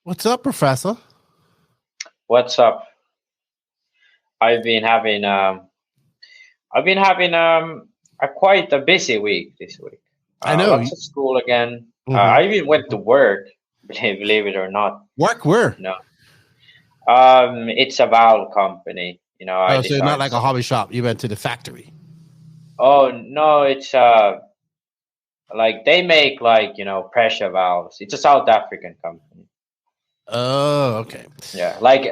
What's up, Professor? What's up? I've been having a quite a busy week this week. I know. Lots of school again. I even went to work. Believe it or not. Work where? No. It's a valve company. So you're not like a hobby shop. You went to the factory. Oh no, it's like they make pressure valves. It's a South African company. Oh, okay. Yeah, like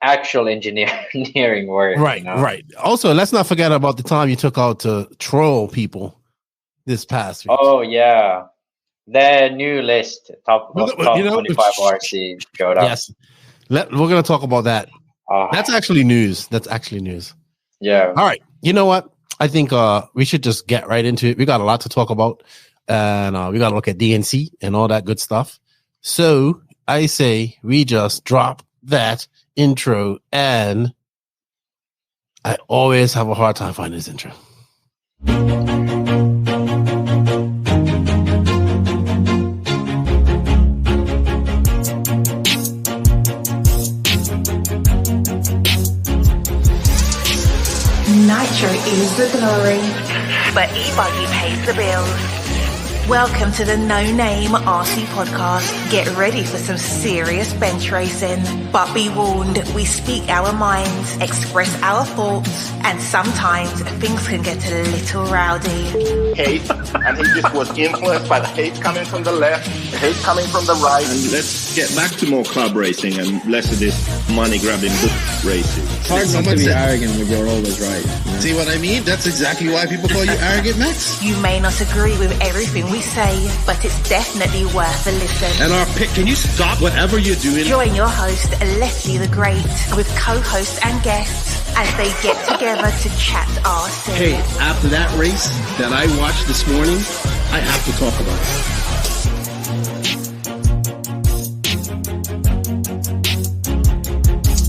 actual engineering work. Right, right. Also, let's not forget about the time you took out to troll people this past week. Oh yeah, the new list top 25 RC showed up. Yes, we're gonna talk about that. That's actually news. Yeah. All right. You know what? I think we should just get right into it. We got a lot to talk about, and we got to look at DNC and all that good stuff. So I say we just drop that intro, and I always have a hard time finding this intro. Nitro is the glory, but e-buggy pays the bills. Welcome to the No Name RC podcast. Get ready for some serious bench racing. But be warned, we speak our minds, express our thoughts, and sometimes things can get a little rowdy. Hate, and he just was influenced by the hate coming from the left, the hate coming from the right. And let's get back to more club racing and less of this money-grabbing book racing. It's hard not to be arrogant when you're always right. Yeah. See what I mean? That's exactly why people call you arrogant, Max. You may not agree with everything we say, but it's definitely worth a listen. And our pick, can you stop whatever you're doing? Join your host, Lefty the Great, with co-hosts and guests as they get together to chat RC. Hey, after that race that I watched this morning, I have to talk about it.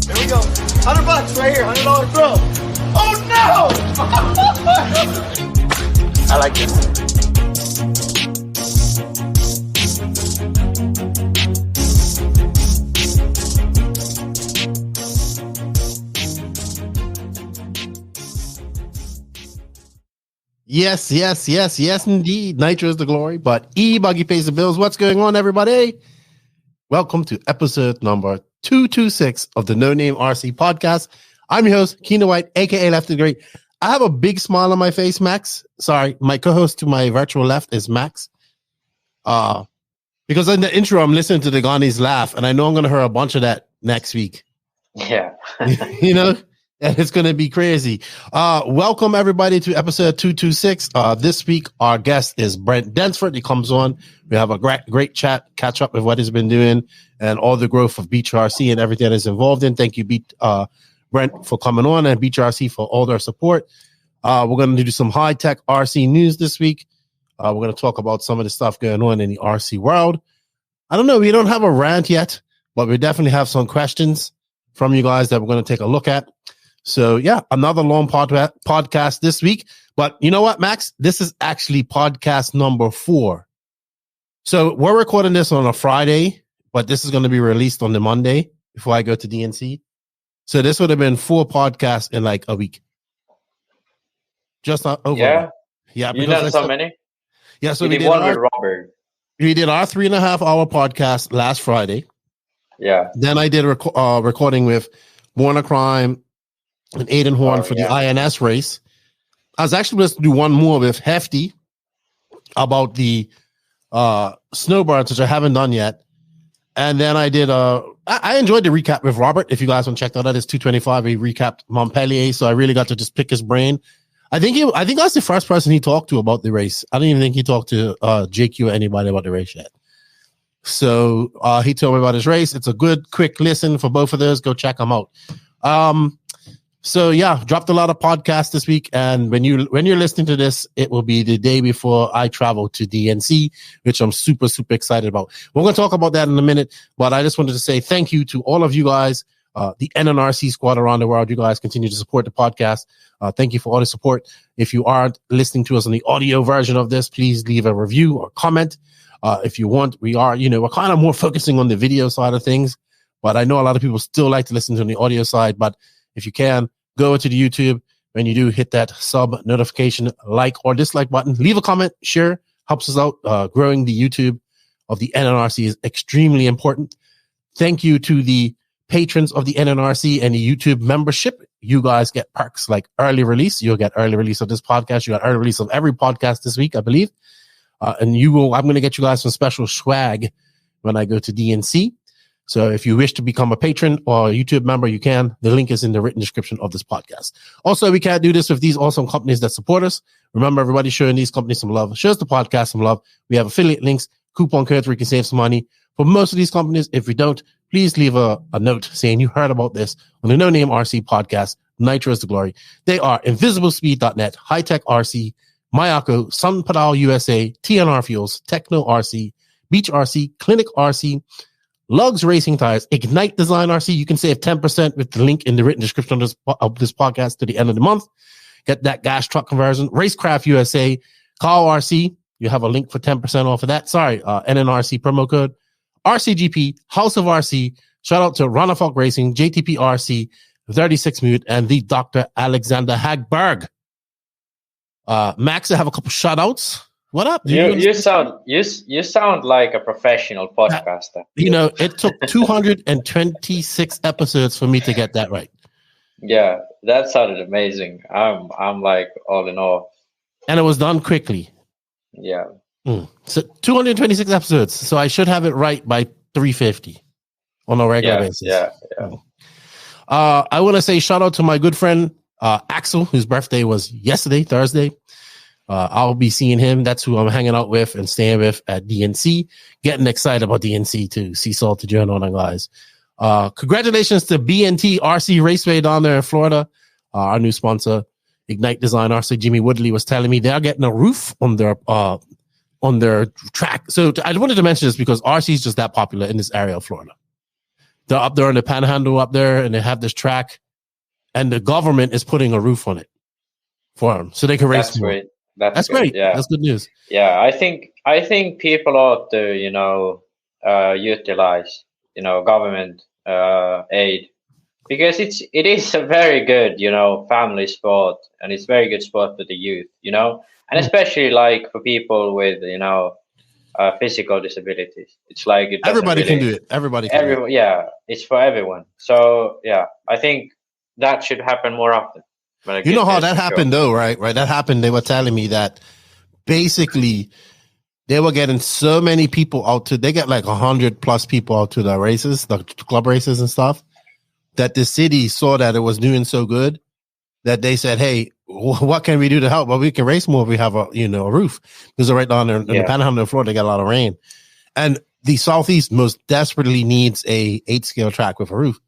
There we go. $100 right here, $100 throw. Oh no! I like this. Yes, indeed. Nitro is the glory, but e-buggy pays the bills. What's going on, everybody? Welcome to episode number 226 of the No Name RC podcast. I'm your host, Keno White, aka Lefty the Great. I have a big smile on my face, Max. Sorry, my co-host to my virtual left is Max. Because in the intro, I'm listening to the Ghanis laugh, and I know I'm going to hear a bunch of that next week. Yeah. And it's going to be crazy. Welcome, everybody, to episode 226. This week, our guest is Brent Densford. He comes on. We have a great chat, catch up with what he's been doing and all the growth of Beach RC and everything that is involved in. Thank you, Brent, for coming on, and Beach RC for all their support. We're going to do some high-tech RC news this week. We're going to talk about some of the stuff going on in the RC world. I don't know. We don't have a rant yet, but we definitely have some questions from you guys that we're going to take a look at. So, yeah, another long podcast this week. But you know what, Max? This is actually podcast number 4. So we're recording this on a Friday, but this is going to be released on the Monday before I go to DNC. So this would have been 4 podcasts in like a week. Just not over. Yeah. Yeah. You done so many? Yeah. So we did one with Robert. We did our 3.5-hour podcast last Friday. Yeah. Then I did a recording with Warner Crime and Aiden Horn for the INS race. I was actually supposed to do one more with Hefty about the snowbirds, which I haven't done yet. And then I did I enjoyed the recap with Robert. If you guys want to check that out, it's 225. He recapped Montpellier, so I really got to just pick his brain. I think I was the first person he talked to about the race. I don't even think he talked to JQ or anybody about the race yet. So he told me about his race. It's a good, quick listen for both of those. Go check them out. So yeah, dropped a lot of podcasts this week, and when you're listening to this, it will be the day before I travel to DNC, which I'm super excited about. We're going to talk about that in a minute, but I just wanted to say thank you to all of you guys, the NNRC squad around the world. You guys continue to support the podcast. Thank you for all the support. If you aren't listening to us on the audio version of this, please leave a review or comment. If you want, we are, we're kind of more focusing on the video side of things, but I know a lot of people still like to listen to the audio side. But if you can, go to the YouTube. When you do, hit that sub notification, like or dislike button, leave a comment, share, helps us out. Growing the YouTube of the NNRC is extremely important. Thank you to the patrons of the NNRC and the YouTube membership. You guys get perks like early release. You'll get early release of this podcast. You got early release of every podcast this week, I believe. And I'm going to get you guys some special swag when I go to DNC. So if you wish to become a patron or a YouTube member, you can. The link is in the written description of this podcast. Also, we can't do this with these awesome companies that support us. Remember, everybody showing these companies some love. Shows the podcast some love. We have affiliate links, coupon codes where you can save some money. For most of these companies, if we don't, please leave a note saying you heard about this on the No Name RC podcast, Nitro is the Glory. They are invisiblespeed.net, High Tech RC, Mayako, Sun Padal USA, TNR Fuels, Techno RC, Beach RC, Clinic RC, Lugs Racing Tires, Ignite Design RC. You can save 10% with the link in the written description of this podcast to the end of the month. Get that gas truck conversion. RaceCraft USA, Carl RC. You have a link for 10% off of that. NNRC promo code. RCGP, House of RC. Shout out to Ronafalk Racing, JTP RC, 36 Mute, and the Dr. Alexander Hagberg. Max, I have a couple shout outs. What up? You sound like a professional podcaster. It took 226 episodes for me to get that right. Yeah, that sounded amazing. I'm like all in awe. And it was done quickly. Yeah. So 226 episodes. So I should have it right by 350 on a regular basis. Yeah. I want to say shout out to my good friend Axel, whose birthday was yesterday, Thursday. I'll be seeing him. That's who I'm hanging out with and staying with at DNC. Getting excited about DNC too. See Salt to join on, guys. Congratulations to BNT RC Raceway down there in Florida. Our new sponsor, Ignite Design RC. Jimmy Woodley was telling me they're getting a roof on their track. So I wanted to mention this because RC is just that popular in this area of Florida. They're up there on the Panhandle up there, and they have this track, and the government is putting a roof on it for them, so they can race. That's great. That's great. Yeah, that's good news. Yeah, I think people ought to utilize government aid, because it is a very good family sport, and it's very good sport for the youth, and especially like for people with physical disabilities. It's like everybody can do it. Everybody can do it. Yeah, it's for everyone. So yeah, I think that should happen more often. You know how that happened though, right? That happened. They were telling me that basically they were getting so many people out they get like 100+ people out to the races, the club races and stuff, that the city saw that it was doing so good that they said, hey, what can we do to help? Well, we can race more if we have a roof, because right down there in the Panhandle of Florida, they got a lot of rain. And the Southeast most desperately needs a 8-scale track with a roof.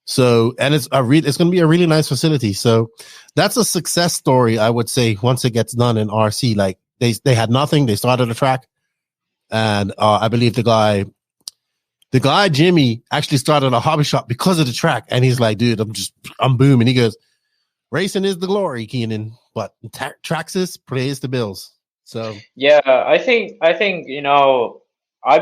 So, and it's going to be a really nice facility. So that's a success story, I would say, once it gets done in RC. Like they had nothing. They started a track. And I believe the guy, Jimmy, actually started a hobby shop because of the track. And he's like, dude, I'm booming. He goes, racing is the glory, Keenan, but Traxxas pays the bills. So, yeah, I think, I've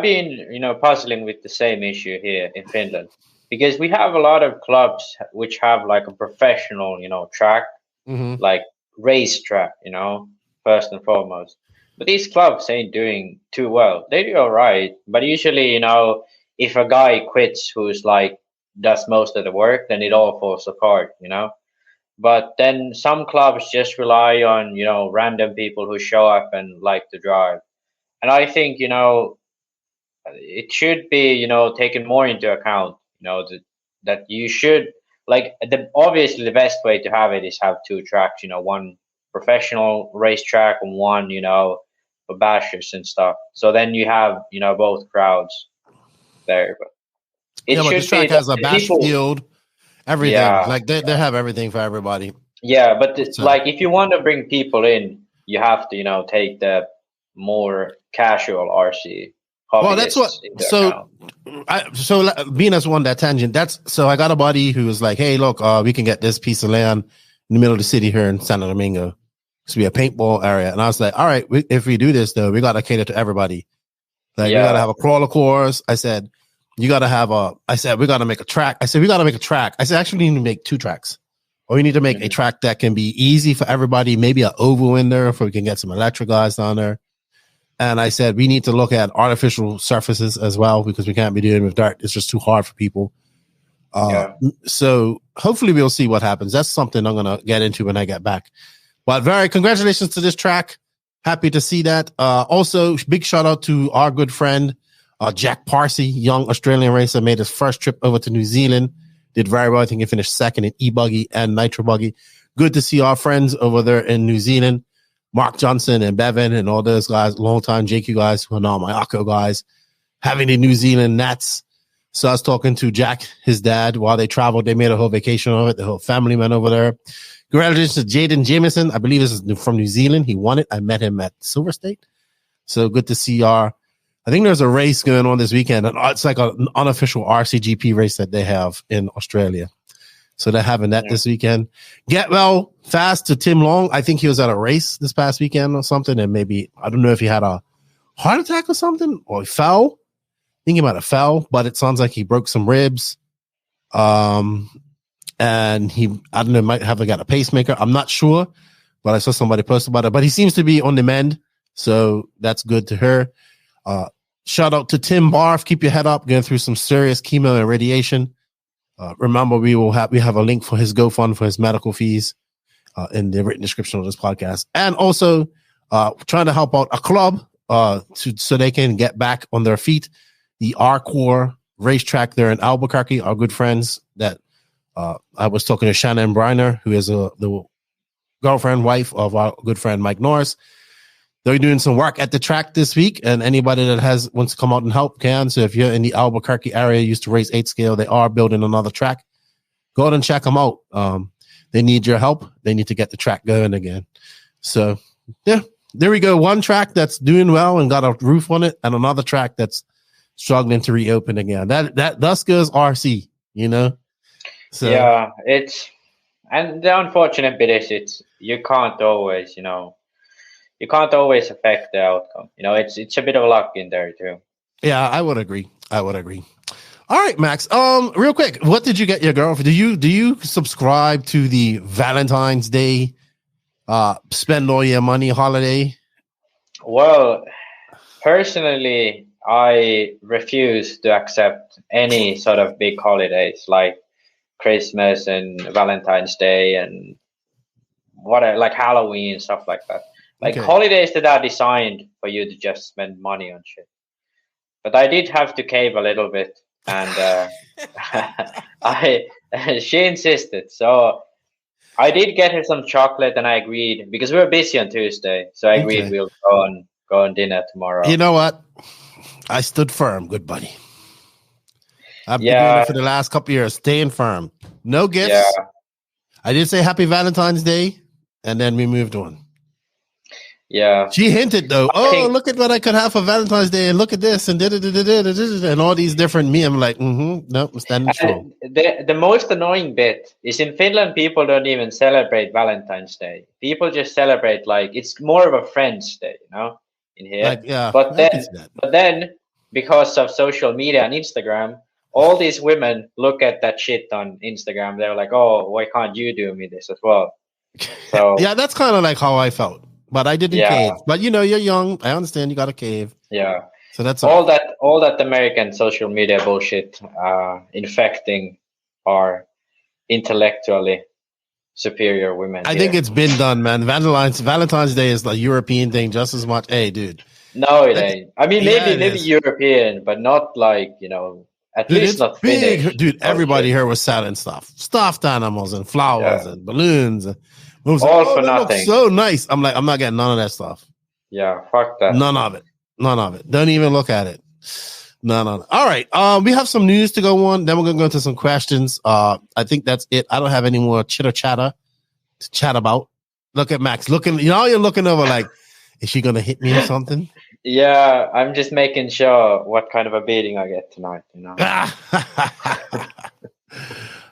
been, puzzling with the same issue here in Finland. Because we have a lot of clubs which have like a professional, track, like race track, first and foremost. But these clubs ain't doing too well. They do all right. But usually, if a guy quits who's like does most of the work, then it all falls apart, But then some clubs just rely on, random people who show up and like to drive. And I think, it should be, taken more into account. That you should obviously the best way to have it is have 2 tracks, one professional racetrack and one, for bashers and stuff. So then you have, both crowds there. But but this track has a bash field, everything. Yeah, like they have everything for everybody. Yeah, but if you want to bring people in, you have to, take the more casual RC. Well, that's what. So being as one that tangent, so I got a buddy who was like, "Hey, look, we can get this piece of land in the middle of the city here in Santo Domingo. It's be a paintball area." And I was like, "All right, if we do this though, we got to cater to everybody." Like, we got to have a crawler course. I said, we got to make a track. I said, we got to make a track. I said, actually, we need to make 2 tracks. Or we need to make a track that can be easy for everybody, maybe an oval in there, if we can get some electric guys down there. And I said, we need to look at artificial surfaces as well, because we can't be doing with dirt. It's just too hard for people. So hopefully we'll see what happens. That's something I'm going to get into when I get back. But congratulations to this track. Happy to see that. Also, big shout out to our good friend, Jack Parsi, young Australian racer, made his first trip over to New Zealand. Did very well. I think he finished second in e-buggy and nitro buggy. Good to see our friends over there in New Zealand. Mark Johnson and Bevan and all those guys, long-time JQ guys who are now my ACO guys, having the New Zealand Nats. So I was talking to Jack, his dad, while they traveled. They made a whole vacation of it. The whole family went over there. Congratulations to Jaden Jameson. I believe this is from New Zealand. He won it. I met him at Silver State. So good to see I think there's a race going on this weekend. It's like an unofficial RCGP race that they have in Australia. So they're having that this weekend. Get well fast to Tim Long. I think he was at a race this past weekend or something. And maybe, I don't know if he had a heart attack or something, or he fell. I think he might have fell, but it sounds like he broke some ribs. And I don't know, might have got a pacemaker. I'm not sure, but I saw somebody post about it. But he seems to be on the mend. So that's good to her. Shout out to Tim Barth. Keep your head up, going through some serious chemo and radiation. Remember, we have a link for his GoFund for his medical fees in the written description of this podcast, and also trying to help out a club so they can get back on their feet. The R-Core racetrack there in Albuquerque, our good friends that I was talking to Shannon Briner, who is the girlfriend, wife of our good friend Mike Norris. They're doing some work at the track this week, and anybody that wants to come out and help can. So if you're in the Albuquerque area, used to race 8 scale, they are building another track. Go out and check them out. They need your help. They need to get the track going again. So yeah, there we go. One track that's doing well and got a roof on it, and another track that's struggling to reopen again. That thus goes RC, you know. So yeah, and the unfortunate bit is you can't always, you can't always affect the outcome. It's a bit of luck in there too. Yeah, I would agree. All right, Max. Real quick, what did you get your girlfriend? Do you subscribe to the Valentine's Day spend all your money holiday? Well, personally, I refuse to accept any sort of big holidays like Christmas and Valentine's Day and like Halloween, stuff like that. Like holidays that are designed for you to just spend money on shit. But I did have to cave a little bit, and she insisted. So I did get her some chocolate, and I agreed because we were busy on Tuesday. So I agreed we'll go on dinner tomorrow. You know what? I stood firm, good buddy. I've been doing it for the last couple of years, staying firm. No gifts. Yeah. I did say Happy Valentine's Day, and then we moved on. Yeah. She hinted though, look at what I could have for Valentine's Day, and look at this, and and all these different me. I'm like, no, I'm standing strong. The most annoying bit is in Finland, people don't even celebrate Valentine's Day. People just celebrate like it's more of a friend's day, in here. Like, yeah. But then because of social media and Instagram, all these women look at that shit on Instagram. They're like, oh, why can't you do me this as well? So yeah, that's kind of like how I felt. But I didn't cave. But you're young. I understand you got to cave. Yeah. So that's all that American social media bullshit infecting our intellectually superior women. I think it's been done, man. Valentine's Day is the European thing just as much. Hey, dude. No, it ain't. I mean, maybe European, but not like, at least not big. Finnish. Dude, everybody here was selling stuff. Stuffed animals and flowers and balloons. All for nothing. So nice. I'm like, I'm not getting none of that stuff. Yeah, fuck that. None of it. Don't even look at it. None. All right. We have some news to go on. Then we're gonna go into some questions. I think that's it. I don't have any more chitter chatter to chat about. Look at Max looking. You're looking over like, is she gonna hit me or something? Yeah, I'm just making sure what kind of a beating I get tonight.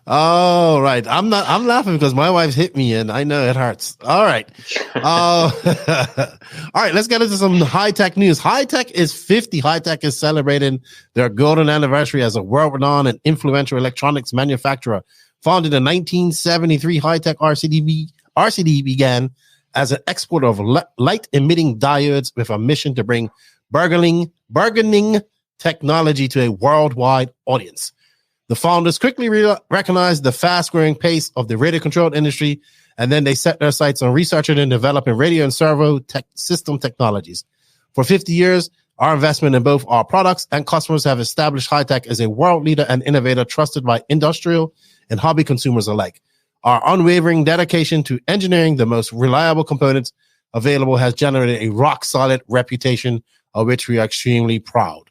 All right. I'm laughing because my wife's hit me and I know it hurts. All right. All All right, let's get into some high-tech news. High-tech is 50. High-tech is celebrating their golden anniversary as a world-renowned and influential electronics manufacturer. Founded in 1973, High-tech RCD began as an exporter of light-emitting diodes with a mission to bring bargaining technology to a worldwide audience. The founders quickly recognized the fast-growing pace of the radio-controlled industry, and then they set their sights on researching and developing radio and servo system technologies. For 50 years, our investment in both our products and customers have established High-tech as a world leader and innovator trusted by industrial and hobby consumers alike. Our unwavering dedication to engineering the most reliable components available has generated a rock-solid reputation of which we are extremely proud.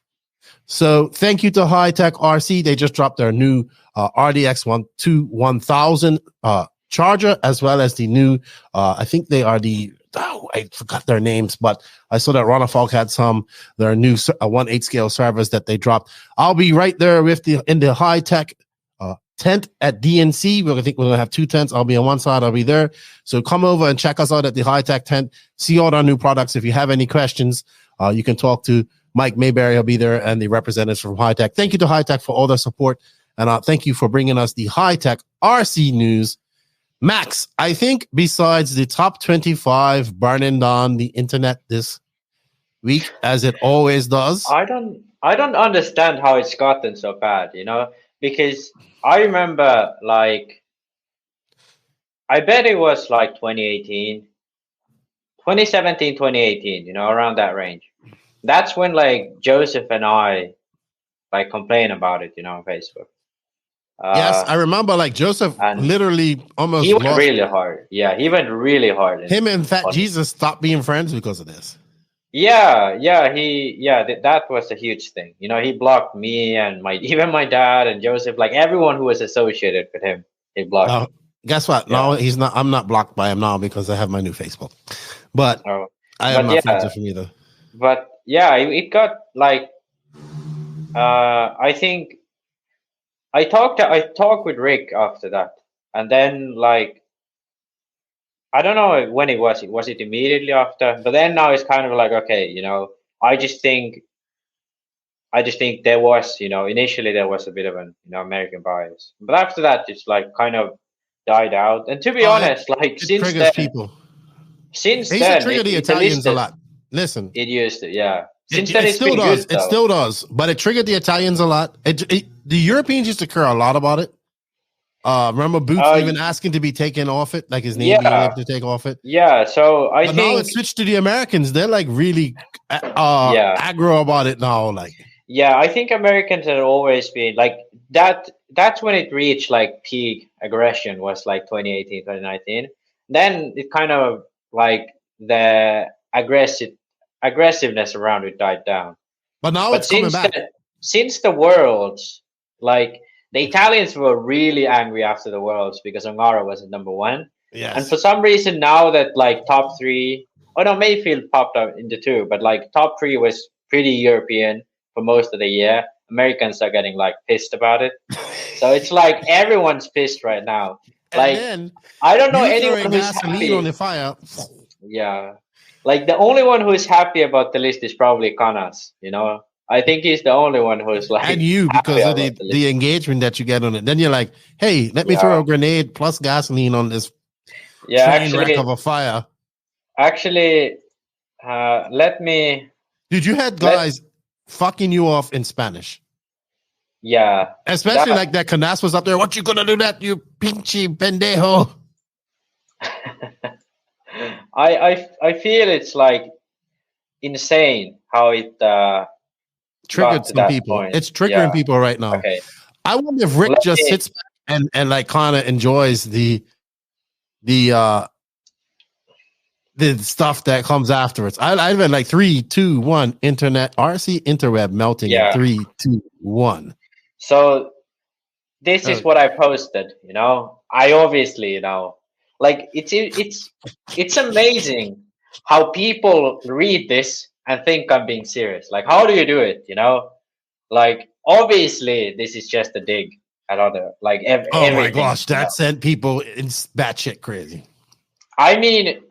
So thank you to High-tech RC. They just dropped their new RDX 1000 charger, as well as the new, I think they are I forgot their names, but I saw that Ron Falk had their new 1/8 scale servers that they dropped. I'll be right there in the High-tech tent at DNC. I think we're going to have 2 tents. I'll be on one side. I'll be there. So come over and check us out at the High-tech tent. See all our new products. If you have any questions, you can talk to Mike Mayberry. He'll be there, and the representatives from High-tech. Thank you to High-tech for all their support. And thank you for bringing us the High-tech RC news. Max, I think besides the top 25 burning on the internet this week, as it always does. I don't understand how it's gotten so bad, because I remember, I bet it was 2018, 2017, 2018, around that range. That's when Joseph and I complain about it, on Facebook. Yes, I remember Joseph literally almost he went really hard. Yeah, he went really hard. Him and Fat Jesus stopped being friends because of this. That was a huge thing. He blocked me and even my dad and Joseph, everyone who was associated with him, he blocked him. Guess what? Yeah. No, he's not. I'm not blocked by him now because I have my new Facebook. But I am not friends with him either. But yeah, it got I think I talked with Rick after that, and then I don't know when it was. Was it immediately after? But then now it's kind of okay, I just think there was, initially there was a bit of an American bias, but after that it's kind of died out. And to be honest, since then, since then, trigger the Italians a lot. Listen, it used to, yeah. Since then, it still does. It still does, but it triggered the Italians a lot. The Europeans used to care a lot about it. Remember Boots even asking to be taken off it, his name being able to take off it. Yeah, so I think now it's switched to the Americans. They're really aggro about it now. Yeah, I think Americans have always been that. That's when it reached peak aggression was 2018, 2019. Then it kind of the aggressiveness around it died down. But now it's coming back. Since the Worlds, the Italians were really angry after the Worlds because ONROAD was at number 1. Yes. And for some reason now that top 3, Mayfield popped up into 2, but top 3 was pretty European for most of the year. Americans are getting pissed about it. So it's everyone's pissed right now. I don't know anyone who's happy on the fire. Yeah. The only one who is happy about the list is probably Kanas, I think he's the only one who's and you, because of the engagement that you get on it. Then you're hey, let me throw a grenade plus gasoline on this train wreck of a fire. Actually, let me... Dude, you had guys fucking you off in Spanish. Yeah. Especially that Canas was up there. What you gonna do that, you pinche pendejo? I feel it's insane how it triggered some people. Point. It's triggering people right now. Okay. I wonder if Rick just sits back and kind of enjoys the stuff that comes afterwards. I've been 3, 2, 1 internet RC interweb melting in 3, 2, 1. So this is what I posted. I obviously it's amazing how people read this and think I'm being serious. How do you do it? Obviously this is just a dig at other oh my gosh, that sent people in batshit crazy. I mean,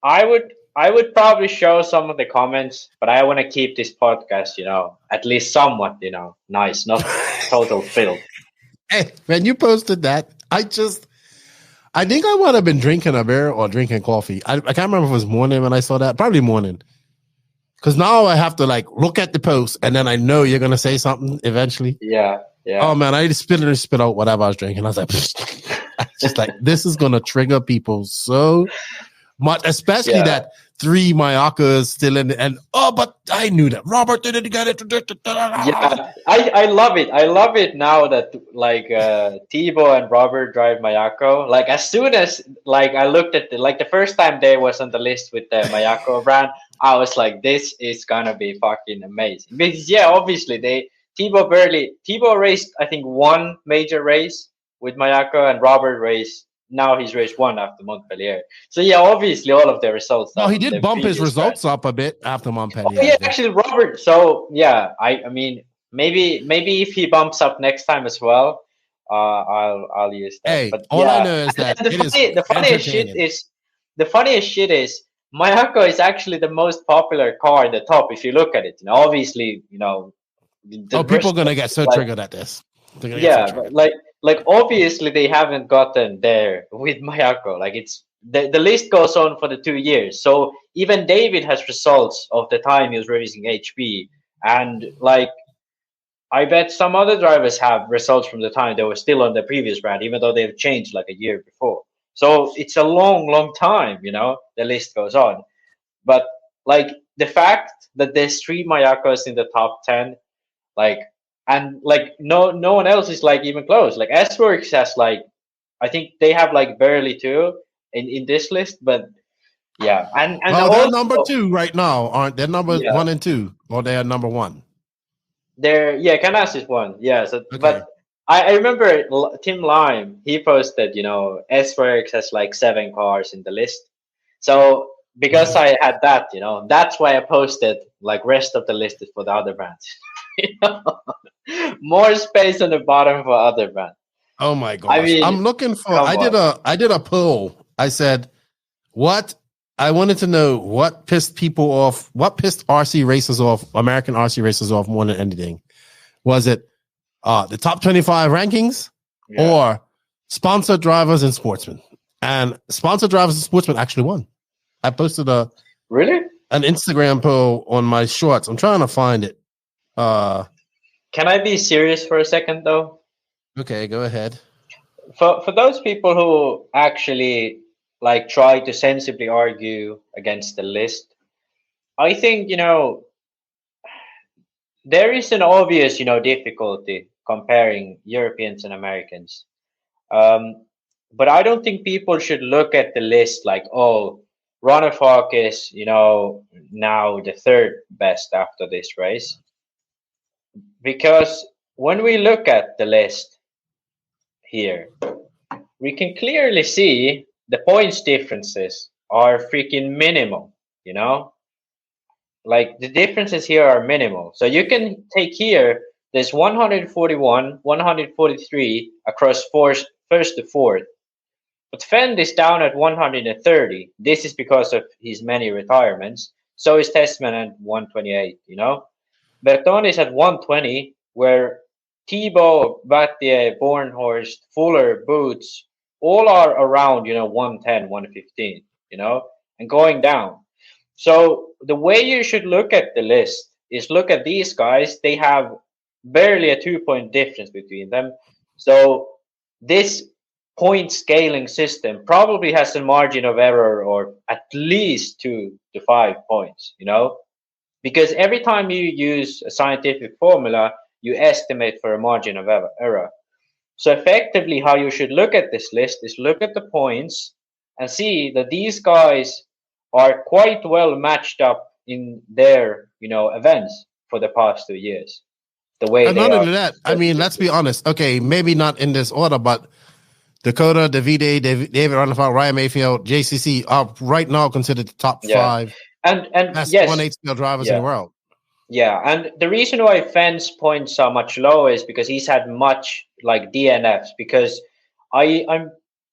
I would I would probably show some of the comments, but I want to keep this podcast, at least somewhat, nice, not total filth. Hey, when you posted that, I think I would have been drinking a beer or drinking coffee. I can't remember if it was morning when I saw that. Probably morning. Because now I have to look at the post and then I know you're going to say something eventually. Yeah. Oh, man, I just spit out whatever I was drinking. I was like, just this is going to trigger people so much, especially that 3 Mayaka is still in but I knew that Robert didn't get it. Yeah, I love it. I love it now that Thibaut and Robert drive Mayako. As soon as I looked at the first time they was on the list with the Mayako brand, I was like, this is gonna be fucking amazing. Because obviously Thibaut raced I think 1 major race with Mayako, and Robert raced. Now he's raced 1 after Montpellier. So obviously all of the results. No, he did bump his results up a bit after Montpellier. Oh, yeah, actually, Robert. So I mean, maybe if he bumps up next time as well, I'll use that. Hey, but all I know is that the funniest shit is Mayako is actually the most popular car in the top. If you look at it, obviously, people are gonna get so triggered at this. Obviously they haven't gotten there with Mayako. It's the list goes on for the 2 years. So even David has results of the time he was racing HP, and I bet some other drivers have results from the time they were still on the previous brand, even though they've changed a year before. So it's a long time, the list goes on. But the fact that there's 3 Mayakos in the top 10, and no one else is even close. S-Works has I think they have barely 2 in this list, but yeah. And they're number 2 right now, aren't they? Number 1 and 2, or they are number 1. They're Canas is 1. Yeah. So okay. But I remember Tim Lime, he posted, S-Works has 7 cars in the list. So because I had that, that's why I posted rest of the list is for the other brands. More space on the bottom for other brands. Oh my gosh. I mean, I'm looking for I did a poll. I said I wanted to know what pissed people off, what pissed RC racers off, American RC racers off more than anything. Was it the top 25 rankings or sponsored drivers and sportsmen? And sponsored drivers and sportsmen actually won. I posted an Instagram poll on my shorts. I'm trying to find it. Can I be serious for a second though? Okay, go ahead. For those people who actually try to sensibly argue against the list, I think there is an obvious difficulty comparing Europeans and Americans, but I don't think people should look at the list Ronnie Falk is now the 3rd best after this race. Because when we look at the list here, we can clearly see the points differences are freaking minimal, the differences here are minimal. So you can take here, there's 141, 143 across first to 4th. But Fend is down at 130. This is because of his many retirements. So is Testman at 128, Berton is at 120, where Thibaut, Battier, Bornhorst, Fuller, Boots, all are around, 110, 115, and going down. So the way you should look at the list is look at these guys. They have barely a 2-point difference between them. So this point scaling system probably has a margin of error or at least 2 to 5 points, because every time you use a scientific formula, you estimate for a margin of error. So effectively, how you should look at this list is look at the points and see that these guys are quite well matched up in their, events for the past 2 years. The way and not only that, I mean, let's be honest. Okay, maybe not in this order, but Dakota, Davide, David Ronnefeld, Ryan Mayfield, JCC are right now considered the top 5 and best 1/8 drivers in the world. Yeah, and the reason why Fenn's points are much lower is because he's had much DNFs. Because I'm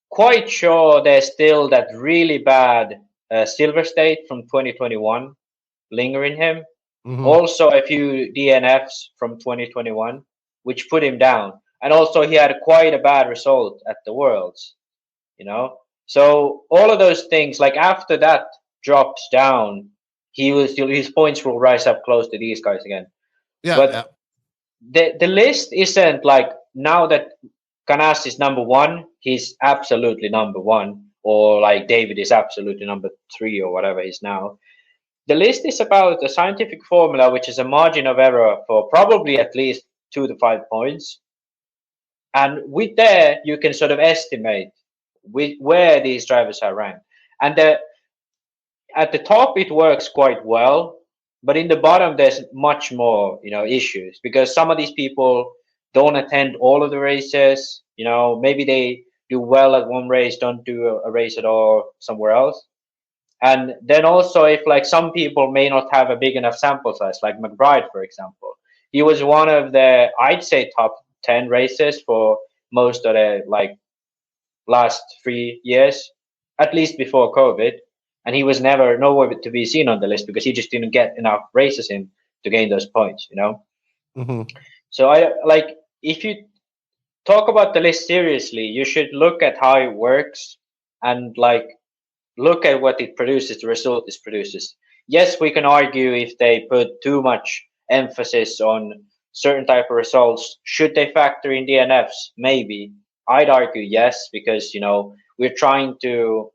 quite sure there's still that really bad Silver State from 2021 lingering him. Also a few DNFs from 2021, which put him down. And also he had quite a bad result at the Worlds, you know. So all of those things, like after that drops down, his points will rise up close to these guys again. But the list isn't like, now that Ganassi is number one, he's absolutely number one, or like David is absolutely number 3 or whatever he's now. The list is about a scientific formula, which is a margin of error for probably at least 2 to 5 points. And with there, you can sort of estimate where these drivers are ranked. And at the top, it works quite well. But in the bottom, there's much more, issues, because some of these people don't attend all of the races. Maybe they do well at one race, don't do a race at all somewhere else. And then also, if like some people may not have a big enough sample size, like McBride, for example, he was one of the, I'd say, top 10 races for most of the like last 3 years, at least before COVID. And he was nowhere to be seen on the list because he just didn't get enough races in to gain those points, So if you talk about the list seriously, you should look at how it works and look at what it produces, the result it produces. Yes, we can argue if they put too much emphasis on certain type of results. Should they factor in DNFs? Maybe. I'd argue yes, because we're trying to.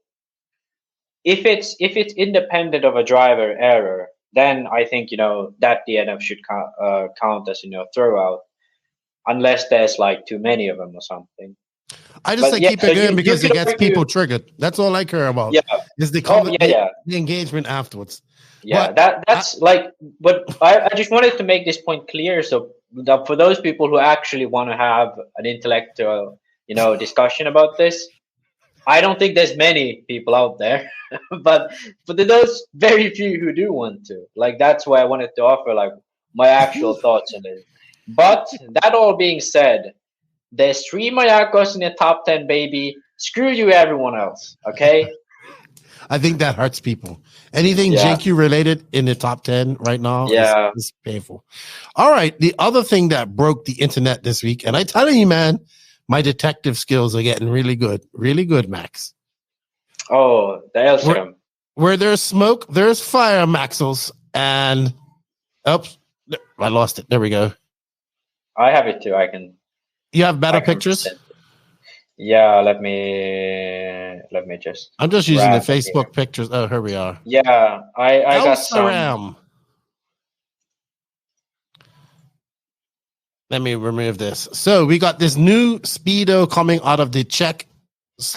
If it's independent of a driver error, then I think that DNF should count as throwout, unless there's like too many of them or something. I just keep it in because it gets people triggered. That's all I care about. Yeah, is the engagement afterwards. Yeah, that's but I just wanted to make this point clear, so that for those people who actually want to have an intellectual, discussion about this, I don't think there's many people out there, but for those very few who do want to, that's why I wanted to offer my actual thoughts on it. But that all being said, there's 3 Mayakos in the top 10, baby. Screw you, everyone else. Okay. I think that hurts people. Anything JQ related in the top 10 right now is painful. All right. The other thing that broke the internet this week, and I tell you, man, my detective skills are getting really good, Max. Oh, the Elstrom. Where there's smoke, there's fire, Maxels. And oops, I lost it. There we go. I have it too. You have better pictures? Yeah, let me just. I'm just using the Facebook pictures. Oh, here we are. Yeah, I got some. Let me remove this. So we got this new Speedo coming out of the Czech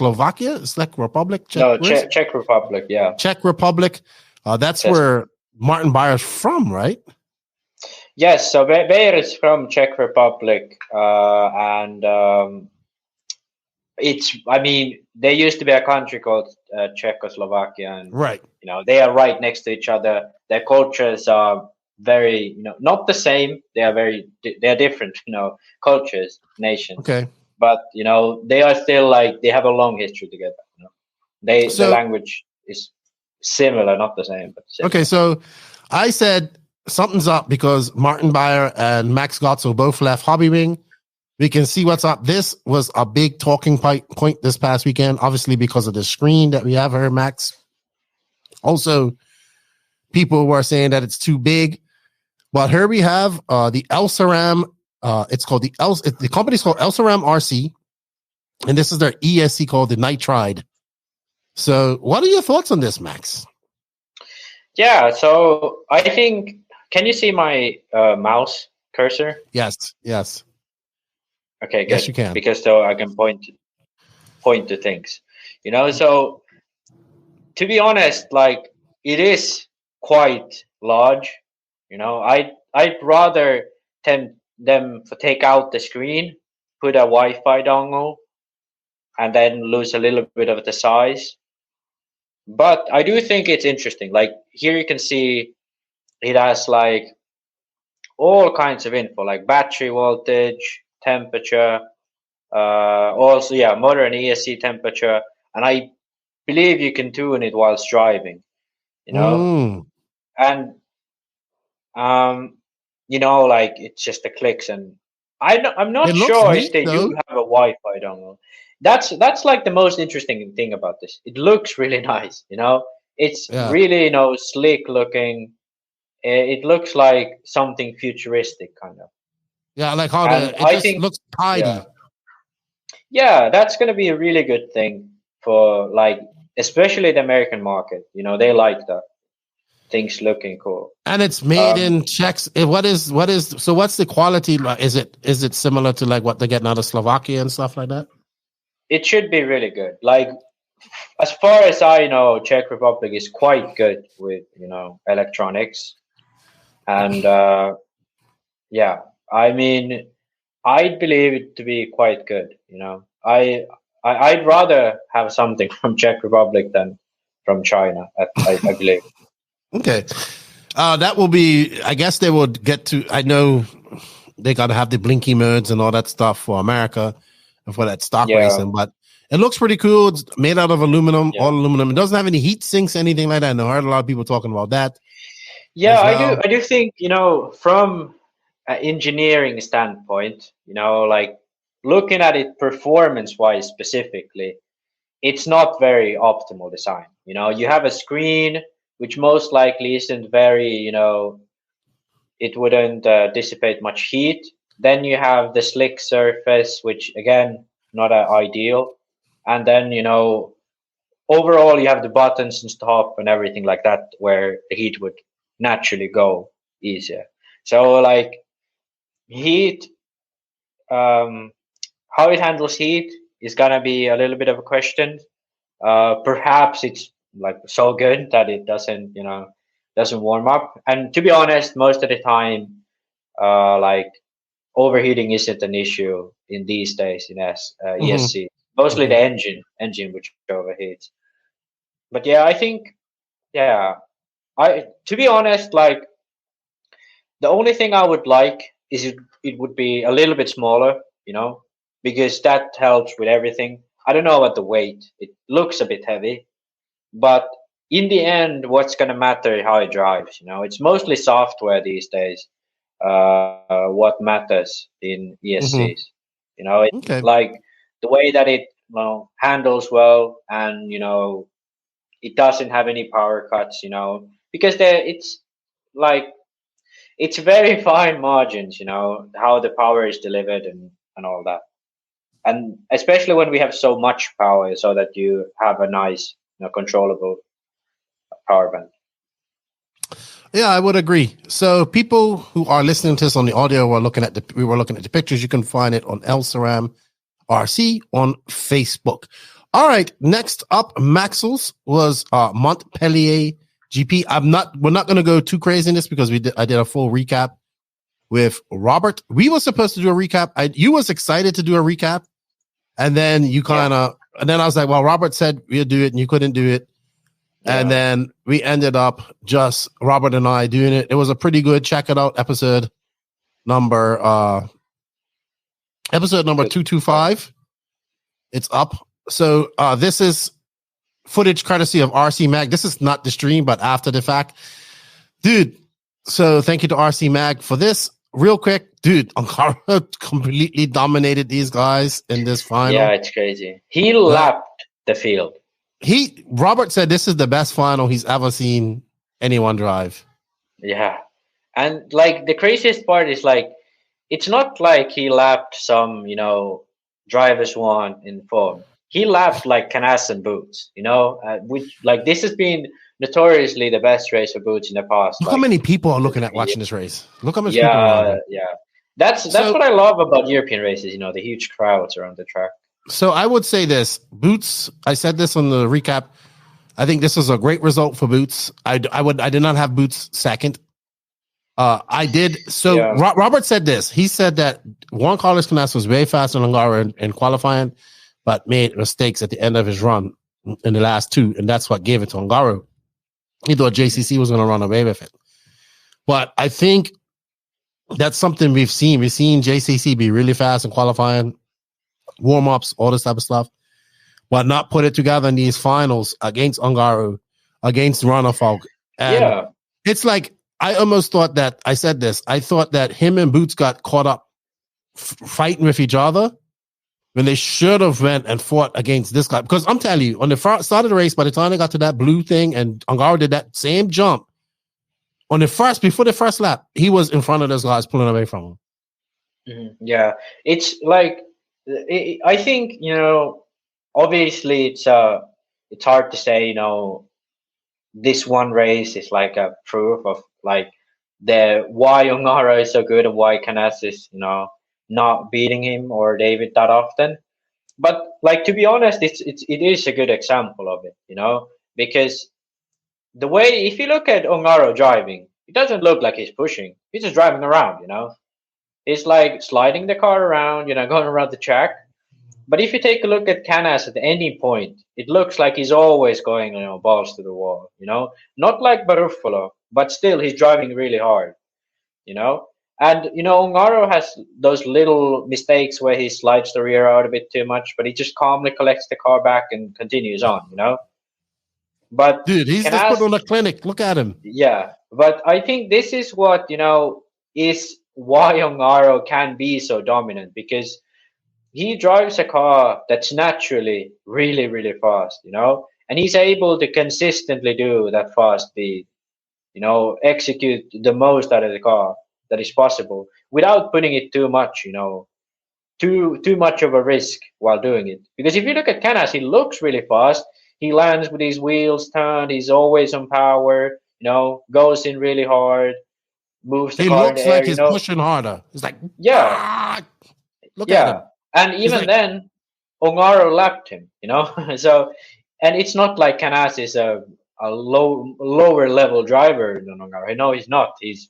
Republic. Czech Republic. Yeah, Czech Republic. That's where Martin Bayer's from, right? Yes. So Bayer is from Czech Republic, and there used to be a country called Czechoslovakia, and right. They are right next to each other. Their cultures are very, not the same. They are different, cultures, nations. Okay. But they are still they have a long history together. The language is similar, not the same, but similar. Okay. So I said something's up because Martin Bayer and Max Gotzo both left Hobbywing. We can see what's up. This was a big talking point this past weekend, obviously because of the screen that we have here, Max. Also, people were saying that it's too big. But here we have the Elsaram. It's called the company's called Elsaram RC, and this is their ESC called the Nitride. So, what are your thoughts on this, Max? Yeah. So I think. Can you see my mouse cursor? Yes. Okay, good. Yes, you can. Because so I can point to things. So to be honest, it is quite large. I'd rather tempt them to take out the screen, put a Wi-Fi dongle, and then lose a little bit of the size. But I do think it's interesting. Here you can see it has all kinds of info, like battery voltage, temperature, also motor and ESC temperature, and believe you can tune it whilst driving, you know, and you know, like it's just the clicks, and I'm not sure if they do have a Wi-Fi. I don't know. That's like the most interesting thing about this. It looks really nice, you know. It's really, you know, slick looking. It looks like something futuristic, kind of. Yeah, like how it just looks tidy. Yeah, that's going to be a really good thing for, like, especially the American market. You know, they like that. Things looking cool. And it's made in Czechs. What's the quality like? Is it similar to like what they're getting out of Slovakia and stuff like that? It should be really good. Like, as far as I know, Czech Republic is quite good with, you know, electronics. And yeah, I mean, I'd believe it to be quite good. You know, I'd rather have something from Czech Republic than from China. I believe. Okay, that will be. I guess they would get to. I know they got to have the blinky modes and all that stuff for America and for that stock racing, but it looks pretty cool. It's made out of aluminum, all aluminum. It doesn't have any heat sinks, anything like that. And I heard a lot of people talking about that. Yeah, I do think, you know, from an engineering standpoint, you know, like looking at it performance-wise specifically, it's not very optimal design. You know, you have a screen which most likely isn't very, you know, it wouldn't dissipate much heat. Then you have the slick surface, which again, not ideal. And then, you know, overall you have the buttons and stuff and everything like that where the heat would naturally go easier. So like heat, how it handles heat is gonna be a little bit of a question. Perhaps it's like so good that it doesn't, you know, doesn't warm up. And to be honest, most of the time, like overheating isn't an issue in these days in ESC. Mostly the engine which overheats. But yeah, I think, to be honest, like the only thing I would like is it would be a little bit smaller, you know, because that helps with everything. I don't know about the weight. It looks a bit heavy, but in the end, what's going to matter is how it drives. You know, it's mostly software these days. What matters in ESCs, you know, it's like the way that it, you know, handles well, and you know, it doesn't have any power cuts. You know, because it's like it's very fine margins. You know, how the power is delivered and all that. And especially when we have so much power, so that you have a nice, you know, controllable power band. Yeah, I would agree. So people who are listening to this on the audio we were looking at the pictures. You can find it on LSRAM RC on Facebook. All right, next up, Maxwell's was Montpellier GP. We're not going to go too crazy in this because I did a full recap with Robert. We were supposed to do a recap. You was excited to do a recap, and then you and then I was like, well, Robert said we'll do it, and you couldn't do it. Yeah. And then we ended up just Robert and I doing it. It was a pretty good. Check it out. Episode number 225. It's up. So this is footage courtesy of RC Mag. This is not the stream, but after the fact. Dude, so thank you to RC Mag for this. Real quick, dude, Ankara completely dominated these guys in this final. Yeah, it's crazy. He lapped the field. Robert said this is the best final he's ever seen anyone drive. Yeah. And like the craziest part is like, it's not like he lapped some, you know, drivers won in form. He lapped like Canas and Boots, you know, which like this has been notoriously the best race for Boots in the past. Look how many people are looking at watching this race. Look how much people are. Yeah. That's what I love about European races, you know, the huge crowds around the track. So I would say this, Boots, I said this on the recap. I think this is a great result for Boots. I did not have Boots second. I did. So yeah. Robert said this. He said that Juan Carlos Canas was very fast on Angara in qualifying, but made mistakes at the end of his run in the last two, and that's what gave it to Angara. He thought JCC was going to run away with it. But I think that's something we've seen. We've seen JCC be really fast in qualifying, warm-ups, all this type of stuff. but not put it together in these finals against Ungaro, against Ronafalk. And it's like, I almost thought that, I said this, I thought that him and Boots got caught up fighting with each other when they should have went and fought against this guy. Because I'm telling you, on the start of the race, by the time they got to that blue thing and Ungaro did that same jump, before the first lap, he was in front of those guys pulling away from him. Mm-hmm. Yeah, it's like, I think, obviously it's hard to say, this one race is like a proof of like why Ungaro is so good and why Canas is, not beating him or David that often. But like, to be honest, it is a good example of it, because the way, if you look at Ungaro driving, it doesn't look like he's pushing. He's just driving around, It's like sliding the car around, going around the track. But if you take a look at Canas at any point, it looks like he's always going, balls to the wall, Not like Baruffalo, but still he's driving really hard, And, Ungaro has those little mistakes where he slides the rear out a bit too much, but he just calmly collects the car back and continues on, But dude, he's just put on a clinic. Look at him. Yeah, but I think this is what, is why Ungaro can be so dominant, because he drives a car that's naturally really, really fast, and he's able to consistently do that fast speed, execute the most out of the car that is possible without putting it too much, too much of a risk while doing it. Because if you look at Canas, he looks really fast. He lands with his wheels turned. He's always on power, goes in really hard, moves the car in the air. He looks like he's pushing harder. He's like, look at him. And even then, Ungaro lapped him, So, and it's not like Canas is a lower level driver than Ungaro. No, he's not. He's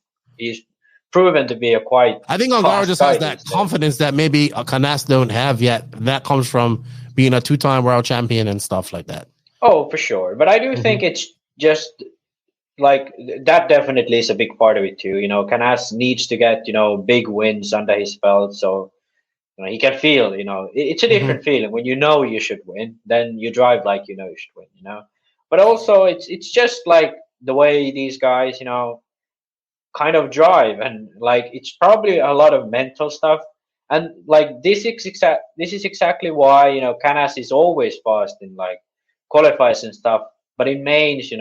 proven to be a quite. I think Ungaro just has that confidence that maybe Canas don't have yet. That comes from being a 2-time world champion and stuff like that. Oh, for sure. But I do think it's just like that definitely is a big part of it too. Canas needs to get, big wins under his belt. So, he can feel, it's a different feeling when you should win, then you drive like you should win, But also it's just like the way these guys, kind of drive, and like it's probably a lot of mental stuff. And like this is exactly why, Canas is always fast in like qualifiers and stuff, but in mains,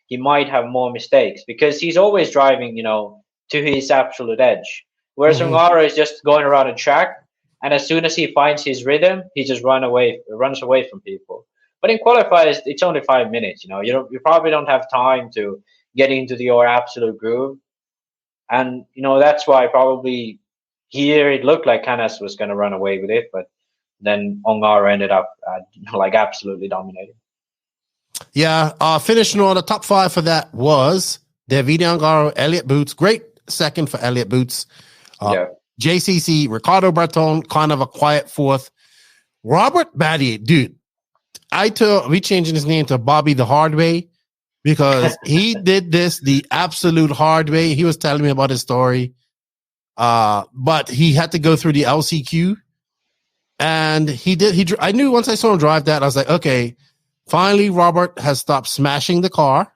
he might have more mistakes because he's always driving, to his absolute edge. Whereas Ungaro is just going around a track, and as soon as he finds his rhythm, he just runs away from people. But in qualifiers, it's only 5 minutes. You probably don't have time to get into your absolute groove, and that's why probably here it looked like Canas was going to run away with it, but then Ungaro ended up like absolutely dominating. Yeah, finishing on the top 5 for that was Davide Ungaro, Elliott Boots. Great second for Elliott Boots. JCC, Ricardo Berton, kind of a quiet 4th. Robert Batty, dude, we changing his name to Bobby the Hard Way because he did this the absolute hard way. He was telling me about his story, but he had to go through the LCQ, and he did. I knew once I saw him drive that, I was like, okay, finally Robert has stopped smashing the car,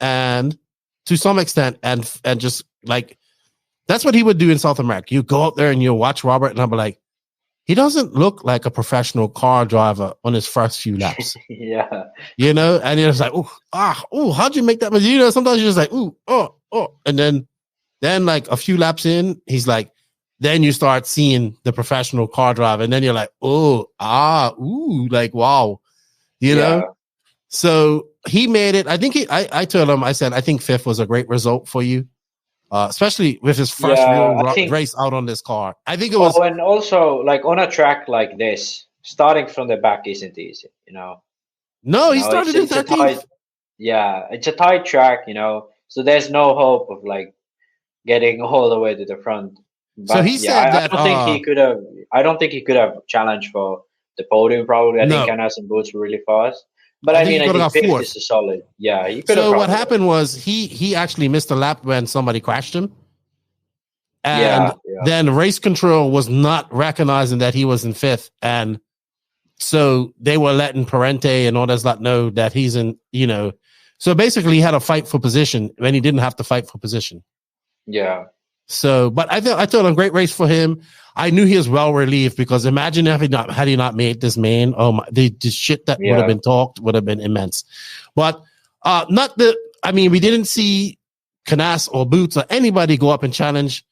and to some extent, and just like. That's what he would do in South America. You go out there and you watch Robert, and I'll be like, he doesn't look like a professional car driver on his first few laps. Yeah. And you're just like, how'd you make that? Sometimes you're just like, and then like a few laps in, he's like, then you start seeing the professional car driver, and then you're like, like, wow, So he made it. I think I told him, I said, I think 5th was a great result for you. Especially with his first real race out on this car. I think it was. And also, like on a track like this, starting from the back isn't easy, No, he started in 13th. It's a tight track, so there's no hope of like getting all the way to the front. But, so he said that. I don't think he could have challenged for the podium. Probably, I think Canas and Boots were really fast. But I think 5th is a solid. Yeah, he could have. So what happened was he actually missed a lap when somebody crashed him, and then race control was not recognizing that he was in 5th, and So they were letting Parente and all that lot know that he's in, so basically he had to fight for position when he didn't have to fight for position. Yeah. So, but I thought a great race for him. I knew he was well relieved because imagine if had he not made this main, the shit that would have been talked would have been immense. But we didn't see Canas or Boots or anybody go up and challenge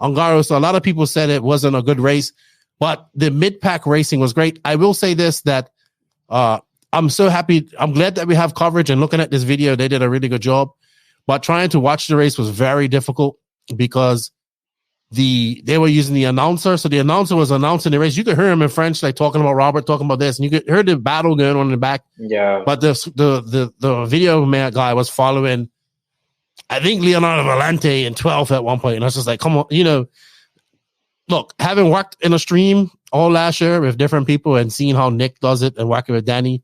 Ongaro. So a lot of people said it wasn't a good race, but the mid-pack racing was great. I will say this, that I'm so happy. I'm glad that we have coverage, and looking at this video, they did a really good job. But trying to watch the race was very difficult because they were using the announcer. So the announcer was announcing the race. You could hear him in French, like talking about Robert, talking about this, and you could hear the battle going on in the back. Yeah. But the video man guy was following, I think, Leonardo Valente in 12th at one point. And I was just like, come on, look, having worked in a stream all last year with different people and seeing how Nick does it and working with Danny,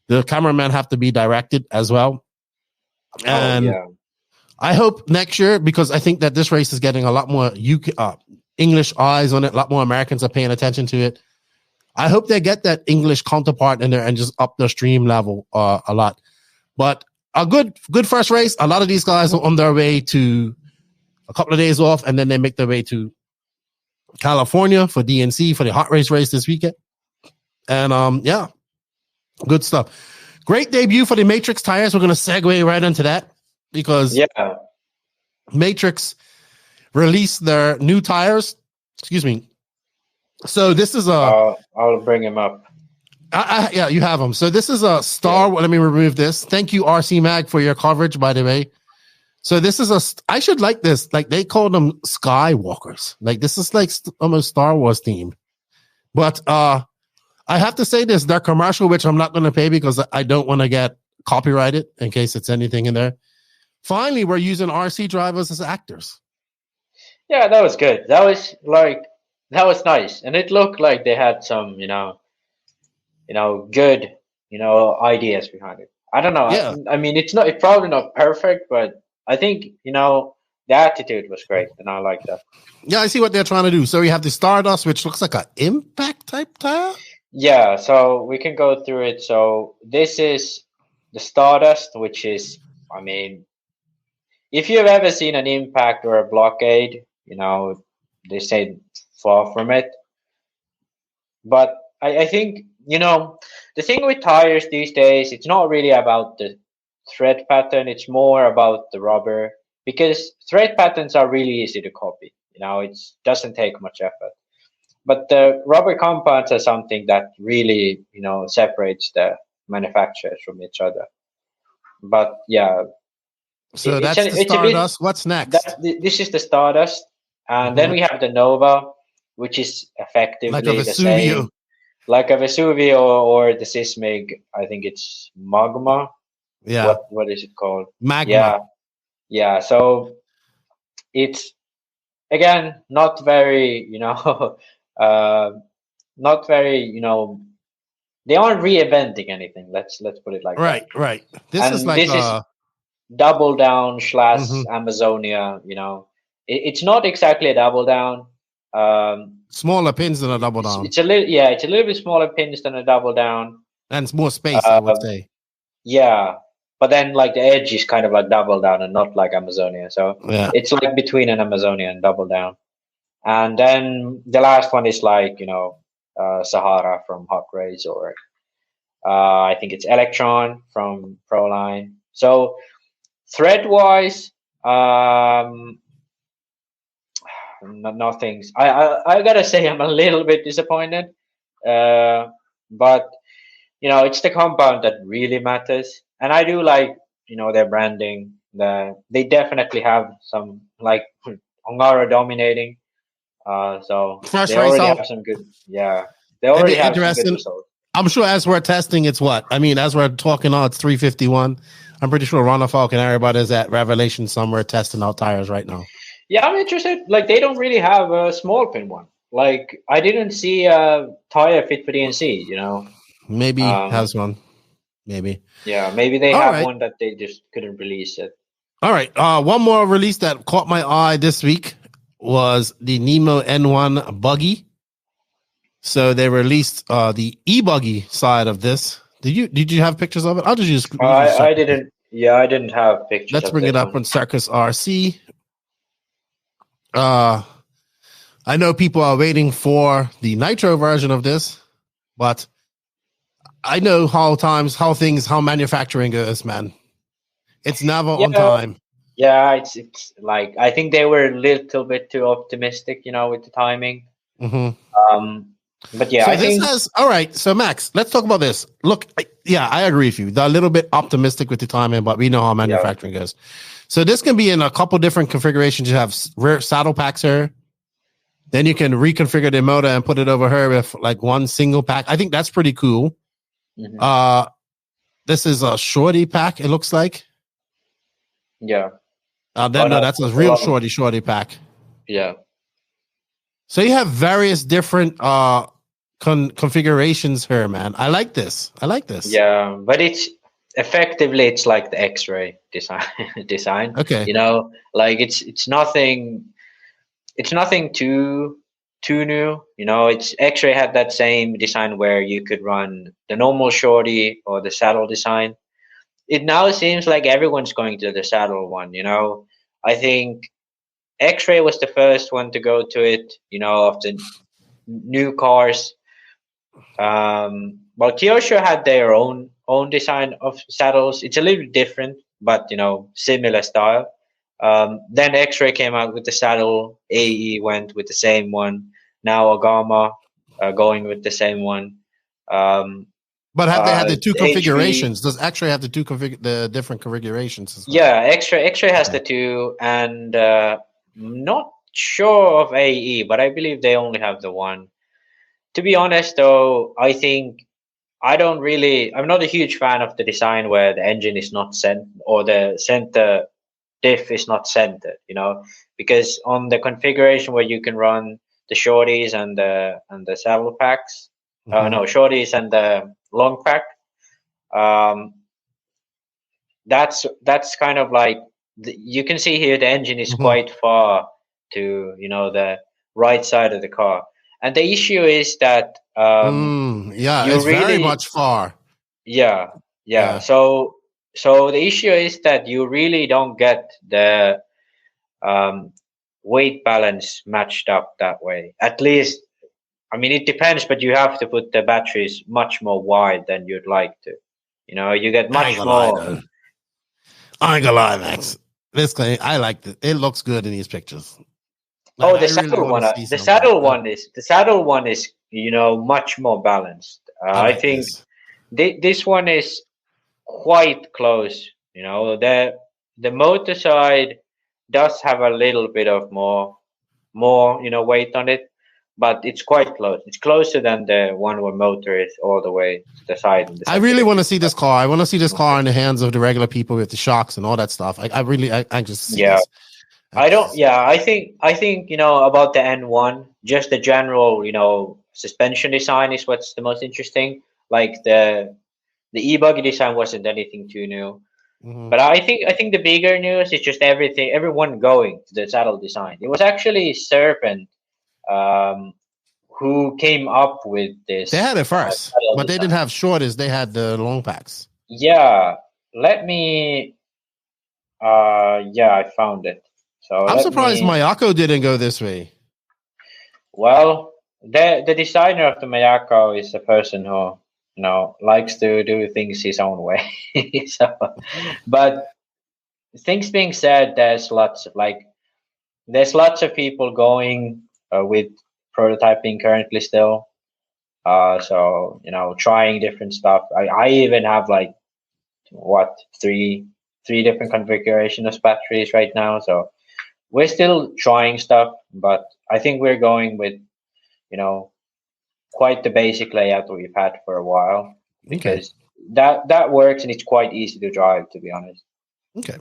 the cameraman have to be directed as well. And I hope next year, because I think that this race is getting a lot more English eyes on it. A lot more Americans are paying attention to it. I hope they get that English counterpart in there and just up the stream level a lot. But a good first race. A lot of these guys are on their way to a couple of days off, and then they make their way to California for DNC for the hot race this weekend. And good stuff. Great debut for the Matrix tires. We're going to segue right into that because Matrix released their new tires. Excuse me. So this is I'll bring him up. You have them. So this is a Star. Let me remove this. Thank you, RC Mag, for your coverage, by the way. So this is I should like this. Like they call them Skywalkers. Like this is like almost Star Wars themed. But I have to say this, their commercial, which I'm not going to pay because I don't want to get copyrighted in case it's anything in there. Finally, we're using RC drivers as actors. Yeah, that was good. That was nice. And it looked like they had some, good, ideas behind it. I don't know. Yeah. I mean, it's probably not perfect, but I think, the attitude was great, and I like that. Yeah, I see what they're trying to do. So we have the Stardust, which looks like an impact type tire. Yeah, so we can go through it. So this is the Stardust, which is, if you've ever seen an impact or a blockade, they say far from it. But I think, the thing with tires these days, it's not really about the thread pattern. It's more about the rubber, because thread patterns are really easy to copy. It doesn't take much effort. But the rubber compounds are something that really, separates the manufacturers from each other. But yeah. So that's the Stardust. What's next? This is the Stardust. And then we have the Nova, which is effectively the same. Like a Vesuvio or the Sismig. I think it's Magma. Yeah. What is it called? Magma. Yeah. So it's, again, not very, not very, they aren't reinventing anything. Let's put it like that. Right. This is double down / Amazonia. It's not exactly a double down. Smaller pins than a double down. It's a little bit smaller pins than a double down, and it's more space, I would say. Yeah, but then like the edge is kind of like double down and not like Amazonia. So it's like between an Amazonia and double down. And then the last one is like Sahara from Hot Race, or I think it's Electron from Proline. So thread wise, nothing. I gotta say I'm a little bit disappointed, but it's the compound that really matters, and I do like their branding. They definitely have some like Ongaro dominating. So Fresh they race already out. have some good. Yeah, they already have some good results. I'm sure as we're testing, it's what as we're talking now, it's 351. I'm pretty sure Ron Falk and everybody's at Revelation somewhere testing out tires right now. Yeah, I'm interested. Like, they don't really have a small pin one. Like, I didn't see a tire fit for DNC, Maybe has one. Maybe. Yeah, maybe they have one that they just couldn't release it. All right. One more release that caught my eye this week was the Nemo N1 buggy. So they released the e-buggy side of this. Did you have pictures of it? I'll just use. I didn't. Yeah, I didn't have pictures. Let's bring it up on Circus RC. I know people are waiting for the nitro version of this, but I know how manufacturing is, man. It's never on time. Yeah, it's like I think they were a little bit too optimistic, with the timing. Mm-hmm. But yeah, so all right. So Max, let's talk about this. Look, I agree with you. They're a little bit optimistic with the timing, but we know how manufacturing goes. So this can be in a couple different configurations. You have rear saddle packs here. Then you can reconfigure the motor and put it over here with like one single pack. I think that's pretty cool. Mm-hmm. This is a shorty pack, it looks like. Yeah. No, that's a real shorty pack. Yeah. So you have various different configurations here, man. I like this. Yeah, but it's like the X-ray design. Okay. Like it's nothing too new. It's X-ray had that same design where you could run the normal shorty or the saddle design. It now seems like everyone's going to the saddle one. I think X-ray was the first one to go to it, of the new cars. Kyosho had their own design of saddles. It's a little different, but similar style. Then X-ray came out with the saddle. AE went with the same one. Now Agama going with the same one. But have they had the two configurations? Does X-ray have the different configurations as well? Yeah, X-ray has the two, and not sure of AE, but I believe they only have the one. To be honest, though, I think I'm not a huge fan of the design where the engine is not sent or the center diff is not centered, because on the configuration where you can run the shorties and the saddle packs, shorties and the long pack, that's kind of like you can see here the engine is quite far to the right side of the car, and the issue is that it's very much far. Yeah. So the issue is that you really don't get the weight balance matched up that way. At least, it depends, but you have to put the batteries much more wide than you'd like to. You get much more. I ain't gonna lie, Max. This thing, I like it. It looks good in these pictures. The saddle one. The saddle one is much more balanced. I think this one is quite close. The motor side does have a little bit of more weight on it, but it's quite close. It's closer than the one where motor is all the way to the side. I really want to see this car. I want to see this car in the hands of the regular people with the shocks and all that stuff. I just see this. I think about the N1, just the general suspension design is what's the most interesting. Like the e-buggy design wasn't anything too new. Mm-hmm. But I think the bigger news is just everyone going to the saddle design. It was actually Serpent who came up with this. They had it first, but they didn't have shorties. They had the long packs. Yeah, let me. I found it. So I'm surprised Mayako didn't go this way. Well, the designer of the Mayako is a person who likes to do things his own way. But things being said, there's lots of people going with prototyping currently still. So trying different stuff. I even have three different configurations of batteries right now. So we're still trying stuff, but I think we're going with quite the basic layout that we've had for a while, because that works and it's quite easy to drive, to be honest. Okay,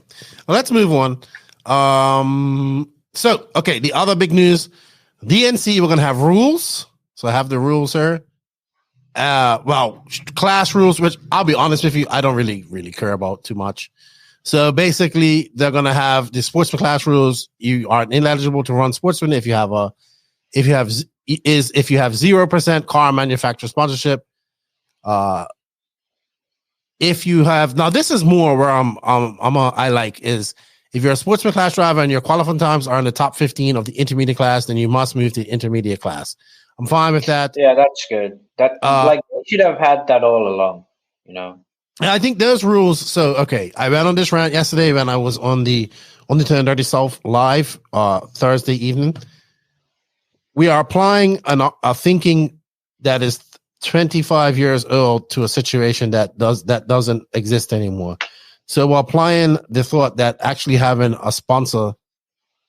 well, let's move on. The other big news, DNC, we're gonna have rules. So I have the rules here. Class rules, which I'll be honest with you, I don't really care about too much. So basically, they're gonna have the sportsman class rules. You are ineligible to run sportsman if you have is if you have 0% car manufacturer sponsorship. If you have, now this is more where I like is if you're a sportsman class driver and your qualifying times are in the top 15 of the intermediate class, then you must move to the intermediate class. I'm fine with that. Yeah, that's good. That like you should have had that all along, you know. And I think those rules. So okay, I went on this rant yesterday when I was on the Turn Dirty South live Thursday evening. We are applying a thinking that is 25 years old to a situation that doesn't exist anymore. So we're applying the thought that actually having a sponsor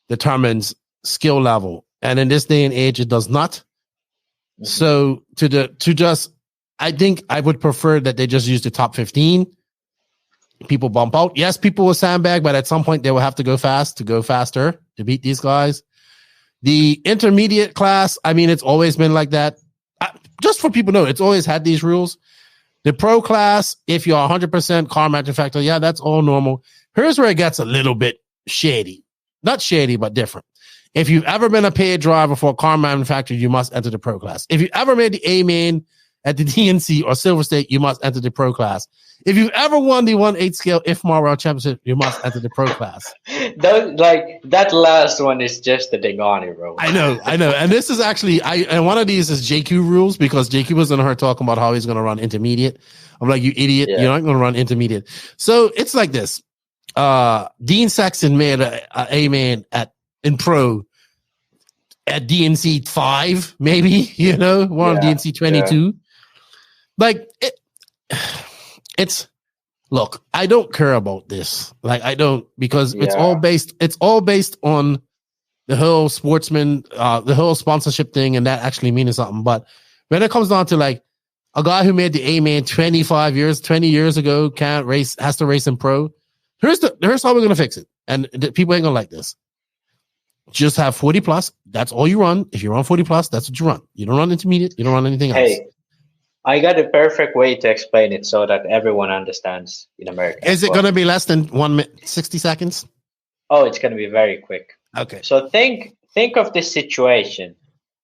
determines skill level, and in this day and age, it does not. Mm-hmm. So I think I would prefer that they just use the top 15. People bump out. Yes, people will sandbag, but at some point they will have to go faster to beat these guys. The intermediate class, I mean, it's always been like that. Just for people to know, it's always had these rules. The pro class, if you're 100% car manufacturer, yeah, that's all normal. Here's where it gets a little bit shady. Not shady, but different. If you've ever been a paid driver for a car manufacturer, you must enter the pro class. If you ever made the A main at the DNC or Silver State, you must enter the pro class. If you've ever won the 1/8 scale IFMAR World Championship, you must enter the pro class. That last one is just the Degani rule. I know. And this is actually, and one of these is JQ rules, because JQ was in her talking about how he's going to run intermediate. I'm like, you idiot, You're not going to run intermediate. So it's like this. Dean Saxon made a A-man in pro at DNC 5, maybe, one on DNC 22. Yeah. Like, look, I don't care about this. Like, I don't, because it's all based on the whole sportsman, the whole sponsorship thing, and that actually means something. But when it comes down to like a guy who made the A-man 20 years ago, can't race, has to race in pro. Here's how we're going to fix it. And people ain't going to like this. Just have 40 plus. That's all you run. If you run 40 plus, that's what you run. You don't run intermediate. You don't run anything else. I got a perfect way to explain it so that everyone understands in America. Is it going to be less than 1 minute, 60 seconds? Oh, it's going to be very quick. Okay. So think of this situation.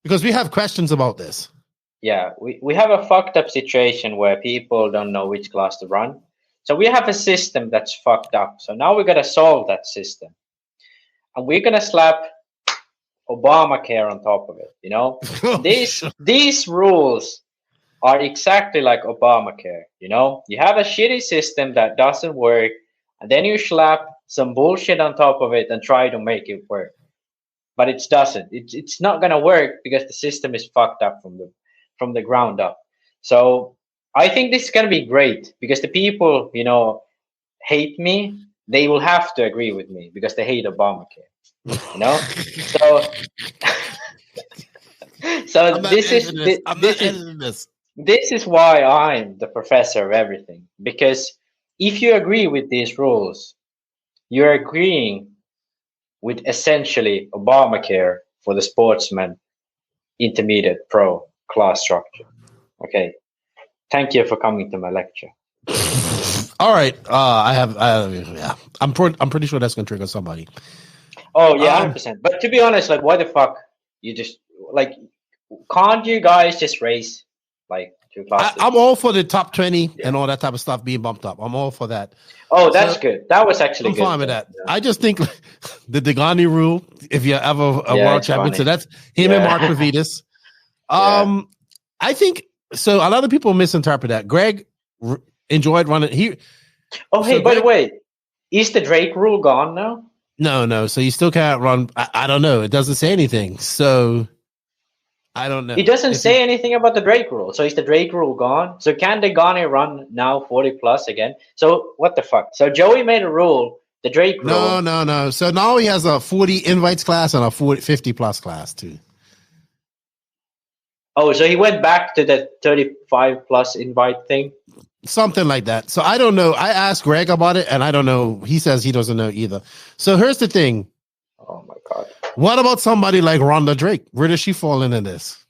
Because we have questions about this. Yeah, we have a fucked up situation where people don't know which class to run. So we have a system that's fucked up. So now we're going to solve that system. And we're going to slap Obamacare on top of it, These rules are exactly like Obamacare, You have a shitty system that doesn't work, and then you slap some bullshit on top of it and try to make it work. But it doesn't. It's not going to work because the system is fucked up from the ground up. So I think this is going to be great because the people, hate me. They will have to agree with me because they hate Obamacare, So this is why I'm the professor of everything, because if you agree with these rules, you're agreeing with essentially Obamacare for the sportsman intermediate pro class structure. Okay. Thank you for coming to my lecture. All right. I'm pretty sure that's going to trigger somebody. Oh, yeah, 100%. But to be honest, like, why the fuck you just, like, can't you guys just race, like, 2 classes? I'm all for the top 20 and all that type of stuff being bumped up. I'm all for that. Oh, that's good. That was actually good. I'm fine with that. Yeah. I just think the Degani rule, if you're ever a world champion, so that's him and Mark Pavidis. I think, so a lot of people misinterpret that. Greg enjoyed running here. Oh, hey, by the way, is the Drake rule gone now? No. So you still can't run. I don't know. It doesn't say anything. So I don't know. It doesn't say anything about the Drake rule. So is the Drake rule gone? So can Degani run now 40 plus again? So what the fuck? So Joey made a rule, the Drake rule. No. So now he has a 40 invites class and a 50 plus class too. Oh, so he went back to the 35 plus invite thing? Something like that. So I don't know. I asked Greg about it, and I don't know. He says he doesn't know either. So here's the thing. Oh, my God. What about somebody like Rhonda Drake? Where does she fall into this?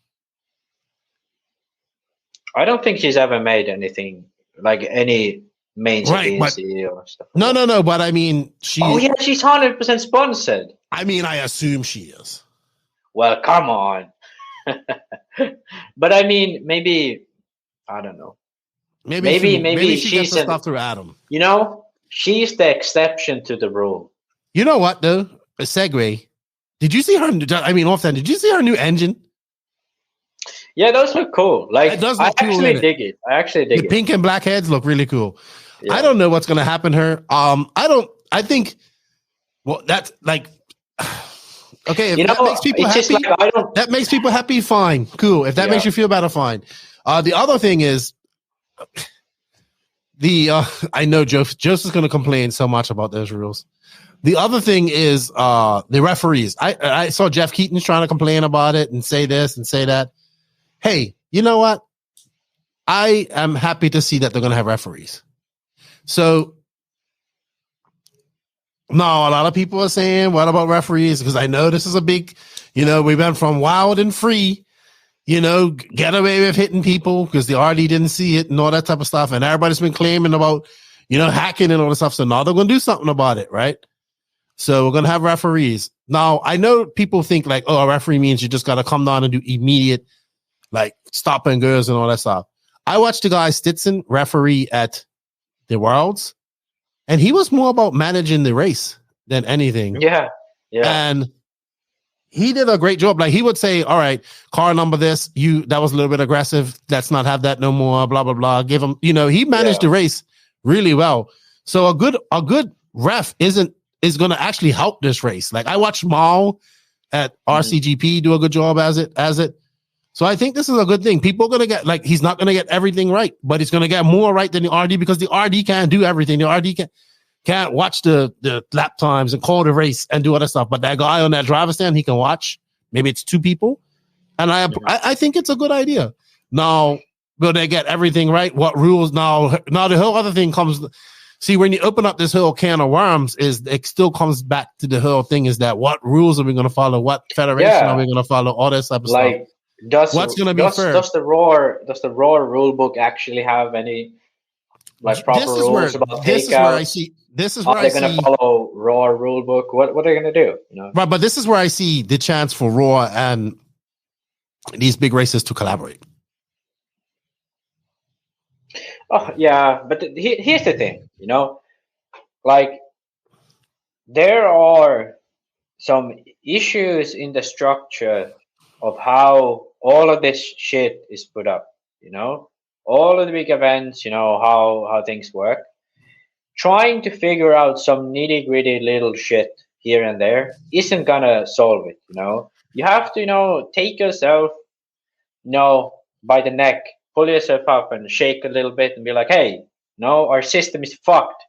I don't think she's ever made anything, like any mainstream or stuff. No. But I mean, she. Oh, yeah, she's 100% sponsored. I mean, I assume she is. Well, come on. But I mean, maybe I don't know. Maybe she she's gets the stuff through Adam. You know, she's the exception to the rule. You know what though? A segue. Did you see her? I mean, offhand, did you see her new engine? Yeah, those look cool. Like, I actually dig it. The pink and black heads look really cool. Yeah. I don't know what's going to happen to her. I think, well, that's like, okay. If that makes people happy, that makes people happy. Fine. Cool. If that makes you feel better, fine. The other thing is I know Joseph's going to complain so much about those rules. The other thing is the referees. I saw Jeff Keaton's trying to complain about it and say this and say that. Hey, you know what? I am happy to see that they're going to have referees. So now a lot of people are saying, what about referees? Because I know this is a big, we went from wild and free, get away with hitting people because the RD didn't see it and all that type of stuff. And everybody's been claiming about, hacking and all this stuff. So now they're going to do something about it, right? So we're going to have referees. Now, I know people think like, oh, a referee means you just got to come down and do immediate, like stop and goes and all that stuff. I watched the guy Stetson referee at the Worlds, and he was more about managing the race than anything. Yeah. And he did a great job. Like he would say, all right, car number this, that was a little bit aggressive. Let's not have that no more, blah, blah, blah. Give him, he managed the race really well. So a good ref is going to actually help this race. Like I watched Mal at RCGP do a good job as it. So I think this is a good thing. People are going to get, like, he's not going to get everything right, but he's going to get more right than the RD because the RD can't do everything. The RD can't watch the lap times and call the race and do other stuff. But that guy on that driver stand, he can watch. Maybe it's two people. And I think it's a good idea. Now, will they get everything right? What rules? Now the whole other thing comes. See, when you open up this whole can of worms, it still comes back to the whole thing is that what rules are we going to follow? What federation are we going to follow? All this type of stuff. What's going to be fair? Does the raw rule book actually have any proper rules about takeout? This is where they're going to follow raw rule book. What are they going to do? Right, but this is where I see the chance for raw and these big races to collaborate. Oh yeah, but here's the thing. There are some issues in the structure of how all of this shit is put up, all of the big events, how things work. Trying to figure out some nitty gritty little shit here and there isn't gonna solve it, You have to, take yourself, by the neck, pull yourself up and shake a little bit and be like, hey, our system is fucked,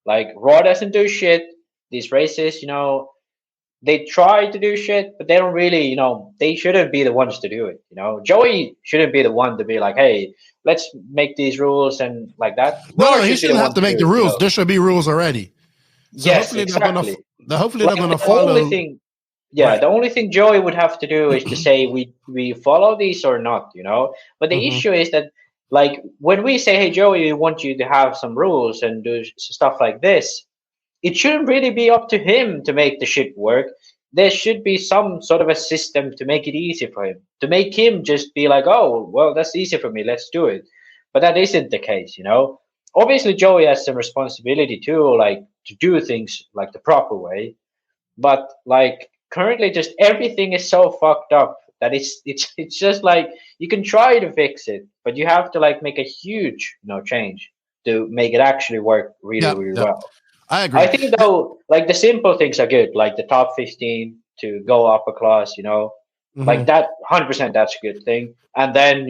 Like Raw doesn't do shit. These races, they try to do shit, but they don't really, they shouldn't be the ones to do it. Joey shouldn't be the one to be like, hey, let's make these rules and like that. No, he shouldn't have to make the rules. There should be rules already. So yes, hopefully exactly. Hopefully they're going to follow. The only thing Joey would have to do is to say we follow these or not, But the issue is that, like, when we say, hey, Joey, we want you to have some rules and do stuff like this, it shouldn't really be up to him to make the shit work. There should be some sort of a system to make it easy for him, to make him just be like, oh, well, that's easy for me. Let's do it. But that isn't the case, Obviously, Joey has some responsibility too, like to do things like the proper way. But like currently, just everything is so fucked up that it's just like you can try to fix it, but you have to like make a huge change to make it actually work really well. I agree. I think though, like the simple things are good, like the top 15 to go upper class, like that 100%. That's a good thing. And then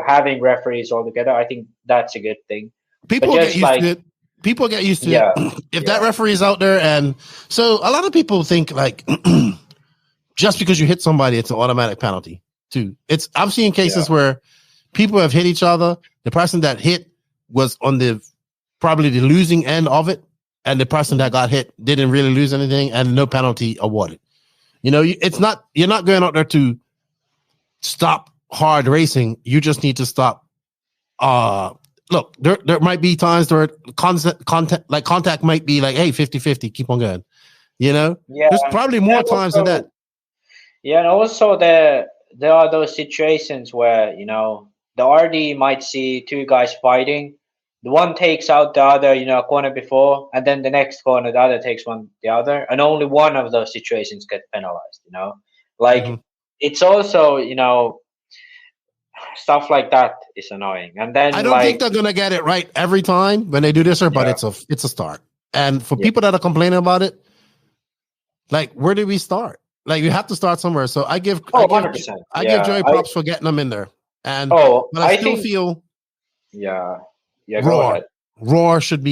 having referees all together, I think that's a good thing. People get used to it. People get used to it. If that referee is out there, and so a lot of people think like just because you hit somebody, it's an automatic penalty too. I've seen cases where people have hit each other. The person that hit was on probably the losing end of it. And the person that got hit didn't really lose anything and no penalty awarded. You're not going out there to stop hard racing. You just need to stop. Look, there might be times where contact might be like, hey, 50-50, keep on going. There's probably more times than that. Yeah. And also there are those situations where, the RD might see two guys fighting. The one takes out the other, a corner before, and then the next corner, the other takes the other, and only one of those situations gets penalized, It's also, stuff like that is annoying. And then I don't think they're gonna get it right every time when they do this, but it's a start. And for people that are complaining about it, like, where do we start? Like, you have to start somewhere. So I give 100%. I give Joey props for getting them in there. And but I still feel Raw should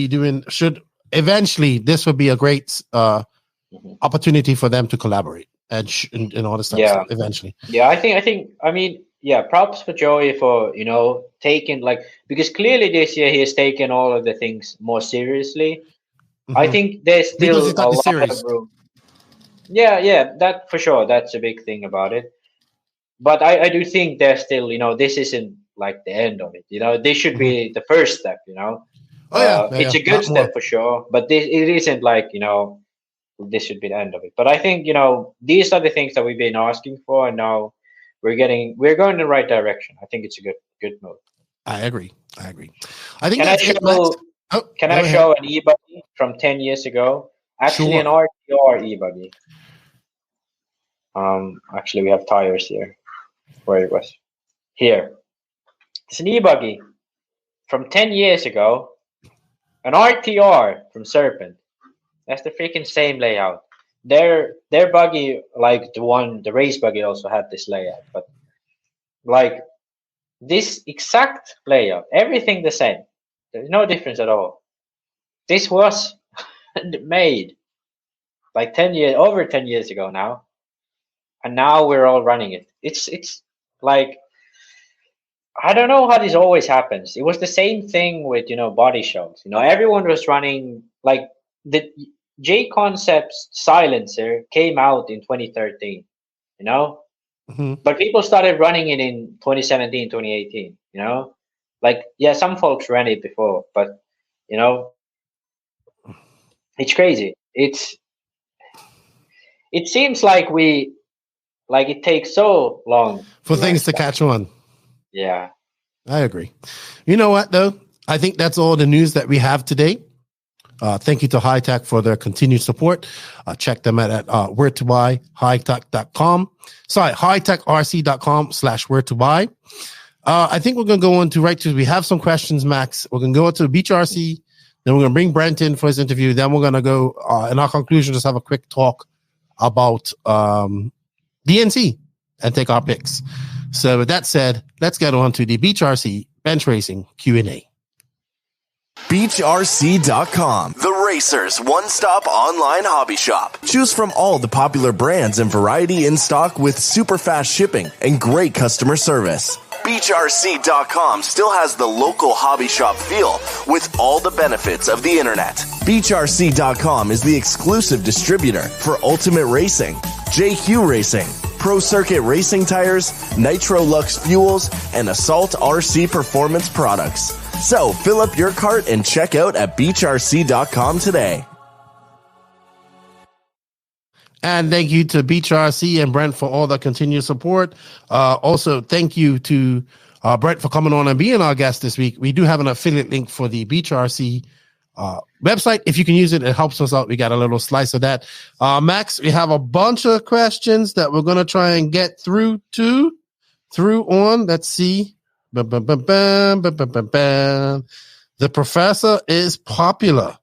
eventually this would be a great opportunity for them to collaborate and all this stuff eventually. Props for Joey for taking, because clearly this year he has taken all of the things more seriously. I think there's still a lot of room. Yeah, that for sure. That's a big thing about it. But I do think there's still, this isn't like the end of it. This should be the first step. It's a good step for sure, but it isn't like this should be the end of it. But I think these are the things that we've been asking for, and now we're going in the right direction. I think it's a good move. I agree. I think can I show an e-buggy from 10 years ago? Actually, an RTR e-buggy. Actually, we have tires here. Where it was here. It's an e-buggy from 10 years ago. An RTR from Serpent. That's the freaking same layout. Their buggy, like the race buggy, also had this layout, but like this exact layout, everything the same. There's no difference at all. This was made like over 10 years ago now, and now we're all running it. It's like, I don't know how this always happens. It was the same thing with body shows. Everyone was running, like, the J Concepts silencer came out in 2013. But people started running it in 2017, 2018. Like, some folks ran it before, but it's crazy. It seems like it takes so long for things to catch on. Yeah, I agree. You know what, though? I think that's all the news that we have today. Thank you to High Tech for their continued support. Check them out at where to buy, hightech.com. Sorry, hightechrc.com/where to buy. I think we're going to go on to we have some questions, Max. We're going to go to Beach RC. Then we're going to bring Brent in for his interview. Then we're going to go, in our conclusion, just have a quick talk about DNC and take our picks. So with that said, let's get on to the Beach RC Bench Racing Q&A. BeachRC.com, the racers' one-stop online hobby shop. Choose from all the popular brands and variety in stock with super fast shipping and great customer service. BeachRC.com still has the local hobby shop feel with all the benefits of the internet. BeachRC.com is the exclusive distributor for Ultimate Racing, JQ Racing, Pro Circuit Racing Tires, Nitro Lux Fuels, and Assault RC Performance products. So fill up your cart and check out at BeachRC.com today. And thank you to Beach RC and Brent for all the continued support. Also, thank you to Brent for coming on and being our guest this week. We do have an affiliate link for the Beach RC website. If you can use it, it helps us out. We got a little slice of that. Max, we have a bunch of questions that we're going to try and get through on. Let's see. The professor is popular.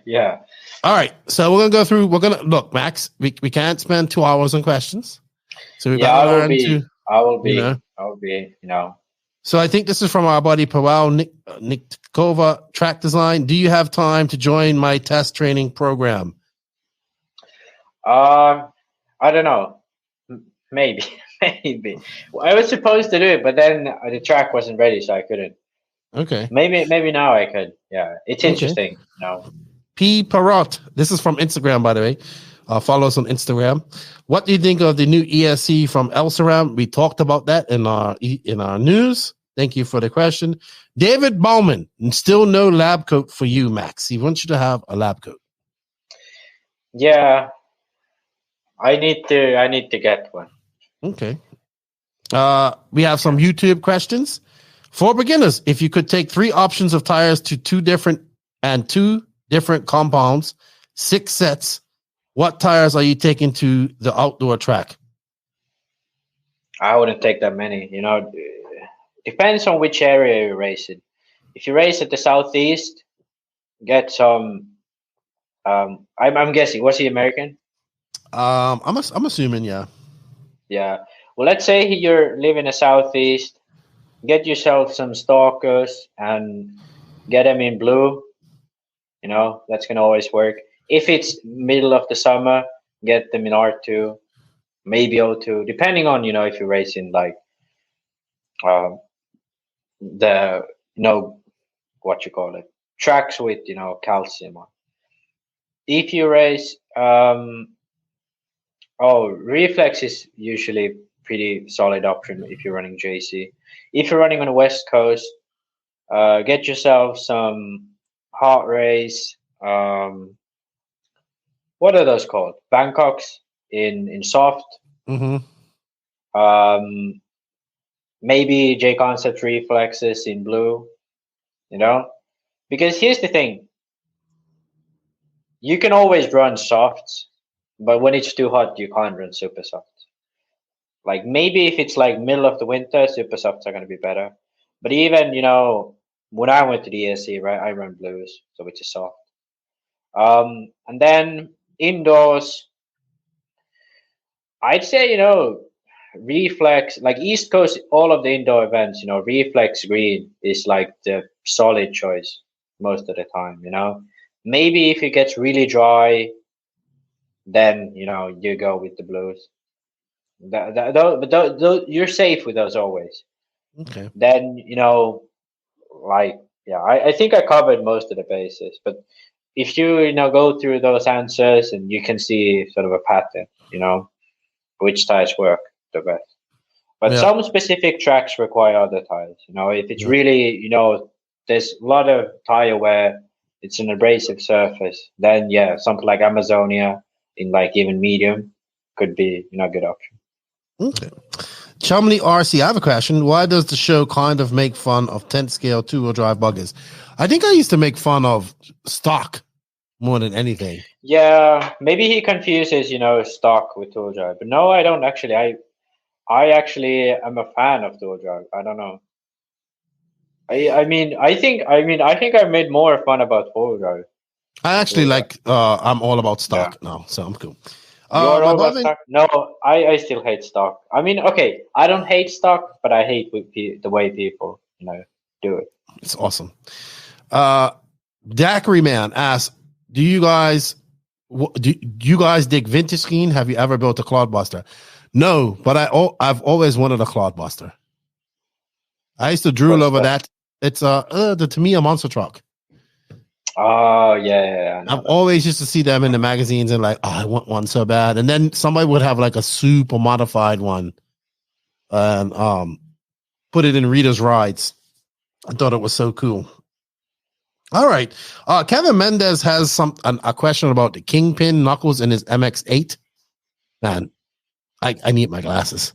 Yeah. All right. So we're going to go through. We're going to look, Max, we can't spend 2 hours on questions. So we got to learn to. I will be. So I think this is from our buddy Powell, Nick Tikova, Track Design. Do you have time to join my test training program? I don't know. Maybe. Well, I was supposed to do it, but then the track wasn't ready, so I couldn't. Okay. Maybe now I could. Yeah, it's interesting. P. Parrot. This is from Instagram, by the way. Follow us on Instagram. What do you think of the new ESC from Elsaram? We talked about that in our news. Thank you for the question. David Bowman. Still no lab coat for you, Max. He wants you to have a lab coat. Yeah, I need to get one. Okay. We have some YouTube questions. For beginners, if you could take 3 options of tires to 2 different compounds, 6 sets, what tires are you taking to the outdoor track? I wouldn't take that many. Depends on which area you're racing. If you race at the southeast, get some. I'm guessing. Was he American? I'm assuming, yeah. Yeah. Well, let's say you're living in the southeast. Get yourself some stalkers and get them in blue. That's gonna always work. If it's middle of the summer, get them in R2, maybe O2, depending on if you're racing like the what you call it, tracks with calcium on. If you race reflex is usually pretty solid option if you're running JC. If you're running on the West Coast, get yourself some hot race. What are those called? Bangkoks in soft. Mm-hmm. Maybe J Concept reflexes in blue. Because here's the thing: you can always run softs, but when it's too hot, you can't run super softs. Like maybe if it's like middle of the winter, super softs are going to be better. But even when I went to the ESC, right, I run blues, so which is soft. And then indoors, I'd say reflex, like East Coast, all of the indoor events, reflex green is like the solid choice most of the time. Maybe if it gets really dry, then you go with the blues. But you're safe with those always. Okay. Then I think I covered most of the bases. But if you go through those answers and you can see sort of a pattern, which tires work the best. But some specific tracks require other tires. If it's really there's a lot of tire where it's an abrasive surface, then something like Amazonia in like even medium could be a good option. Okay. Chumley RC, I have a question. Why does the show kind of make fun of 10th scale 2-wheel drive buggers? I think I used to make fun of stock more than anything. Yeah, maybe he confuses, stock with 2-wheel drive. But no, I don't actually. I actually am a fan of 2-wheel drive. I don't know. I think I made more fun about 4-wheel drive. I actually I'm all about stock now, so I'm cool. You're all about stock? No, I still hate stock. Okay, I don't hate stock, but I hate the way people, do it. It's awesome. Daiquiri Man asks, do you guys dig vintage skiing? Have you ever built a clodbuster? No, but I've always wanted a clodbuster. I used to drool over that. It's the Tamiya monster truck. Oh yeah. I've always used to see them in the magazines and I want one so bad. And then somebody would have like a super modified one and put it in Rita's rides. I thought it was so cool. All right. Kevin Mendez has a question about the Kingpin knuckles in his MX-8. Man, I need my glasses.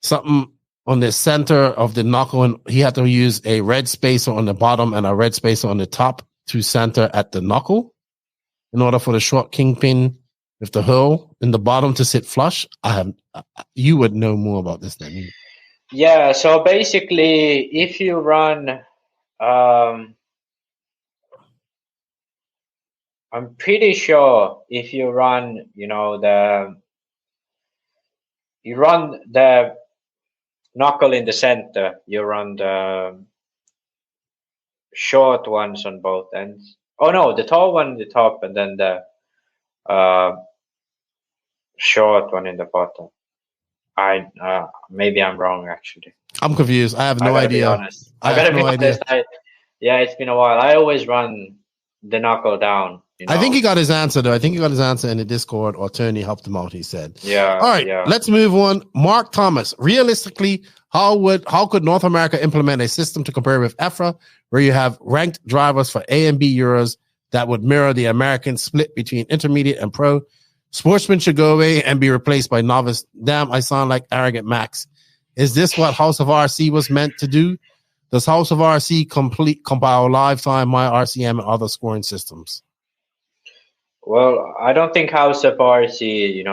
Something on the center of the knuckle, and he had to use a red spacer on the bottom and a red spacer on the top to center at the knuckle in order for the short Kingpin with the hole in the bottom to sit flush. You would know more about this than me. Yeah, so basically if you run I'm pretty sure if you run the knuckle in the center, you run the short ones on both ends. Oh no, the tall one in the top and then the short one in the bottom. Maybe I'm wrong actually. I'm confused. I have no idea. I gotta be honest. It's been a while. I always run the knuckle down. I think he got his answer though. I think he got his answer in the Discord, or Tony helped him out, he said. Yeah. All right, let's move on. Mark Thomas, realistically, how could North America implement a system to compare with EFRA, where you have ranked drivers for A and B Euros that would mirror the American split between intermediate and pro Sportsmen should go away and be replaced by novice. Damn, I sound like arrogant Max. Is this what House of RC was meant to do? Does House of RC compile Lifetime, My RCM, and other scoring systems? Well, I don't think House of RC,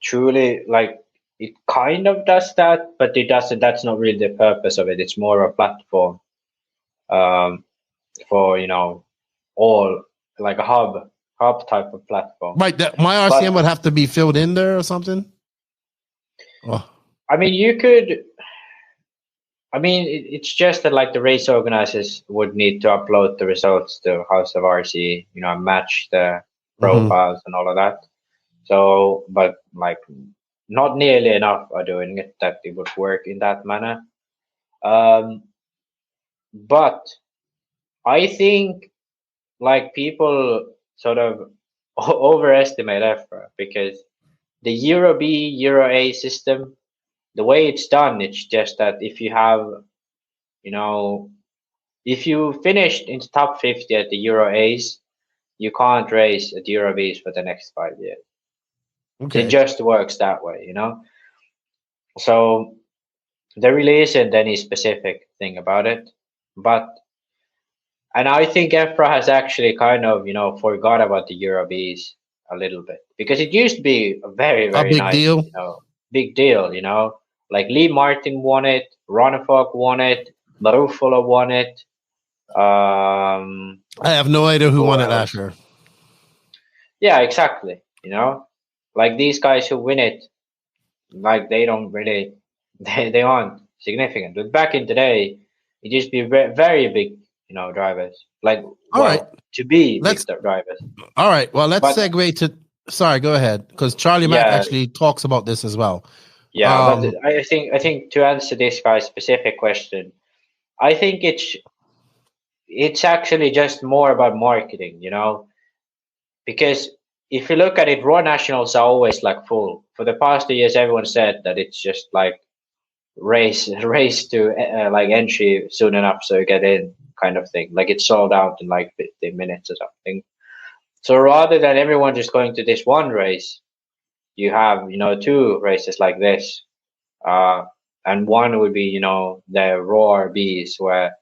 truly, like, it kind of does that, but it doesn't. That's not really the purpose of it. It's more a platform for, all, like a hub type of platform. Right. That My RCM would have to be filled in there or something? Oh. I mean, you could. I mean, it's just that like the race organizers would need to upload the results to House of RC, and match the profiles and all of that. So, but like not nearly enough are doing it that it would work in that manner. But I think like people sort of overestimate effort because the Euro B, Euro A system, the way it's done, it's just that if you have, if you finished in the top 50 at the Euro A's, you can't race at Euro B's for the next 5 years. Okay. It just works that way, So there really isn't any specific thing about it. And I think EFRA has actually kind of, forgot about the Euro B's a little bit because it used to be a very, very big nice deal. Big deal, like Lee Martin won it, Ronnefolk won it, Marufolo won it. I have no idea who won it last year. Yeah, exactly. Like these guys who win it, like they don't really, they aren't significant. But back in the day, it used to be very big, drivers. Like, to be big drivers. All right. Well, let's segue to. Sorry, go ahead, because Charlie Mack actually talks about this as well. Yeah, but I think to answer this guy's specific question, I think it's actually just more about marketing, because if you look at it, Raw Nationals are always like full. For the past 2 years, everyone said that it's just like race to like entry soon enough so you get in kind of thing. Like it's sold out in like 15 minutes or something. So rather than everyone just going to this one race, you have, 2 races like this. And one would be, the Raw Bs where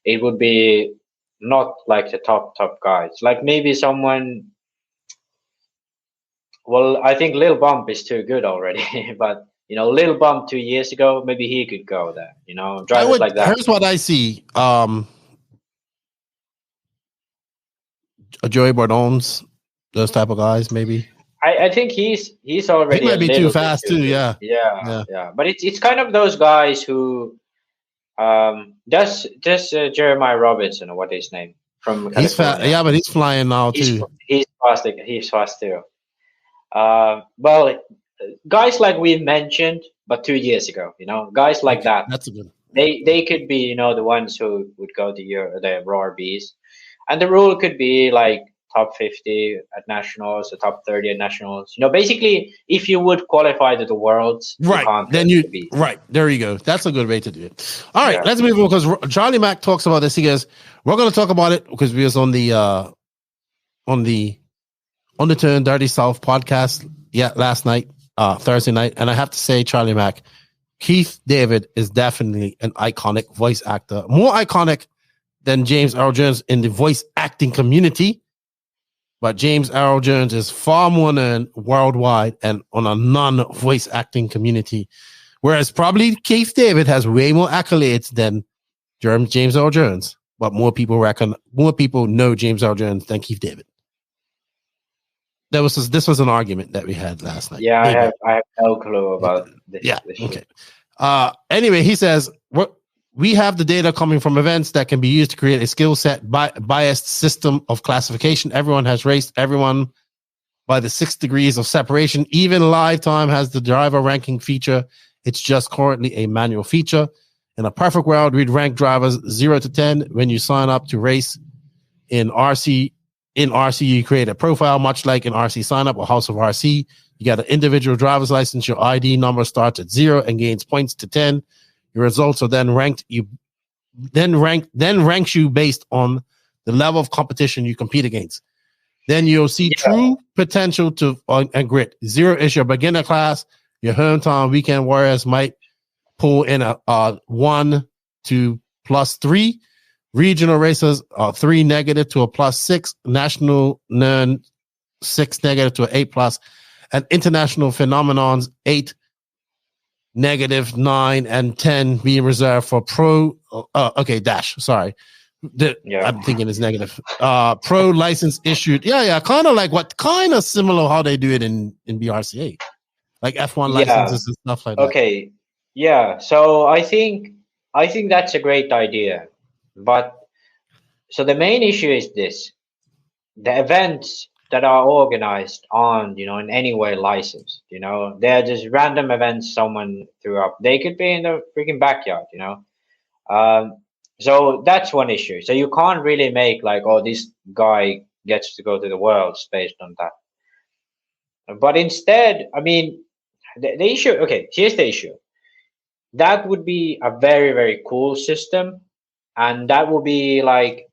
it would be not like the top guys. Like maybe someone, well, I think Lil Bump is too good already, but Lil Bump 2 years ago, maybe he could go there, drivers like that. Here's what I see. Joey Bardon's, those type of guys, maybe. I think he's already. He might be too fast too. Yeah. But it's kind of those guys who, does Jeremiah Robinson or what is his name from California? He's fast. Yeah, but he's flying now too. He's fast. He's fast too. Well, guys like we mentioned, but 2 years ago, guys like that. That's a good. They could be, the ones who would go to the Raw Bs, and the rule could be like top 50 at nationals, or top 30 at nationals. Basically, if you would qualify to the Worlds, right? Then right there you go. That's a good way to do it. All right, let's move on because Charlie Mack talks about this. He goes, "We're going to talk about it because we was on the Turn Dirty South podcast last night, Thursday night, and I have to say, Charlie Mack, Keith David is definitely an iconic voice actor, more iconic than James Earl Jones in the voice acting community. But James Earl Jones is far more known worldwide and on a non-voice acting community, whereas probably Keith David has way more accolades than James Earl Jones. But more people know James Earl Jones than Keith David. This was an argument that we had last night. Yeah, I have no clue about this. Yeah. Okay. Anyway, he says we have the data coming from events that can be used to create a skill set biased system of classification. Everyone has raced everyone by the 6 degrees of separation. Even Lifetime has the driver ranking feature. It's just currently a manual feature. In a perfect world, we'd rank drivers 0 to 10 when you sign up to race. In RC, you create a profile, much like in RC sign up or House of RC. You got an individual driver's license. Your ID number starts at 0 and gains points to 10. Your results are then ranks you based on the level of competition you compete against. then you'll see true potential to and grit. Zero is your beginner class. Your hometown weekend warriors might pull in a 1 to +3. Regional racers are 3 negative to a +6. National none 6 negative to an 8+. And international phenomenons 8 negative, 9 and 10 being reserved for pro. Sorry. I'm thinking it's negative. Pro license issued. Kind of similar how they do it in BRCA, like F1 licenses and stuff like that. Okay. Yeah. So I think that's a great idea. But so the main issue is this: the events that are organized aren't, in any way licensed. They're just random events someone threw up. They could be in the freaking backyard. So that's one issue. So you can't really make like, oh, this guy gets to go to the Worlds based on that. But instead, I mean, the issue. Okay, here's the issue. That would be a very, very cool system, and that would be like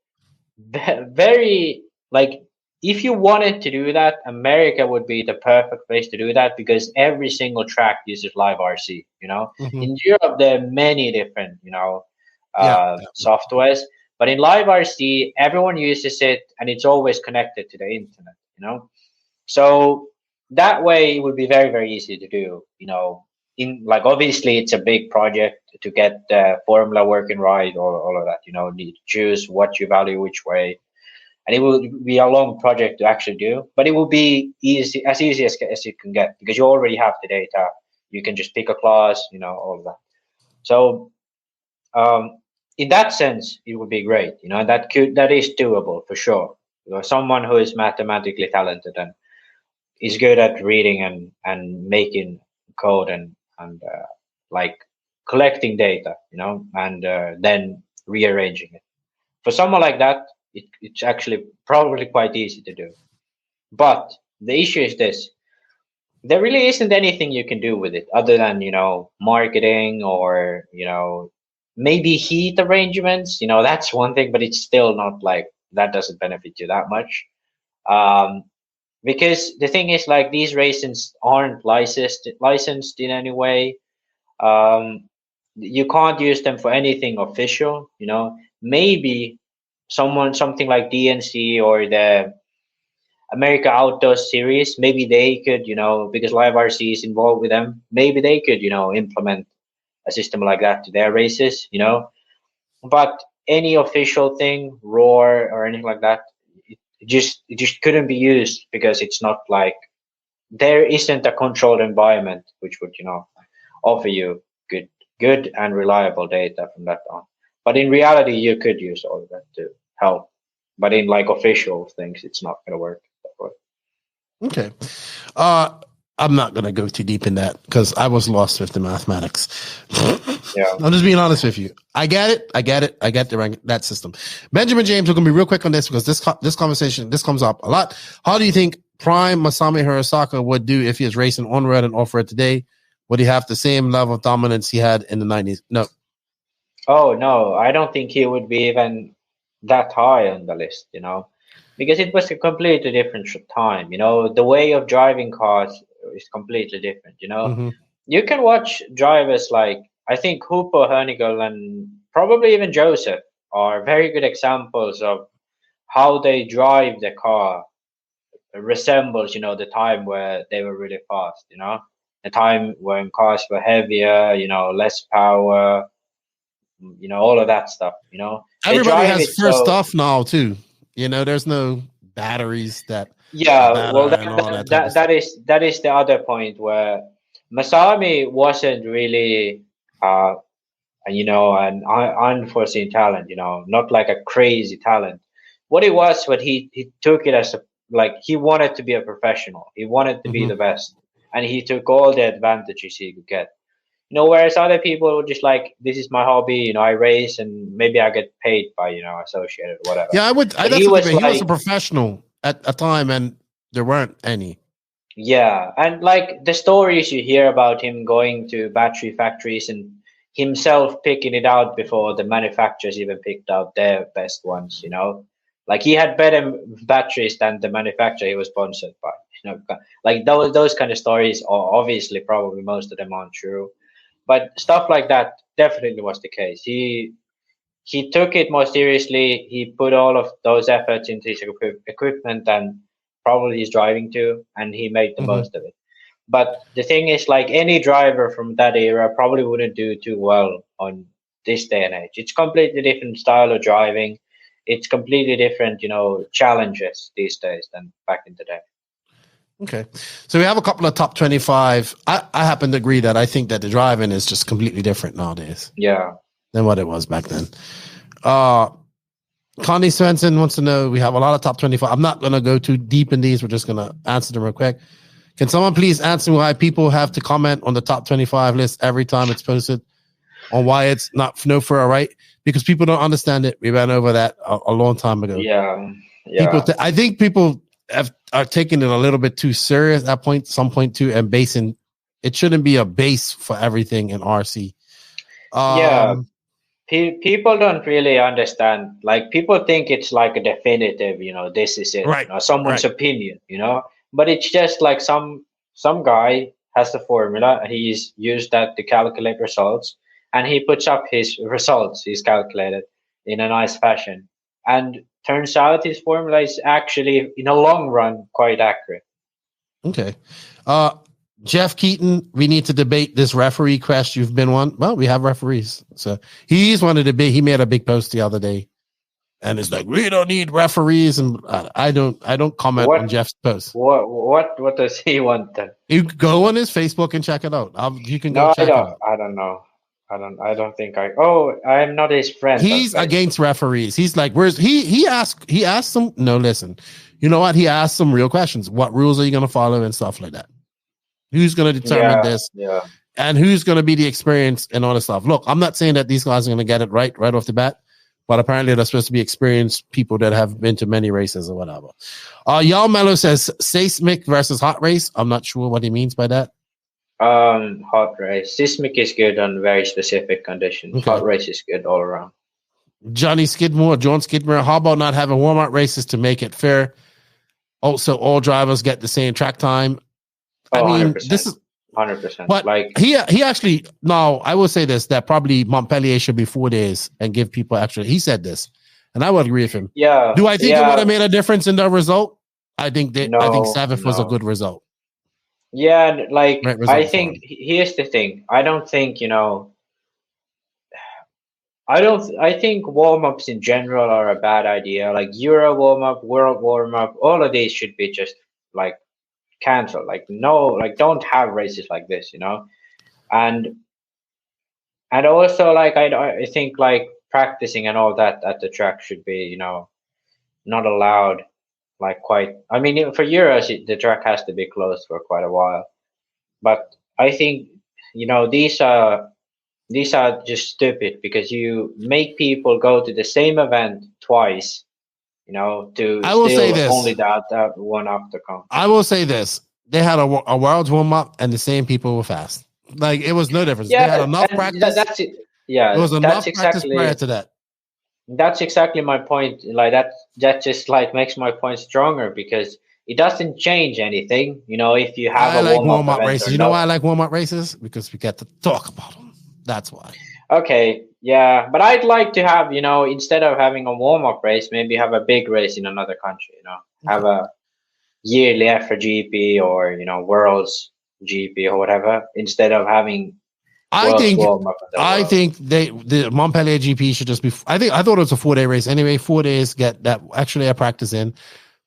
very like. If you wanted to do that, America would be the perfect place to do that because every single track uses live RC. In Europe there are many different softwares, but in live RC everyone uses it and it's always connected to the internet. So that way it would be very, very easy to do. In like obviously it's a big project to get the formula working right or all of that. Need to choose what you value which way. And it will be a long project to actually do, but it will be easy as you can get because you already have the data. You can just pick a class, all of that. So, in that sense, it would be great. That is doable for sure. Someone who is mathematically talented and is good at reading and making code and like collecting data, and then rearranging it. For someone like that, it's actually probably quite easy to do. But the issue is this: there really isn't anything you can do with it other than, marketing or, maybe heat arrangements. That's one thing, but it's still not like that doesn't benefit you that much. Because the thing is like these races aren't licensed in any way. You can't use them for anything official, maybe something like DNC or the America Outdoors series, maybe they could, because Live RC is involved with them, maybe they could, implement a system like that to their races, But any official thing, Roar or anything like that, it just couldn't be used because it's not like there isn't a controlled environment which would, offer you good and reliable data from that on. But in reality, you could use all of that to help. But in like official things, it's not going to work that way. Okay. I'm not going to go too deep in that because I was lost with the mathematics. I'm just being honest with you. I get it. I get that system. Benjamin James, we're going to be real quick on this because this conversation, this comes up a lot. How do you think Prime Masami Hirosaka would do if he was racing on-road and off-road today? Would he have the same level of dominance he had in the 90s? No. Oh, no. I don't think he would be even that high on the list, because it was a completely different time. The way of driving cars is completely different, You can watch drivers like, I think Hooper, Hernigel, and probably even Joseph are very good examples of how they drive the car. It resembles, the time where they were really fast, the time when cars were heavier, less power, all of that stuff, Everybody has first stuff now too. There's no batteries that. Yeah, well, that is the other point where Masami wasn't really, an unforeseen talent. Not like a crazy talent. What it was, what he took it as he wanted to be a professional. He wanted to be the best, and he took all the advantages he could get. Whereas other people were just like, this is my hobby, I race and maybe I get paid by, Associated or whatever. Yeah, he was a professional at a time and there weren't any. Yeah. And like the stories you hear about him going to battery factories and himself picking it out before the manufacturers even picked out their best ones, Like he had better batteries than the manufacturer he was sponsored by. You know, like those kind of stories are obviously probably most of them aren't true, but stuff like that definitely was the case. He took it more seriously. He put all of those efforts into his equipment and probably his driving too, and he made the most of it. But the thing is, like any driver from that era probably wouldn't do too well on this day and age. It's completely different style of driving. It's completely different, you know, challenges these days than back in the day. Okay. So we have a couple of top 25. I happen to agree that I think that the driving is just completely different nowadays. Yeah. Than what it was back then. Connie Svensson wants to know, we have a lot of top 25. I'm not going to go too deep in these. We're just going to answer them real quick. Can someone please answer why people have to comment on the top 25 list every time it's posted, on why it's not no for a right? Because people don't understand it. We ran over that a long time ago. Yeah. I think people are taking it a little bit too serious at some point too, and basing it shouldn't be a base for everything in RC. People don't really understand. Like people think it's like a definitive, you know, this is it, right? You know, someone's opinion, you know, but it's just like some guy has the formula. He's used that to calculate results, and he puts up his results he's calculated in a nice fashion. And turns out his formula is actually, in a long run, quite accurate. Okay. Jeff Keaton, we need to debate this referee quest. You've been one. Well, we have referees. So he's one of the big, he made a big post the other day. And it's like, we don't need referees. And I don't comment on Jeff's post. What does he want then? You go on his Facebook and check it out. You can go check it out. I don't know. I don't think I'm not his friend. He's against referees. He's like, he asked some, no, listen, you know what? He asked some real questions. What rules are you going to follow and stuff like that? Who's going to determine this? Yeah. And who's going to be the experience and all this stuff? Look, I'm not saying that these guys are going to get it right off the bat, but apparently they're supposed to be experienced people that have been to many races or whatever. Y'all Mello says seismic versus hot race. I'm not sure what he means by that. Hot race. Seismic is good on very specific conditions. Okay. Hot race is good all around. John Skidmore, how about not having warm-up races to make it fair? Also, all drivers get the same track time. I mean, 100%. This is 100%. But like he actually, no, I will say this, that probably Montpellier should be 4 days and give people actually, he said this, and I would agree with him. Yeah. Do I think it would have made a difference in the result? I think 7th was a good result. Yeah, like I think here's the thing. I don't think, you know, I think warm-ups in general are a bad idea. Like Euro warm-up, World warm-up, all of these should be just like cancelled. Like no, like don't have races like this, you know. And also like I think like practicing and all that at the track should be, you know, not allowed. Like quite, I mean, for Euros the track has to be closed for quite a while. But I think, you know, these are just stupid because you make people go to the same event twice, you know, to only that one outcome. I will say this. They had a world's warm-up and the same people were fast. Like, it was no difference. Yeah, they had enough practice. That's it. Yeah, it was enough practice prior to that. That's exactly my point. Like that just like makes my point stronger because it doesn't change anything. You know, if you have warm-up races. You know why I like warm-up races? Because we get to talk about them. That's why. Okay, yeah, but I'd like to have, you know, instead of having a warm-up race, maybe have a big race in another country. You know, have a yearly F1 GP or, you know, World's GP or whatever, instead of having. I think the Montpellier GP should just be. I thought it was a 4-day race anyway. 4 days get that actually a practice in.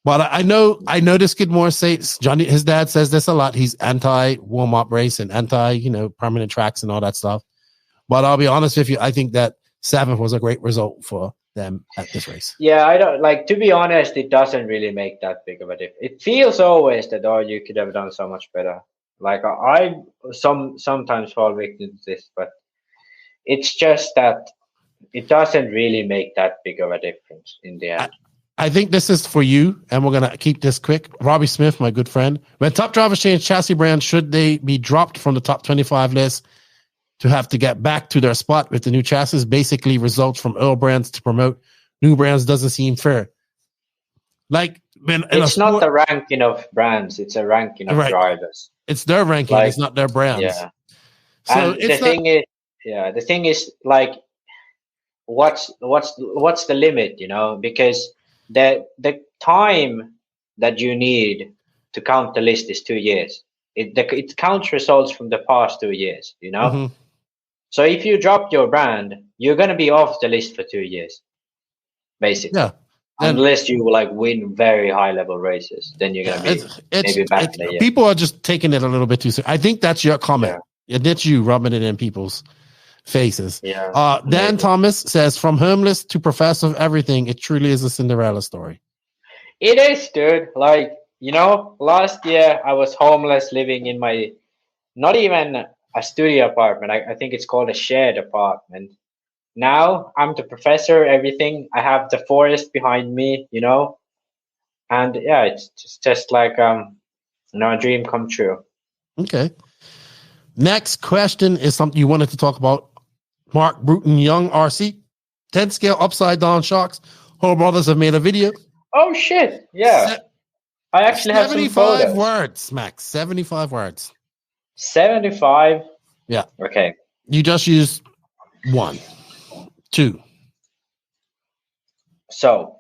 But I know this Skidmore says Johnny. His dad says this a lot. He's anti warm up race and anti, you know, permanent tracks and all that stuff. But I'll be honest with you. I think that 7th was a great result for them at this race. Yeah, I don't like, to be honest. It doesn't really make that big of a difference. It feels always that you could have done so much better. Like I sometimes fall victim to this, but it's just that it doesn't really make that big of a difference in the end. I think this is for you, and we're going to keep this quick. Robbie Smith, my good friend. When top drivers change chassis brands, should they be dropped from the top 25 list to have to get back to their spot with the new chassis? Basically, results from oil brands to promote new brands doesn't seem fair. Like it's not the ranking of brands; it's a ranking of drivers. It's their ranking; it's not their brands. Yeah. So and the thing is, like, what's the limit? Because the time that you need to count the list is 2 years. It counts results from the past 2 years. Mm-hmm. So if you drop your brand, you're going to be off the list for 2 years, basically. Yeah. Unless you like win very high level races, then you're going to be maybe back in a year. People are just taking it a little bit too soon. I think that's your comment. Yeah. That's you rubbing it in people's faces. Yeah. Dan Thomas says, from homeless to professor of everything, it truly is a Cinderella story. It is, dude. Like, last year I was homeless, living in my, not even a studio apartment. I think it's called a shared apartment. Now I'm the professor, everything. I have the forest behind me, and yeah, it's just like a dream come true. Okay. Next question is something you wanted to talk about. Mark Bruton Young RC 10 scale upside down shocks. Whole Brothers have made a video. Oh shit! Yeah, I actually have some photos. 75 words, Max. 75 words. 75. Yeah. Okay. You just used 1, 2. So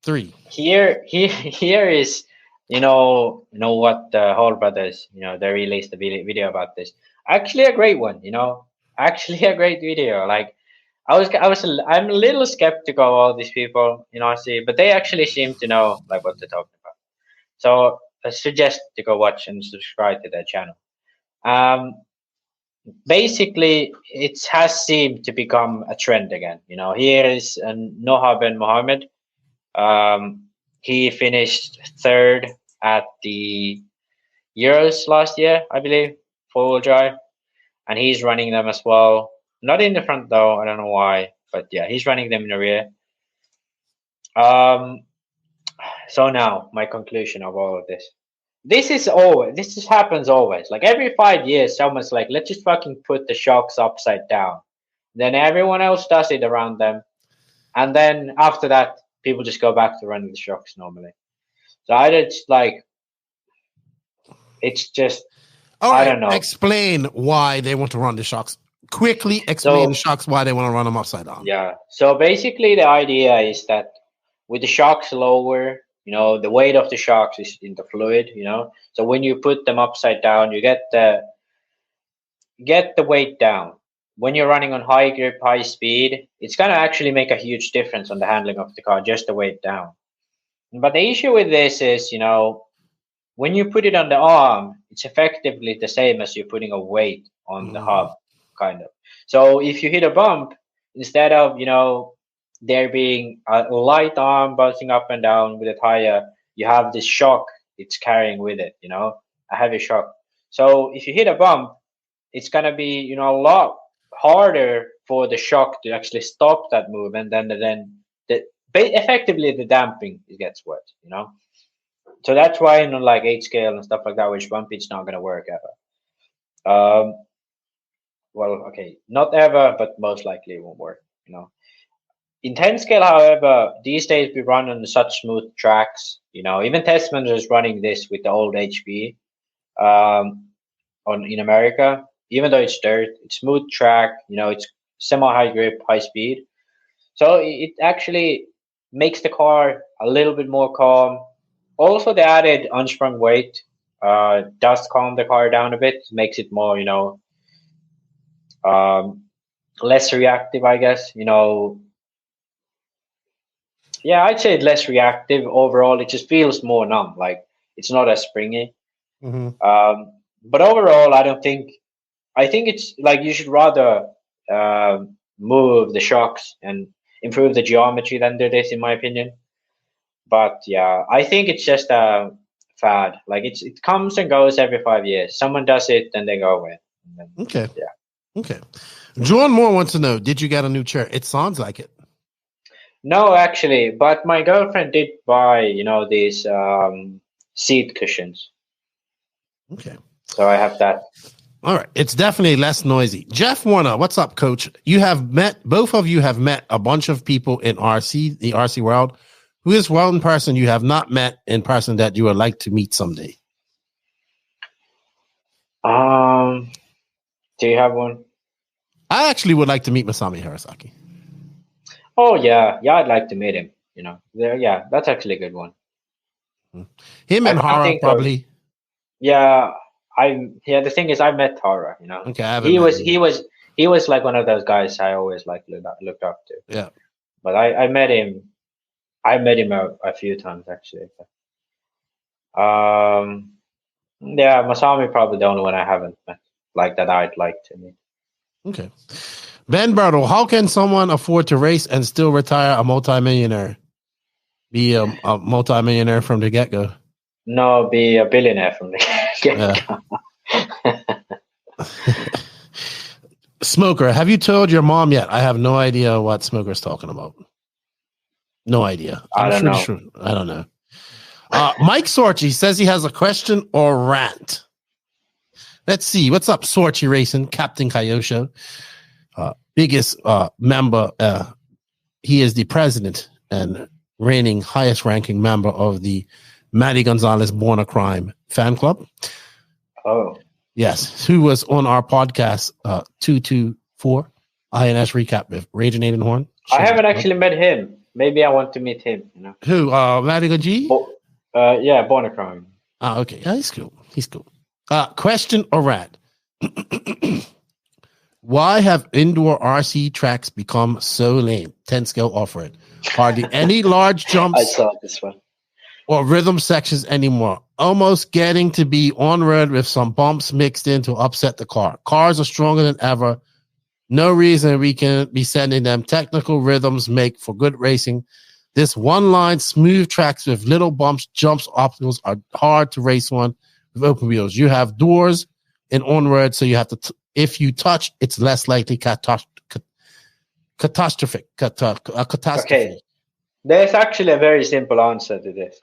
3. Here is what the Hall Brothers, they released a video about this. Actually a great one, actually a great video. Like I'm a little skeptical of all these people, but they actually seem to know like what they're talking about. So I suggest to go watch and subscribe to their channel. Basically, it has seemed to become a trend again. Here is Noha Ben Mohammed. He finished 3rd at the Euros last year, I believe, 4-wheel drive, and he's running them as well. Not in the front though, I don't know why, but yeah, he's running them in the rear. So now my conclusion of all of this. This happens always. Like every 5 years, someone's like, let's just fucking put the shocks upside down. Then everyone else does it around them. And then after that, people just go back to running the shocks normally. So I don't know. Explain why they want to run the shocks. Quickly explain the shocks, why they want to run them upside down. Yeah. So basically the idea is that with the shocks lower, the weight of the shocks is in the fluid, So when you put them upside down, you get the weight down. When you're running on high grip, high speed, it's going to actually make a huge difference on the handling of the car, just the weight down. But the issue with this is, when you put it on the arm, it's effectively the same as you're putting a weight on the hub, kind of. So if you hit a bump, instead of, there being a light arm bouncing up and down with a tire, you have this shock it's carrying with it, a heavy shock. So if you hit a bump, it's going to be, a lot harder for the shock to actually stop that movement effectively the damping gets wet, So that's why in like 8 scale and stuff like that, which bump, it's not going to work ever. Well, okay, not ever, but most likely it won't work, In 10 scale, however, these days we run on such smooth tracks, even Testament is running this with the old HB in America. Even though it's dirt, it's smooth track, it's semi-high grip, high speed. So it actually makes the car a little bit more calm. Also, the added unsprung weight does calm the car down a bit, makes it more, less reactive, I guess. Yeah, I'd say less reactive overall. It just feels more numb, like it's not as springy. Mm-hmm. But overall, I think it's like you should rather move the shocks and improve the geometry than do this, in my opinion. But yeah, I think it's just a fad. Like it comes and goes every 5 years. Someone does it, then they go away. Then, okay. Yeah. Okay. John Moore wants to know, did you get a new chair? It sounds like it. No, actually, but my girlfriend did buy, these seat cushions. Okay. So I have that. All right. It's definitely less noisy. Jeff Warner, what's up, coach? Both of you have met a bunch of people in the RC world Who is one person you have not met in person that you would like to meet someday? Do you have one? I actually would like to meet Masami Hirosaki. Oh yeah, I'd like to meet him. You know, yeah, that's actually a good one. Him and Hara probably. The thing is, I met Hara. You know, okay, he was like one of those guys I always like looked up to. Yeah, but I met him. I met him a few times actually. Masami probably the only one I haven't met like that I'd like to meet. Okay. Ben Bertle, how can someone afford to race and still retire a multimillionaire? Be a multimillionaire from the get-go? No, be a billionaire from the get-go. Yeah. Smoker, have you told your mom yet? I have no idea what Smoker's talking about. No idea. I don't know. Sure. I don't know. Mike Sorchi says he has a question or rant. Let's see. What's up, Sorchi Racing, Captain Kyosho? Biggest member. He is the president and reigning highest ranking member of the Matty Gonzalez Born a Crime fan club. Oh. Yes. Who was on our podcast 224 INS recap with Raging Aiden Horn. I haven't actually met him. Maybe I want to meet him. You know. Who? Matty G? Born a Crime. Okay. Yeah, he's cool. He's cool. Question or rant? Why have indoor RC tracks become so lame? 10 scale off-road. Hardly any large jumps. I saw this one. Or rhythm sections anymore. Almost getting to be on-road with some bumps mixed in to upset the car. Cars are stronger than ever. No reason we can be sending them. Technical rhythms make for good racing. This one-line smooth tracks with little bumps, jumps, obstacles are hard to race on with open wheels. You have doors in on-road, so you have to... if you touch, it's less likely catastrophic. Okay. There's actually a very simple answer to this.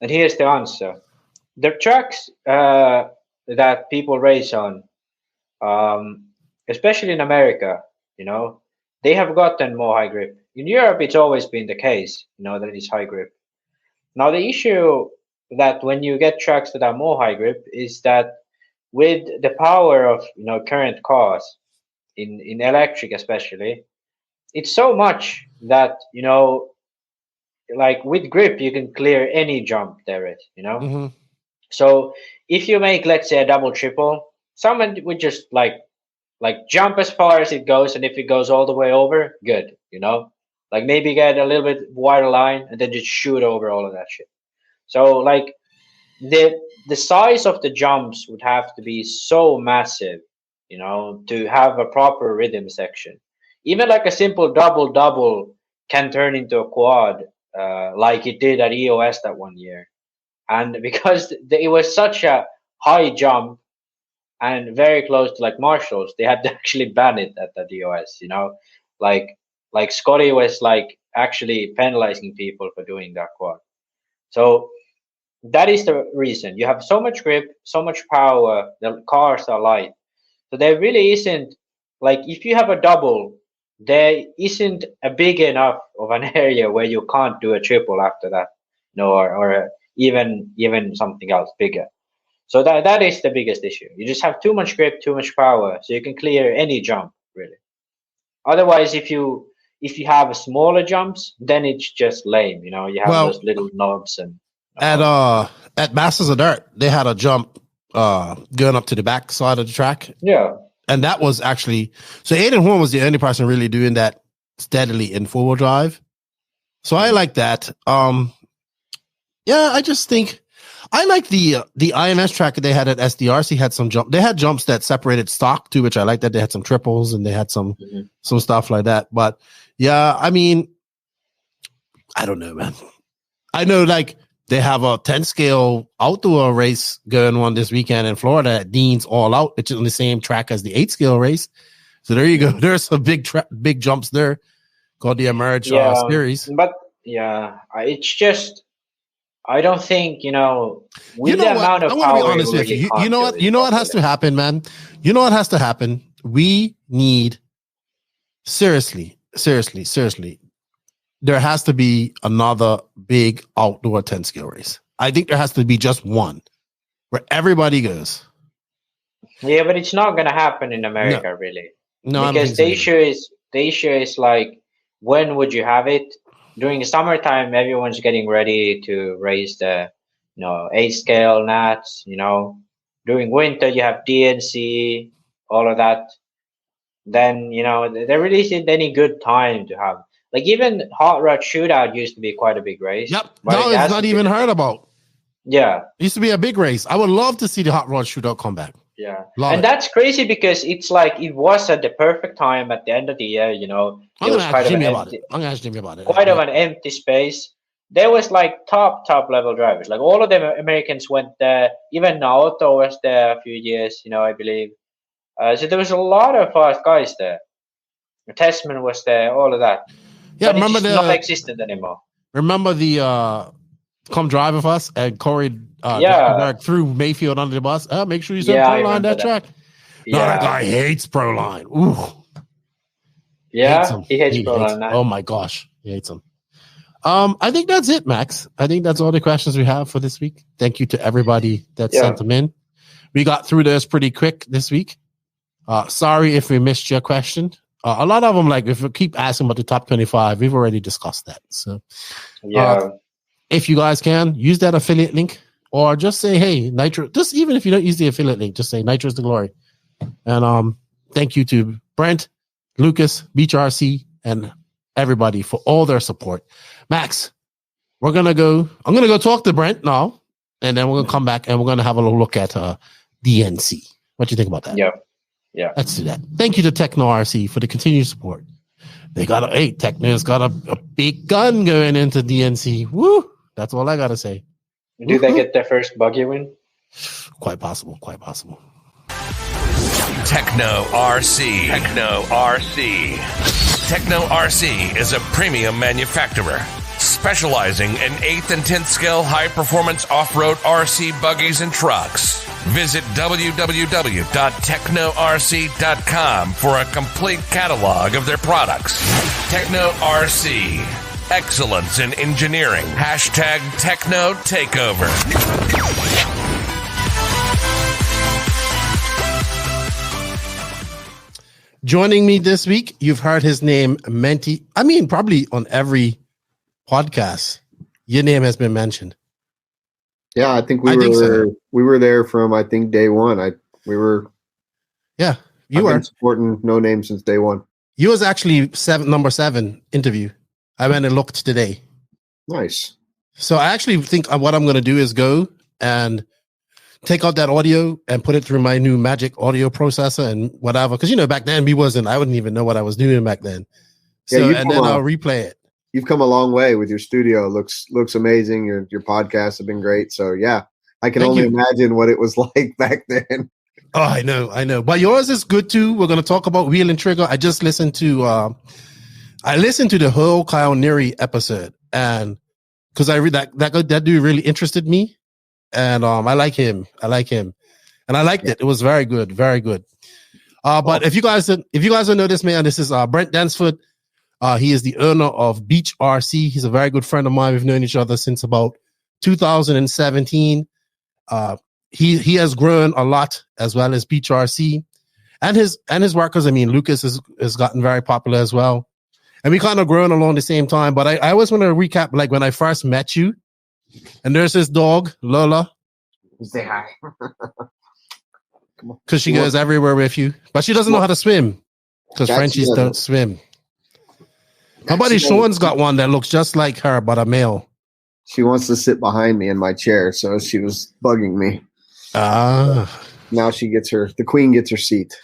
And here's the answer. The tracks that people race on, especially in America, you know, they have gotten more high grip. In Europe, it's always been the case, you know, that it's high grip. Now, the issue that when you get tracks that are more high grip is that with the power of, you know, current cars, in electric especially, it's so much that, you know, like with grip, you can clear any jump there is, you know? Mm-hmm. So if you make, let's say, a double triple, someone would just like jump as far as it goes. And if it goes all the way over, good, you know? Like maybe get a little bit wider line and then just shoot over all of that shit. So like the size of the jumps would have to be so massive, you know, to have a proper rhythm section. Even like a simple double can turn into a quad, like it did at EOS that one year. And because it was such a high jump and very close to like Marshalls, they had to actually ban it at the EOS, you know, like Scotty was like actually penalizing people for doing that quad. So that is the reason. You have so much grip, so much power, the cars are light. So there really isn't, like if you have a double, there isn't a big enough of an area where you can't do a triple after that, no, or even something else bigger. So that is the biggest issue. You just have too much grip, too much power, so you can clear any jump really. Otherwise, if you have smaller jumps, then it's just lame. You know, you have those little knobs and. At Masters of Dirt, they had a jump going up to the back side of the track. Yeah. And that was actually, so Aiden Horn was the only person really doing that steadily in four-wheel drive. So I like that. Yeah, I just think I like the INS track that they had at SDRC had some jump. They had jumps that separated stock too, which I like that. They had some triples and they had some stuff like that. But yeah, I mean, I don't know, man. I know like they have a 10 scale outdoor race going on this weekend in Florida at Dean's All Out. It's on the same track as the 8 scale race. So there you go. There's some big jumps there called the Emerge series. But yeah, it's just, I don't think, you know, with the amount of power. I want to be honest with you. You know what has to happen, man? You know what has to happen? We need, seriously, there has to be another big outdoor 10 skill race. I think there has to be just one where everybody goes. Yeah, but it's not going to happen in America, really. No, because the issue is like, when would you have it? During the summertime, everyone's getting ready to race the 8 scale nats. During winter, you have DNC, all of that. Then there really isn't any good time to have. Like, even Hot Rod Shootout used to be quite a big race. Yep, no, it's not even heard about. Yeah, it used to be a big race. I would love to see the Hot Rod Shootout come back. Yeah, that's crazy because it's like it was at the perfect time at the end of the year. I'm gonna ask Jimmy about it. Quite of an empty space. There was like top level drivers. Like, all of them Americans went there. Even Naoto was there a few years. I believe. So there was a lot of fast guys there. Testman was there. All of that. Yeah, but remember it's not existent anymore. Remember the come drive with us and Corey threw Mayfield under the bus. Make sure you send Proline that track. No, that guy hates Proline. Ooh. Yeah, he hates Proline. Oh my gosh, he hates him. I think that's it, Max. I think that's all the questions we have for this week. Thank you to everybody that sent them in. We got through this pretty quick this week. Sorry if we missed your question. A lot of them, like, if we keep asking about the top 25, we've already discussed that. So, if you guys can, use that affiliate link, or just say, hey, Nitro, just even if you don't use the affiliate link, just say Nitro is the glory. And thank you to Brent, Lucas, Beach RC, and everybody for all their support. Max, I'm going to go talk to Brent now, and then we're going to come back and we're going to have a little look at DNC. What do you think about that? Yeah. Let's do that. Thank you to Techno RC for the continued support. Techno's got a big gun going into DNC. Woo! That's all I got to say. Do they get their first buggy win? Quite possible. Techno RC. Techno RC is a premium manufacturer specializing in 8th and 10th scale high-performance off-road RC buggies and trucks. Visit www.technorc.com for a complete catalog of their products. Techno RC. Excellence in engineering. #Techno Takeover. Joining me this week, you've heard his name, Menti. I mean, probably on every podcast, your name has been mentioned. Yeah, I think we were there from day one. You were been supporting No Name since day one. You was actually number 7 interview. I went and looked today. Nice. So I actually think what I'm going to do is go and take out that audio and put it through my new Magic audio processor and whatever. Because back then I wouldn't even know what I was doing back then. So and then I'll replay it. You've come a long way with your studio. It looks amazing. Your podcasts have been great. So yeah, I can only imagine what it was like back then. Oh, I know. But yours is good too. We're going to talk about Wheel and Trigger. I just listened to the whole Kyle Neary episode, and because I read that dude really interested me, and I like him, and I liked it. It was very good. But if you guys don't know this man, this is Brent Densford. He is the owner of Beach RC. He's a very good friend of mine. We've known each other since about 2017. He has grown a lot, as well as Beach RC and his workers. I mean, Lucas has gotten very popular as well. And we kind of grown along the same time. But I always want to recap, like, when I first met you, and there's this dog, Lola. Say hi. Because she goes everywhere with you. But she doesn't know how to swim, because Frenchies don't swim. My buddy Sean's got one that looks just like her, but a male. She wants to sit behind me in my chair, so she was bugging me. Now the queen gets her seat.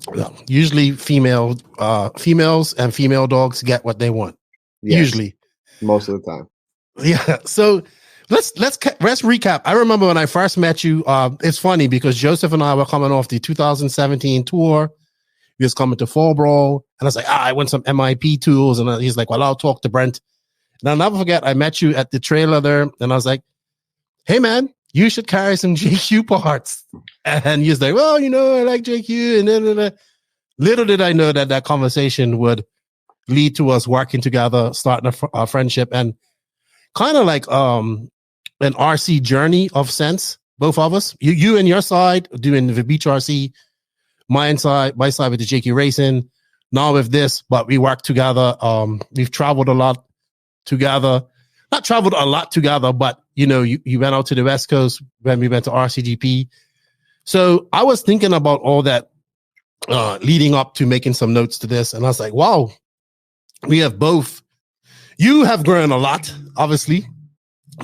Well, usually females and female dogs get what they want. Yes, usually. Most of the time. Yeah. So let's recap. I remember when I first met you, it's funny because Joseph and I were coming off the 2017 tour. He was coming to Fall Brawl, and I was like, I want some MIP tools. And he's like, well, I'll talk to Brent. And I'll never forget, I met you at the trailer there, and I was like, hey, man, you should carry some JQ parts. And he's like, well, I like JQ. And then little did I know that conversation would lead to us working together, starting a friendship, and kind of like an RC journey of sense. Both of us, you and your side doing the beach RC, my side with the JQ Racing. Now with this, but we work together. We've traveled a lot together. Not traveled a lot together, but you went out to the West Coast when we went to RCGP. So I was thinking about all that leading up to making some notes to this, and I was like, wow, we have both. You have grown a lot, obviously.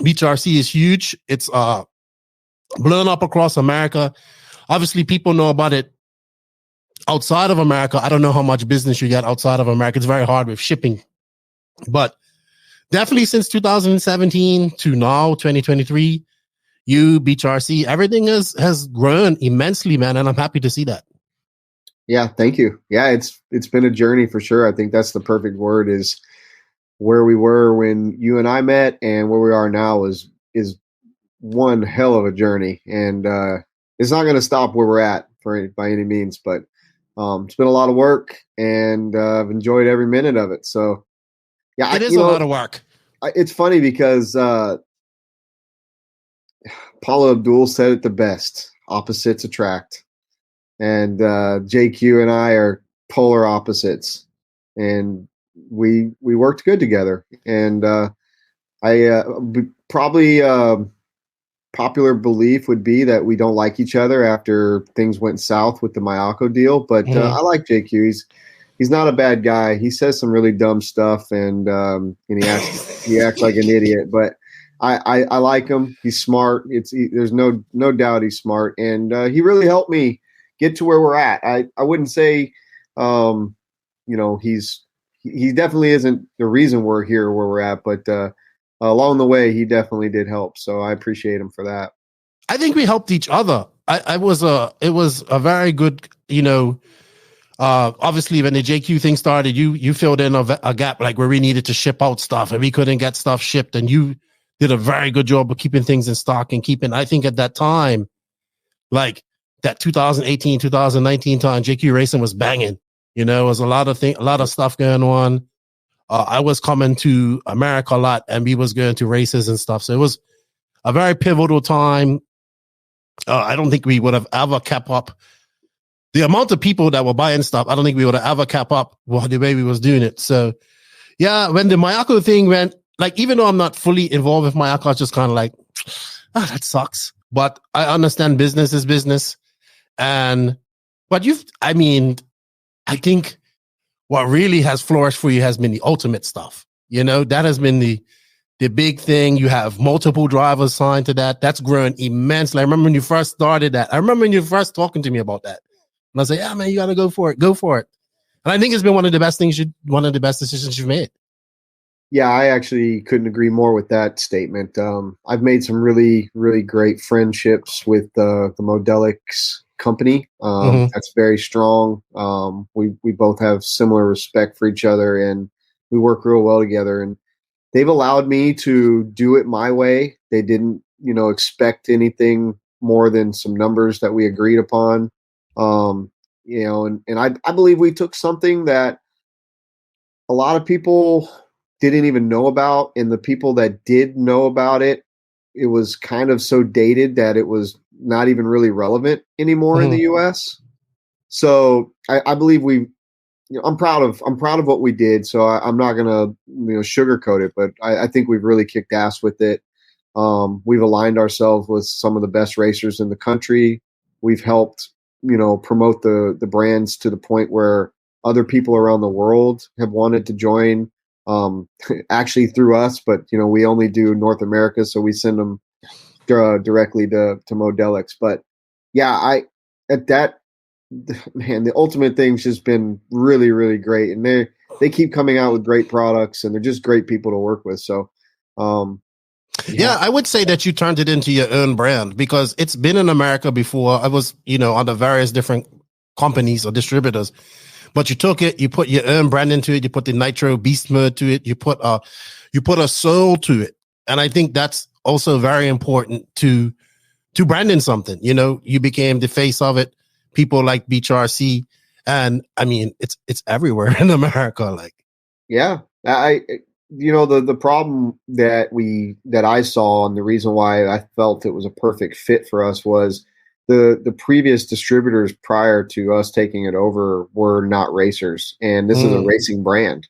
Beach RC is huge. It's blown up across America. Obviously, people know about it outside of America. I don't know how much business you get outside of America. It's very hard with shipping. But definitely since 2017 to now, 2023, Beach RC, everything has grown immensely, man. And I'm happy to see that. Yeah, thank you. Yeah, it's been a journey for sure. I think that's the perfect word, is where we were when you and I met and where we are now is one hell of a journey. And it's not going to stop where we're at by any means, but it's been a lot of work, and I've enjoyed every minute of it. So yeah, it is a lot of work. It's funny because Paula Abdul said it the best: opposites attract. And JQ and I are polar opposites, and we worked good together. And probably popular belief would be that we don't like each other after things went south with the Mayako deal. But I like JQ. He's not a bad guy. He says some really dumb stuff, and he acts like an idiot. But I like him. He's smart. There's no doubt he's smart, and he really helped me get to where we're at. I wouldn't say, he definitely isn't the reason we're here where we're at, but along the way, he definitely did help. So I appreciate him for that. I think we helped each other. It was a very good, obviously when the JQ thing started, you filled in a gap, like where we needed to ship out stuff and we couldn't get stuff shipped. And you did a very good job of keeping things in stock and I think at that time, like, that 2018, 2019 time, JQ Racing was banging. It was a lot of stuff going on. I was coming to America a lot, and we was going to races and stuff. So it was a very pivotal time. I don't think we would have ever kept up the amount of people that were buying stuff. I don't think we would have ever kept up the way we was doing it. So yeah, when the Mayako thing went, like, even though I'm not fully involved with Mayako, I was just kind of like, that sucks. But I understand business is business. I think what really has flourished for you has been the ultimate stuff. That has been the big thing. You have multiple drivers signed to that. That's grown immensely. I remember when you first started that. I remember when you first talking to me about that. And I was like, yeah, man, you got to go for it. Go for it. And I think it's been one of the best decisions you've made. Yeah, I actually couldn't agree more with that statement. I've made some really, really great friendships with the Modelics company. That's very strong. We both have similar respect for each other, and we work real well together. And they've allowed me to do it my way. They didn't, expect anything more than some numbers that we agreed upon. And I believe we took something that a lot of people didn't even know about, and the people that did know about it, it was kind of so dated that it was not even really relevant anymore in the US. So I believe I'm proud of what we did. So I'm not going to, sugarcoat it, but I think we've really kicked ass with it. We've aligned ourselves with some of the best racers in the country. We've helped, promote the brands to the point where other people around the world have wanted to join, actually through us, but we only do North America, so we send them directly to Modelics. But yeah, the ultimate thing's just been really, really great, and they keep coming out with great products, and they're just great people to work with. So yeah, I would say that you turned it into your own brand, because it's been in America before. I was under various different companies or distributors. But you took it, you put your own brand into it, you put the Nitro Beast mode to it, you put a soul to it. And I think that's also very important to branding something. You became the face of it. People like Beach RC. And I mean, it's everywhere in America. Like, Yeah, the problem that I saw, and the reason why I felt it was a perfect fit for us was the previous distributors prior to us taking it over were not racers, and this is a racing brand.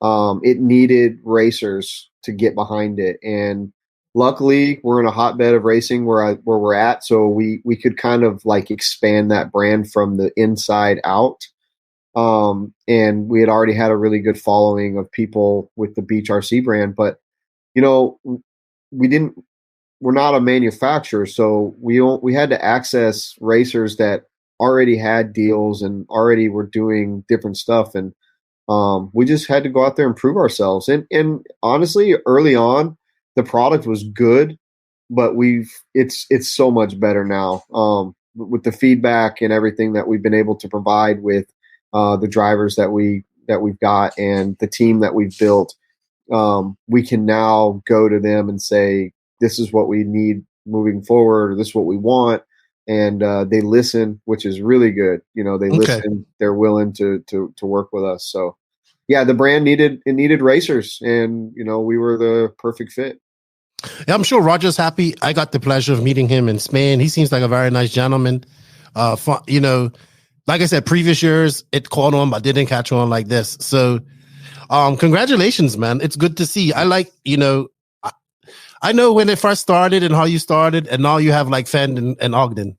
It needed racers to get behind it, and luckily we're in a hotbed of racing where we're at, so we could kind of like expand that brand from the inside out. And we had already had a really good following of people with the Beach RC brand, but we're not a manufacturer, so we had to access racers that already had deals and already were doing different stuff, and we just had to go out there and prove ourselves. And honestly, early on, the product was good, but it's so much better now with the feedback and everything that we've been able to provide with the drivers that we've got and the team that we've built. We can now go to them and say, this is what we need moving forward, or this is what we want. And they listen, which is really good. They listen, they're willing to work with us. So yeah, the brand needed racers, and we were the perfect fit. Yeah, I'm sure Roger's happy. I got the pleasure of meeting him in Spain. He seems like a very nice gentleman. Like I said, previous years it caught on, but didn't catch on like this. So, congratulations, man. It's good to see. I like, I know when it first started and how you started, and now you have like Fend and Ogden,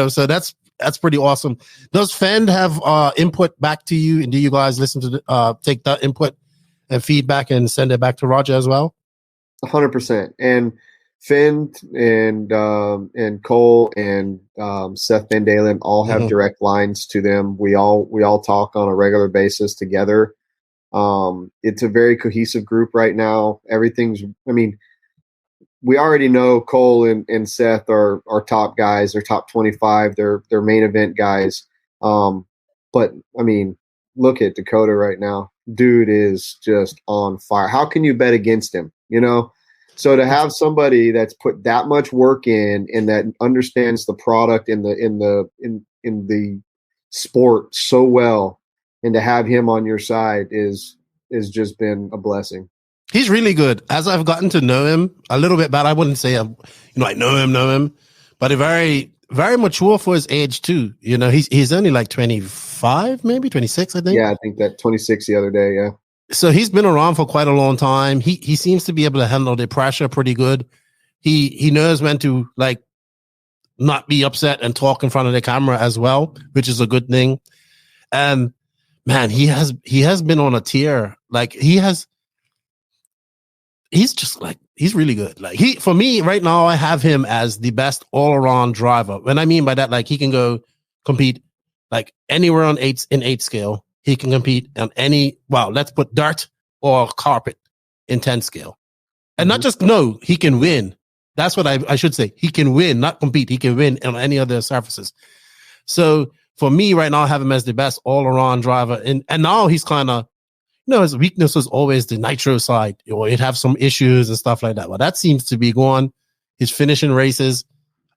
so that's pretty awesome. Does Fend have input back to you, and do you guys listen to take that input and feedback and send it back to Roger as well? 100%. And Fend and Cole and Seth Van Dalen all have direct lines to them. We all talk on a regular basis together. It's a very cohesive group right now. We already know Cole and Seth are top guys. They're top 25. They're main event guys. But look at Dakota right now. Dude is just on fire. How can you bet against him? So to have somebody that's put that much work in and that understands the product in the sport so well, and to have him on your side is just been a blessing. He's really good. As I've gotten to know him a little bit, but I wouldn't say I know him, but a very, very mature for his age too. He's only like 25, maybe 26, I think. Yeah, I think that 26 the other day. Yeah. So he's been around for quite a long time. He seems to be able to handle the pressure pretty good. He knows when to not be upset and talk in front of the camera as well, which is a good thing. And man, he has been on a tear. He's really good. For me right now, I have him as the best all around driver. When I mean by that, he can go compete anywhere on 8 scale. He can compete on let's put dirt or carpet in 10 scale. And not just he can win. That's what I should say. He can win, not compete. He can win on any other surfaces. So for me right now, I have him as the best all around driver. And now he's kind of, his weakness was always the nitro side. He'd have some issues and stuff like that. But that seems to be gone. He's finishing races.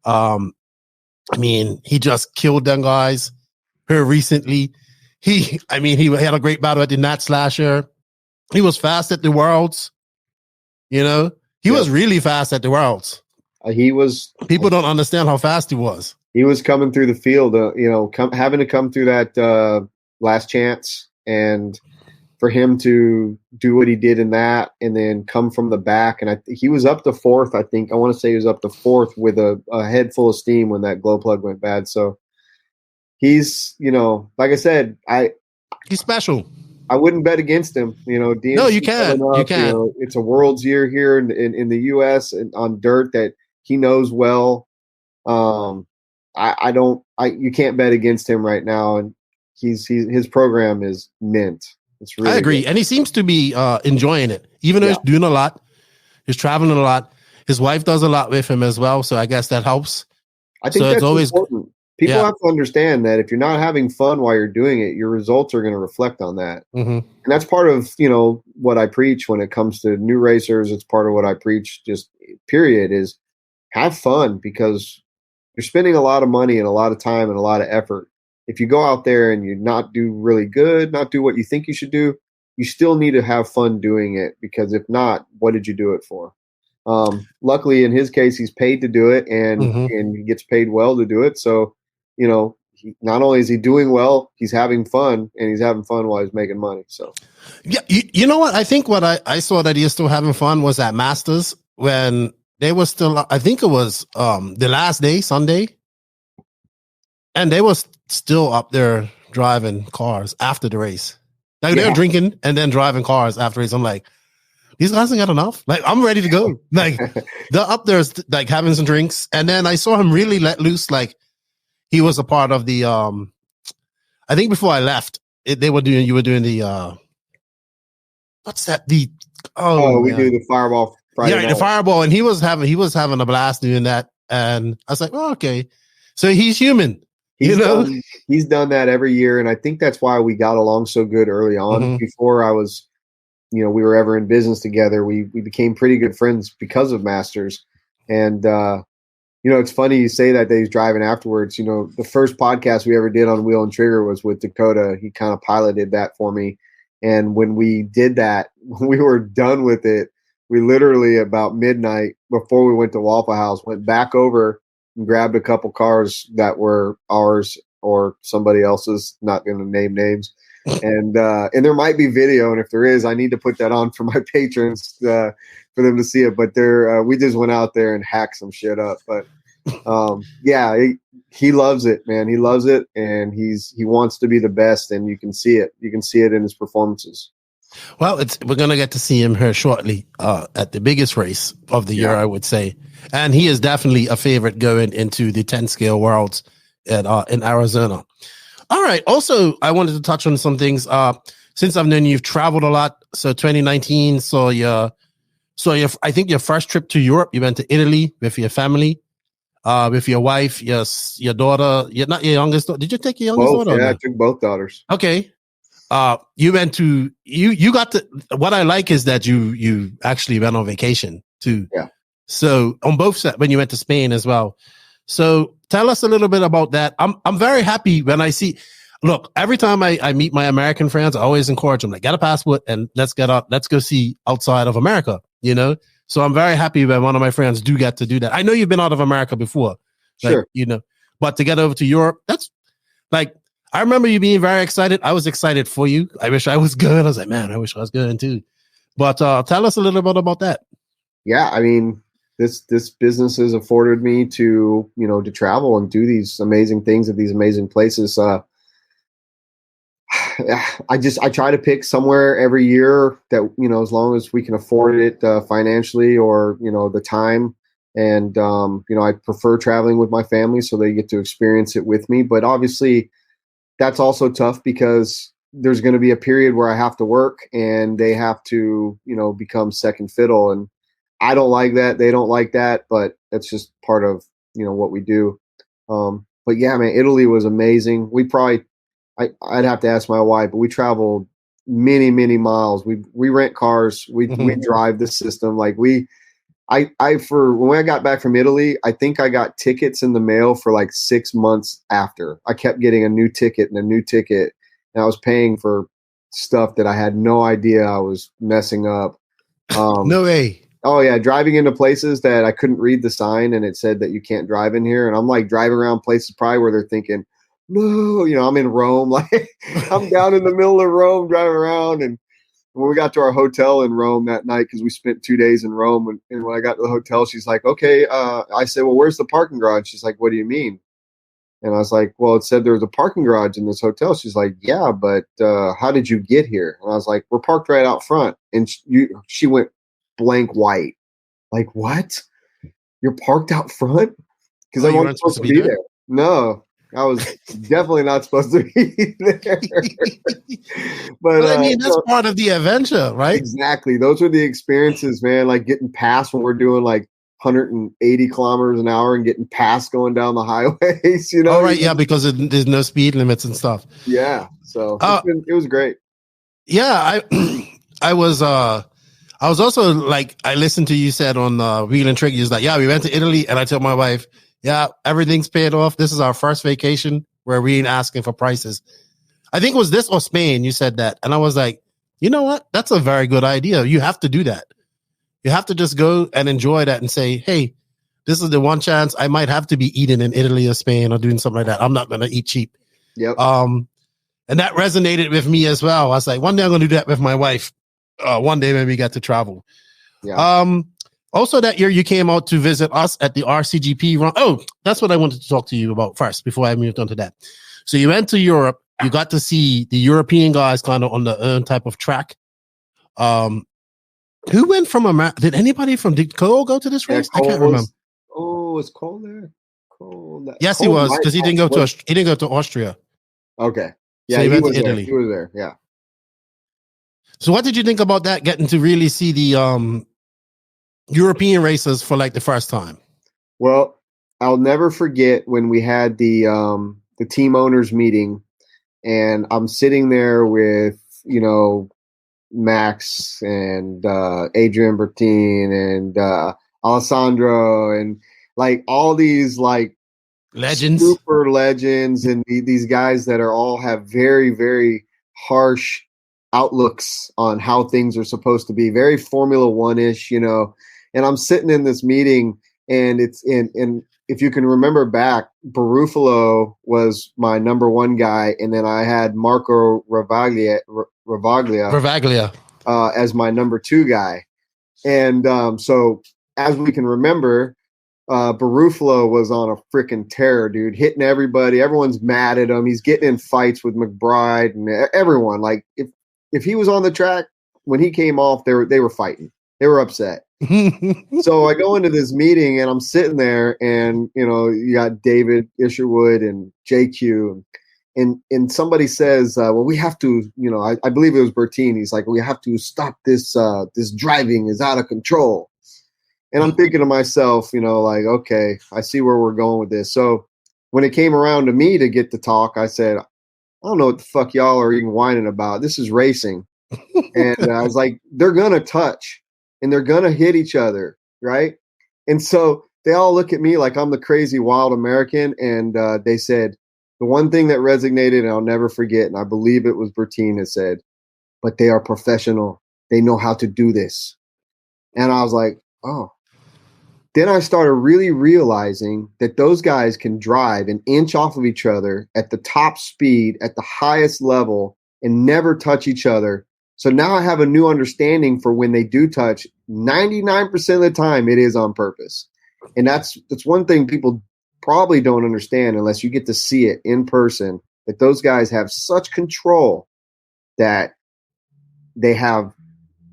He just killed them guys here recently. He had a great battle at the Nat Slasher. He was fast at the Worlds. He was really fast at the Worlds. People don't understand how fast he was. He was coming through the field, having to come through that last chance, and for him to do what he did in that, and then come from the back. And he was up to fourth. I think I want to say he was up to fourth with a head full of steam when that glow plug went bad. So he's, like I said, he's special. I wouldn't bet against him. DNC, no, you can't. You can't. It's a World's year here in the U.S. and on dirt that he knows well. You can't bet against him right now, and his program is mint. It's really I agree, good. And he seems to be enjoying it, even though he's doing a lot. He's traveling a lot. His wife does a lot with him as well, so I guess that helps. I think that's always important. People have to understand that if you're not having fun while you're doing it, your results are going to reflect on that. Mm-hmm. And that's part of, what I preach when it comes to new racers. It's part of what I preach, just period, is have fun, because you're spending a lot of money and a lot of time and a lot of effort. If you go out there and you not do really good, not do what you think you should do, you still need to have fun doing it, because if not, what did you do it for? Luckily, in his case, he's paid to do it, and he gets paid well to do it. So, not only is he doing well, he's having fun, and he's having fun while he's making money. So, yeah, you know what? I think what I saw that he was still having fun was at Masters when they were still. I think it was the last day, Sunday, and they were still up there driving cars after the race. Like they're drinking and then driving cars after race. I'm like, these guys ain't got enough. Like, I'm ready to go. Like, they're up there, like, having some drinks. And then I saw him really let loose. Like, he was a part of the, I think before I left, you were doing the, what's that? We do the Fireball Friday night. The Fireball. And he was having a blast doing that. And I was like, oh, okay. So he's human. He's done that every year. And I think that's why we got along so good early on. Before I was, we were ever in business together, we became pretty good friends because of Masters. And, it's funny you say that he's driving afterwards. The first podcast we ever did on Wheel and Trigger was with Dakota. He kind of piloted that for me. And when we did that, when we were done with it, we literally about midnight before we went to Waffle House, went back over and grabbed a couple cars that were ours or somebody else's, not going to name names. And there might be video, and if there is, I need to put that on for my patrons for them to see it. But we just went out there and hacked some shit up. But he loves it, man. He loves it, and he wants to be the best, and you can see it. You can see it in his performances. Well, we're gonna get to see him here shortly at the biggest race of the year, I would say, and he is definitely a favorite going into the 10 scale worlds in Arizona. All right. Also, I wanted to touch on some things. Since I've known you've traveled a lot. So 2019 I think your first trip to Europe, you went to Italy with your family, with your wife, your daughter. You're not your youngest daughter. Did you take your youngest daughter? Yeah, I took both daughters. Okay. You went to you got to. What I like is that you actually went on vacation too. Yeah. So on both sides, when you went to Spain as well. So tell us a little bit about that. I'm very happy when I see. Look, every time I meet my American friends, I always encourage them, like, get a passport and let's go see outside of America. So I'm very happy when one of my friends do get to do that. I know you've been out of America before, sure. But to get over to Europe, that's like, I remember you being very excited. I was excited for you. I wish I was good. I was like, man, I wish I was good too. But tell us a little bit about that. Yeah, I mean, this business has afforded me to travel and do these amazing things at these amazing places. I try to pick somewhere every year that, as long as we can afford it financially or, the time. And, I prefer traveling with my family so they get to experience it with me. But obviously that's also tough because there's going to be a period where I have to work and they have to, become second fiddle. And I don't like that. They don't like that, but that's just part of, what we do. But yeah, man, Italy was amazing. We probably, I'd have to ask my wife, but we traveled many, many miles. We rent cars. We drive the system. Like when I got back from Italy, I think I got tickets in the mail for like 6 months after. I kept getting a new ticket and a new ticket, and I was paying for stuff that I had no idea I was messing up. No way. Oh yeah, driving into places that I couldn't read the sign and it said that you can't drive in here, and I'm like driving around places probably where they're thinking, no, I'm in Rome, like I'm down in the middle of Rome driving around. And when we got to our hotel in Rome that night, because we spent 2 days in Rome, and when I got to the hotel, she's like, okay, I said, well, where's the parking garage? She's like, what do you mean? And I was like, well, it said there was a parking garage in this hotel. She's like, yeah, but how did you get here? And I was like, we're parked right out front. And she went blank white. Like, what? You're parked out front? Because I wasn't supposed to be there. No, I was definitely not supposed to be there. But I mean, that's part of the adventure, right? Exactly. Those are the experiences, man. Like getting past when we're doing like 180 kilometers an hour and getting past going down the highways, Oh, right. Yeah, because there's no speed limits and stuff. Yeah. So it was great. Yeah. I was also like, I listened to you said on Wheel and Trigger, like, yeah, we went to Italy, and I told my wife, yeah, everything's paid off. This is our first vacation where we ain't asking for prices. I think it was this or Spain. You said that. And I was like, you know what? That's a very good idea. You have to do that. You have to just go and enjoy that and say, hey, this is the one chance I might have to be eating in Italy or Spain or doing something like that. I'm not going to eat cheap. Yep. And that resonated with me as well. I was like, one day I'm going to do that with my wife. One day when we get to travel. Yeah. Also that year you came out to visit us at the RCGP run. Oh, that's what I wanted to talk to you about first before I moved on to that. So you went to Europe. You got to see the European guys kind of on their own type of track. Who went from America? Did Cole go to this race? I can't remember. Was Cole there? Yes, Cole he was, because he didn't go to Austria. Okay. Yeah, So he went was to there. Italy. He was there. Yeah. So what did you think about that, getting to really see the European races for like the first time? Well, I'll never forget when we had the team owners meeting, and I'm sitting there with, Max and Adrian Bertin and Alessandro and like all these like legends, super legends, and these guys that are all have very, very harsh outlooks on how things are supposed to be, very Formula One-ish, and I'm sitting in this meeting, and it's in if you can remember back, Barufalo was my number one guy, and then I had Marco Ravaglia as my number two guy. And so as we can remember, Barufalo was on a freaking tear, dude, hitting everybody. Everyone's mad at him. He's getting in fights with McBride and everyone. Like if he was on the track, when he came off, they were fighting. They were upset. So I go into this meeting and I'm sitting there, and you got David Isherwood and JQ, and somebody says, well, we have to, I believe it was Bertin. He's like, we have to stop this. This driving is out of control. And I'm thinking to myself, like, okay, I see where we're going with this. So when it came around to me to get to talk, I said, I don't know what the fuck y'all are even whining about. This is racing. And I was like, they're going to touch and they're going to hit each other. Right. And so they all look at me like I'm the crazy wild American. And they said, the one thing that resonated, and I'll never forget, and I believe it was Bertin that said, but they are professional. They know how to do this. And I was like, oh. Then I started really realizing that those guys can drive an inch off of each other at the top speed, at the highest level, and never touch each other. So now I have a new understanding for when they do touch. 99% of the time, it is on purpose. And that's one thing people probably don't understand unless you get to see it in person, that those guys have such control that they have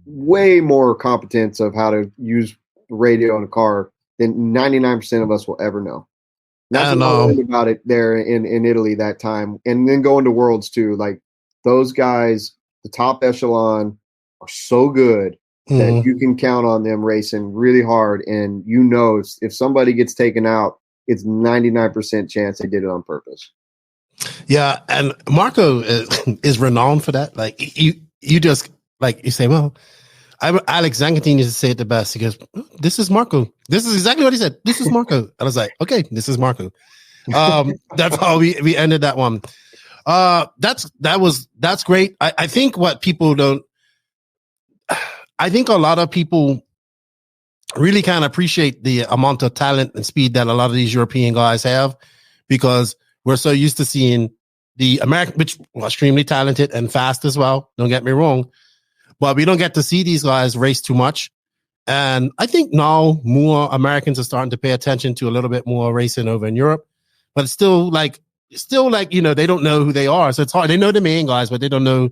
way more competence of how to use radio in a car than 99% of us will ever know. That's what I learned about it there in Italy that time. And then going to Worlds too. Like those guys, the top echelon, are so good that you can count on them racing really hard. And if somebody gets taken out, it's 99% chance they did it on purpose. Yeah, and Marco is renowned for that. Like you just like you say, well, Alex Zangatini used to say it the best. He goes, "This is Marco. This is exactly what he said. This is Marco." And I was like, "Okay, this is Marco." That's how we ended that one. That's great. I think what people don't. I think a lot of people really kind of appreciate the amount of talent and speed that a lot of these European guys have, because we're so used to seeing the American, which were extremely talented and fast as well. Don't get me wrong. But we don't get to see these guys race too much. And I think now more Americans are starting to pay attention to a little bit more racing over in Europe. But it's still like, they don't know who they are. So it's hard. They know the main guys, but they don't know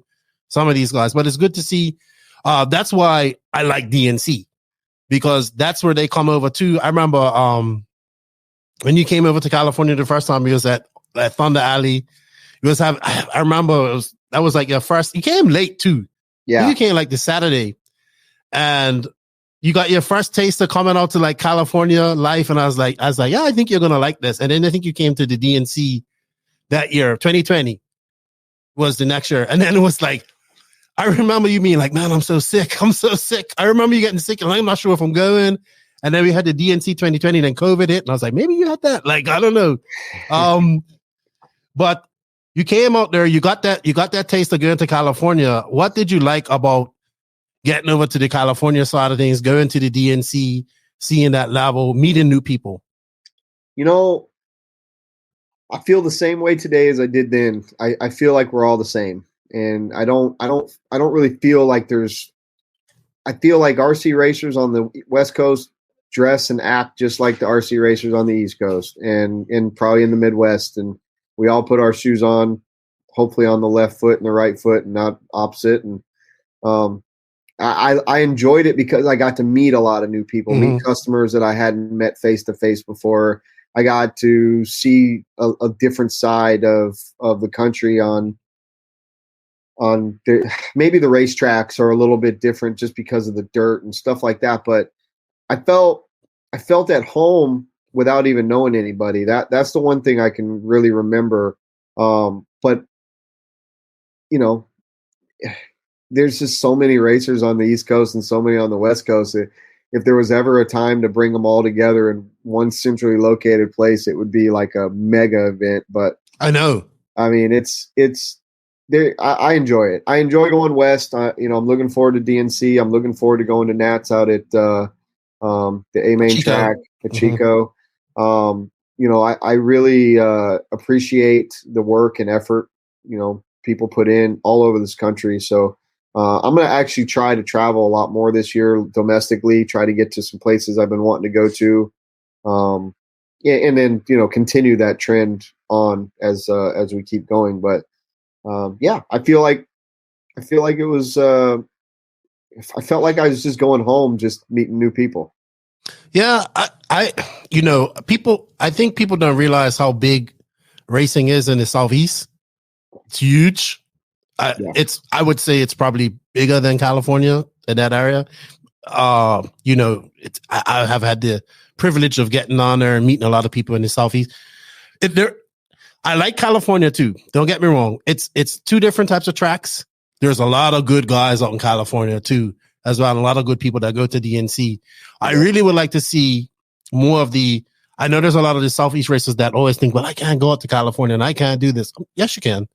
some of these guys. But it's good to see. That's why I like DNC, because that's where they come over to. I remember when you came over to California the first time, you was at Thunder Alley. I remember that was like your first. You came late too. Yeah, you came like the Saturday, and you got your first taster coming out to like California life. And I was like, yeah, I think you're gonna like this. And then I think you came to the DNC that year, 2020 was the next year, and then it was like, I remember you being like, man, I'm so sick. I remember you getting sick, and I'm not sure if I'm going. And then we had the DNC 2020, and then COVID hit, and I was like, maybe you had that. Like, I don't know. But you came out there, you got that taste of going to California. What did you like about getting over to the California side of things, going to the DNC, seeing that level, meeting new people? You know, I feel the same way today as I did then. I feel like we're all the same. And I don't really feel like I feel like RC racers on the West Coast dress and act just like the RC racers on the East Coast and probably in the Midwest. And we all put our shoes on, hopefully on the left foot and the right foot and not opposite. And I enjoyed it because I got to meet a lot of new people, meet customers that I hadn't met face to face before. I got to see a different side of the country maybe the racetracks are a little bit different just because of the dirt and stuff like that. But I felt at home without even knowing anybody. That's the one thing I can really remember. But you know, there's just so many racers on the East Coast and so many on the West Coast. If there was ever a time to bring them all together in one centrally located place, it would be like a mega event. But I know. I mean, it's there. I enjoy it. I enjoy going west. I'm looking forward to DNC. I'm looking forward to going to Nats out at the A-Main track at Chico. I really appreciate the work and effort, people put in all over this country. So I'm going to actually try to travel a lot more this year domestically, try to get to some places I've been wanting to go to. And then, continue that trend on as we keep going. But I feel like it was, I felt like I was just going home, just meeting new people. Yeah. I think people don't realize how big racing is in the Southeast. It's huge. I would say it's probably bigger than California in that area. I have had the privilege of getting on there and meeting a lot of people in the Southeast. I like California too. Don't get me wrong. It's two different types of tracks. There's a lot of good guys out in California too, as well. A lot of good people that go to DNC. I really would like to see more of I know there's a lot of the Southeast racers that always think, well, I can't go out to California and I can't do this. Yes, you can.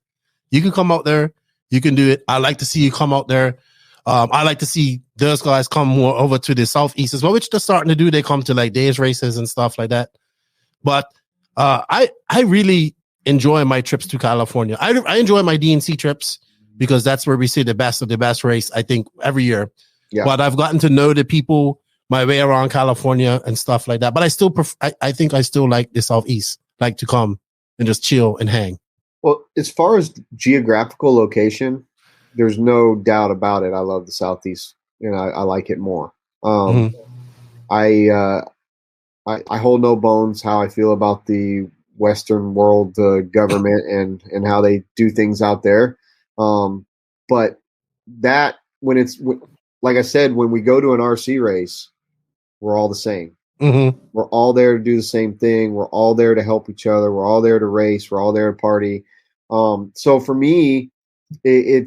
You can come out there. You can do it. I like to see you come out there. I like to see those guys come more over to the Southeast as well, which they're starting to do. They come to like days races and stuff like that. But I really enjoy my trips to California. I enjoy my DNC trips because that's where we see the best of the best race, I think, every year. Yeah. But I've gotten to know the people my way around California and stuff like that. But I still I think I still like the Southeast, like to come and just chill and hang. Well, as far as geographical location, there's no doubt about it. I love the Southeast, and I like it more. I hold no bones how I feel about the Western world government and how they do things out there. But that when it's like I said, when we go to an RC race, we're all the same. We're all there to do the same thing. We're all there to help each other. We're all there to race. We're all there to party. So for me, I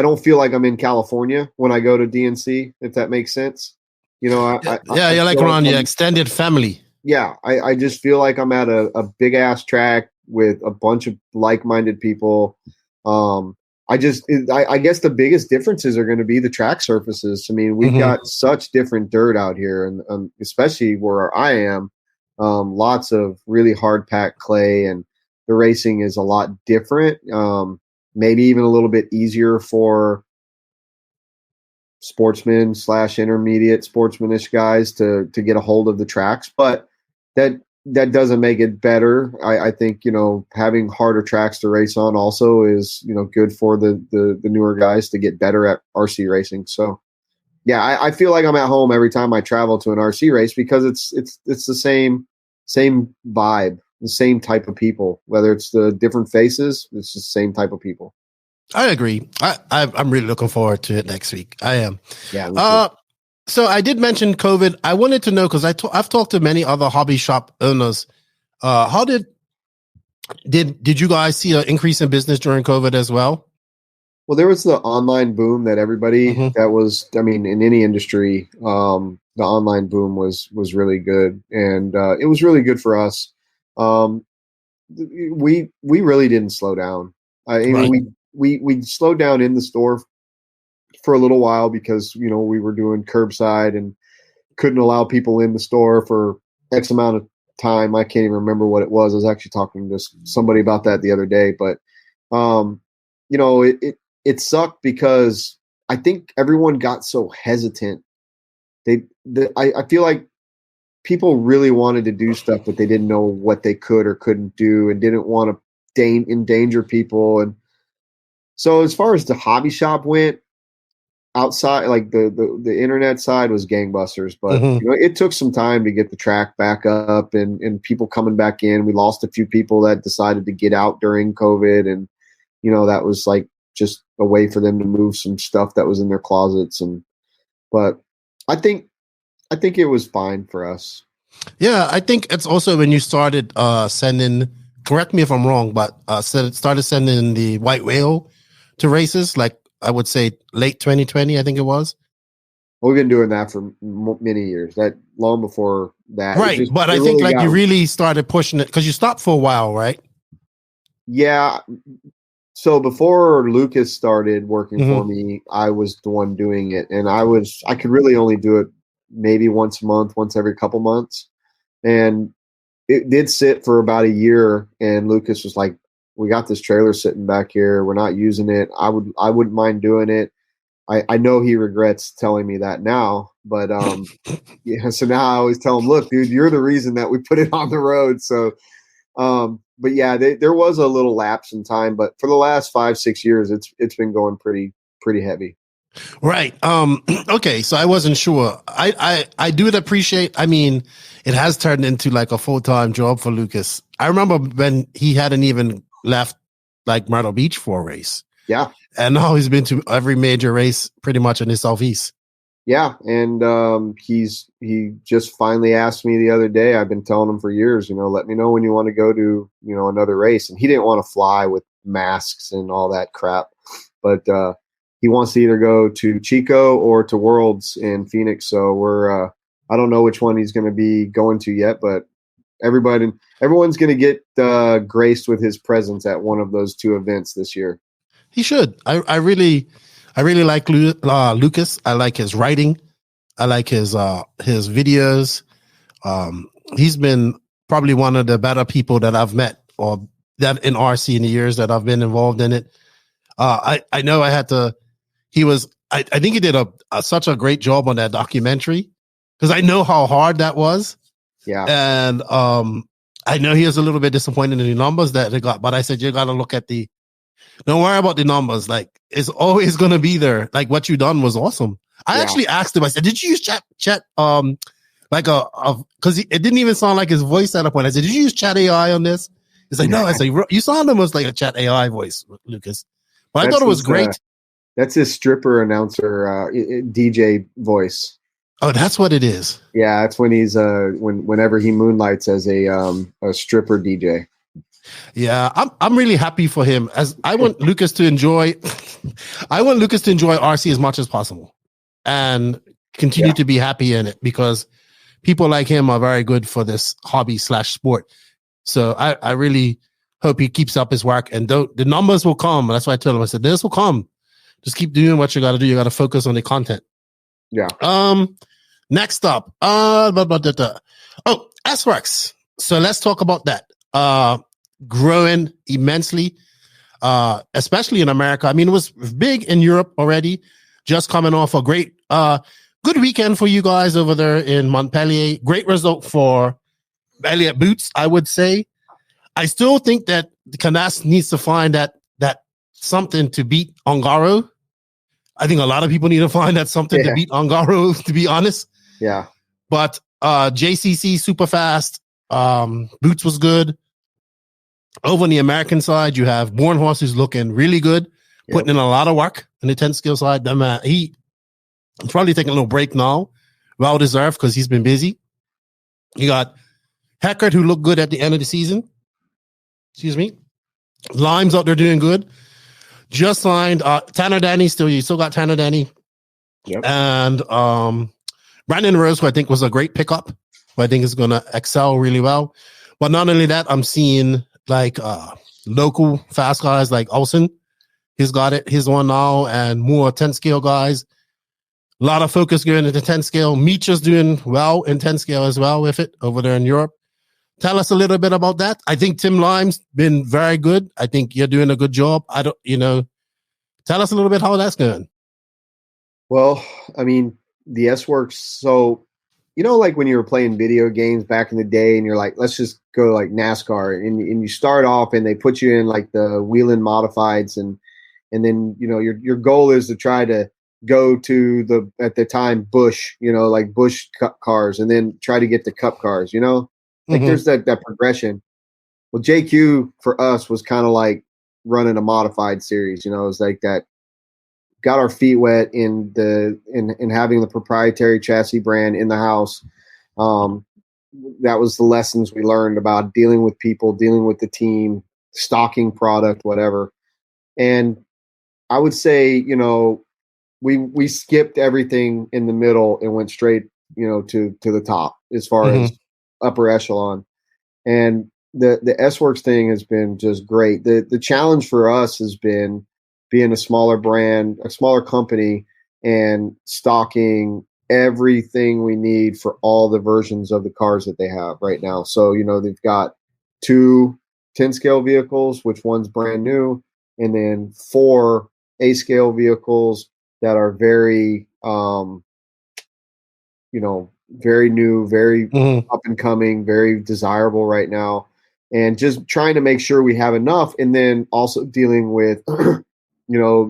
don't feel like I'm in California when I go to DNC, if that makes sense. You're like around the extended family. Yeah, I just feel like I'm at a big ass track with a bunch of like-minded people. I guess the biggest differences are going to be the track surfaces. I mean, we've got such different dirt out here, and especially where I am, lots of really hard packed clay, and the racing is a lot different. Maybe even a little bit easier for sportsmen / intermediate sportsmanish guys to get a hold of the tracks, but that doesn't make it better. I think, having harder tracks to race on also is, good for the newer guys to get better at RC racing. So yeah, I feel like I'm at home every time I travel to an RC race because it's the same vibe, the same type of people, whether it's the different faces, it's the same type of people. I agree. I'm really looking forward to it next week. I am. Yeah. So I did mention COVID. I wanted to know, because I've talked to many other hobby shop owners. How did you guys see an increase in business during COVID as well? Well, there was the online boom that everybody that was, in any industry, the online boom was really good. And it was really good for us. we really didn't slow down. We slowed down in the store for a little while because, you know, we were doing curbside and couldn't allow people in the store for X amount of time. I can't even remember what it was. I was actually talking to somebody about that the other day, but you know, it sucked because I think everyone got so hesitant. I feel like people really wanted to do stuff, but they didn't know what they could or couldn't do and didn't want to endanger people. And so as far as the hobby shop went, outside, like the internet side was gangbusters, but you know, it took some time to get the track back up and people coming back in. We lost a few people that decided to get out during COVID, and you know, that was like just a way for them to move some stuff that was in their closets. But I think it was fine for us. Yeah, I think it's also when you started sending, correct me if I'm wrong, but started sending the white whale to races, like I would say late 2020, I think it was. We've been doing that for many years, that long before that. Right, but I think like you really started pushing it because you stopped for a while, right? Yeah. So before Lucas started working for me, I was the one doing it, and I could really only do it maybe once a month, once every couple months. And it did sit for about a year, and Lucas was like, we got this trailer sitting back here. We're not using it. I wouldn't mind doing it. I know he regrets telling me that now, but yeah. So now I always tell him, look, dude, you're the reason that we put it on the road. So, but yeah, there was a little lapse in time, but for the last 5-6 years, it's been going pretty heavy. Right. Okay. So I wasn't sure. I do appreciate. I mean, it has turned into like a full-time job for Lucas. I remember when he hadn't even left like Myrtle Beach for a race. Yeah. And now he's been to every major race pretty much in the Southeast. Yeah. And he just finally asked me the other day. I've been telling him for years, you know, let me know when you want to go to, you know, another race. And he didn't want to fly with masks and all that crap. But he wants to either go to Chico or to Worlds in Phoenix. So we're I don't know which one he's going to be going to yet, but everyone's going to get graced with his presence at one of those two events this year. He should. I really like Lucas. I like his writing. I like his videos. He's been probably one of the better people that I've met or that in RC in the years that I've been involved in it. I know I had to. He was. I think he did such a great job on that documentary because I know how hard that was. Yeah. And I know he was a little bit disappointed in the numbers that they got, but I said you got to look at don't worry about the numbers. Like, it's always going to be there. Like, what you done was awesome. I actually asked him, I said, did you use chat, like because it didn't even sound like his voice at a point. I said, did you use chat AI on this? He's like, no. I said, you sounded almost like a chat AI voice, Lucas. But I thought it was great. That's his stripper announcer, DJ voice. Oh, that's what it is. Yeah, that's when he's whenever he moonlights as a stripper DJ. Yeah, I'm really happy for him. As I want Lucas to enjoy RC as much as possible and continue to be happy in it because people like him are very good for this hobby/sport. So I really hope he keeps up his work and the numbers will come. That's why I told him, I said, this will come. Just keep doing what you got to do. You got to focus on the content. Yeah. Next up, S-Works. So let's talk about that. Growing immensely, especially in America. I mean, it was big in Europe already, just coming off a great, good weekend for you guys over there in Montpellier. Great result for Elliott Boots, I would say. I still think that Canas needs to find that something to beat Ongaro. I think a lot of people need to find that something to beat Ongaro, to be honest. Yeah. But JCC super fast. Boots was good. Over on the American side, you have Born Horse who's looking really good, putting in a lot of work on the 10 skill side. He's probably taking a little break now. Well deserved because he's been busy. You got Heckert who looked good at the end of the season. Excuse me. Lime's out there doing good. Just signed Tanner Danny. You still got Tanner Danny. Yep. And Brandon Rose, who I think was a great pickup, who I think is going to excel really well. But not only that, I'm seeing like local fast guys like Olsen. He's got it. He's on now, and more 10 scale guys. A lot of focus going into 10 scale. Meech's doing well in 10 scale as well with it over there in Europe. Tell us a little bit about that. I think Tim Lime's been very good. I think you're doing a good job. Tell us a little bit how that's going. Well, I mean, the S-Works, so, like when you were playing video games back in the day and you're like, let's just go like NASCAR, and you start off and they put you in like the Whelen Modifieds, and then, your goal is to try to go to at the time, Busch, like Busch Cup cars, and then try to get the Cup cars, there's that progression. Well, JQ for us was kind of like running a modified series, it was like that. Got our feet wet in having the proprietary chassis brand in the house. That was the lessons we learned about dealing with people, dealing with the team, stocking product, whatever. And I would say, we skipped everything in the middle and went straight, to the top as far as upper echelon. And the S-Works thing has been just great. The challenge for us has been being a smaller brand, a smaller company, and stocking everything we need for all the versions of the cars that they have right now. So, they've got 2 10-scale vehicles, which one's brand new, and then 4 A-scale vehicles that are very, very new, very up and coming, very desirable right now. And just trying to make sure we have enough, and then also dealing with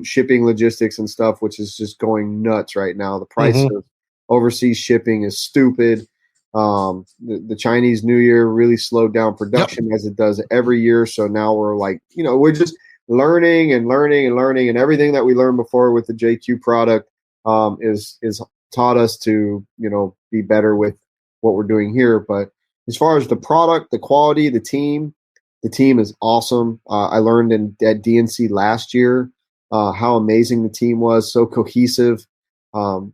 shipping logistics and stuff, which is just going nuts right now. The price of overseas shipping is stupid. The Chinese New Year really slowed down production as it does every year. So now we're like, we're just learning, and everything that we learned before with the JQ product is taught us to, be better with what we're doing here. But as far as the product, the quality, the team is awesome. I learned at DNC last year how amazing the team was, so cohesive,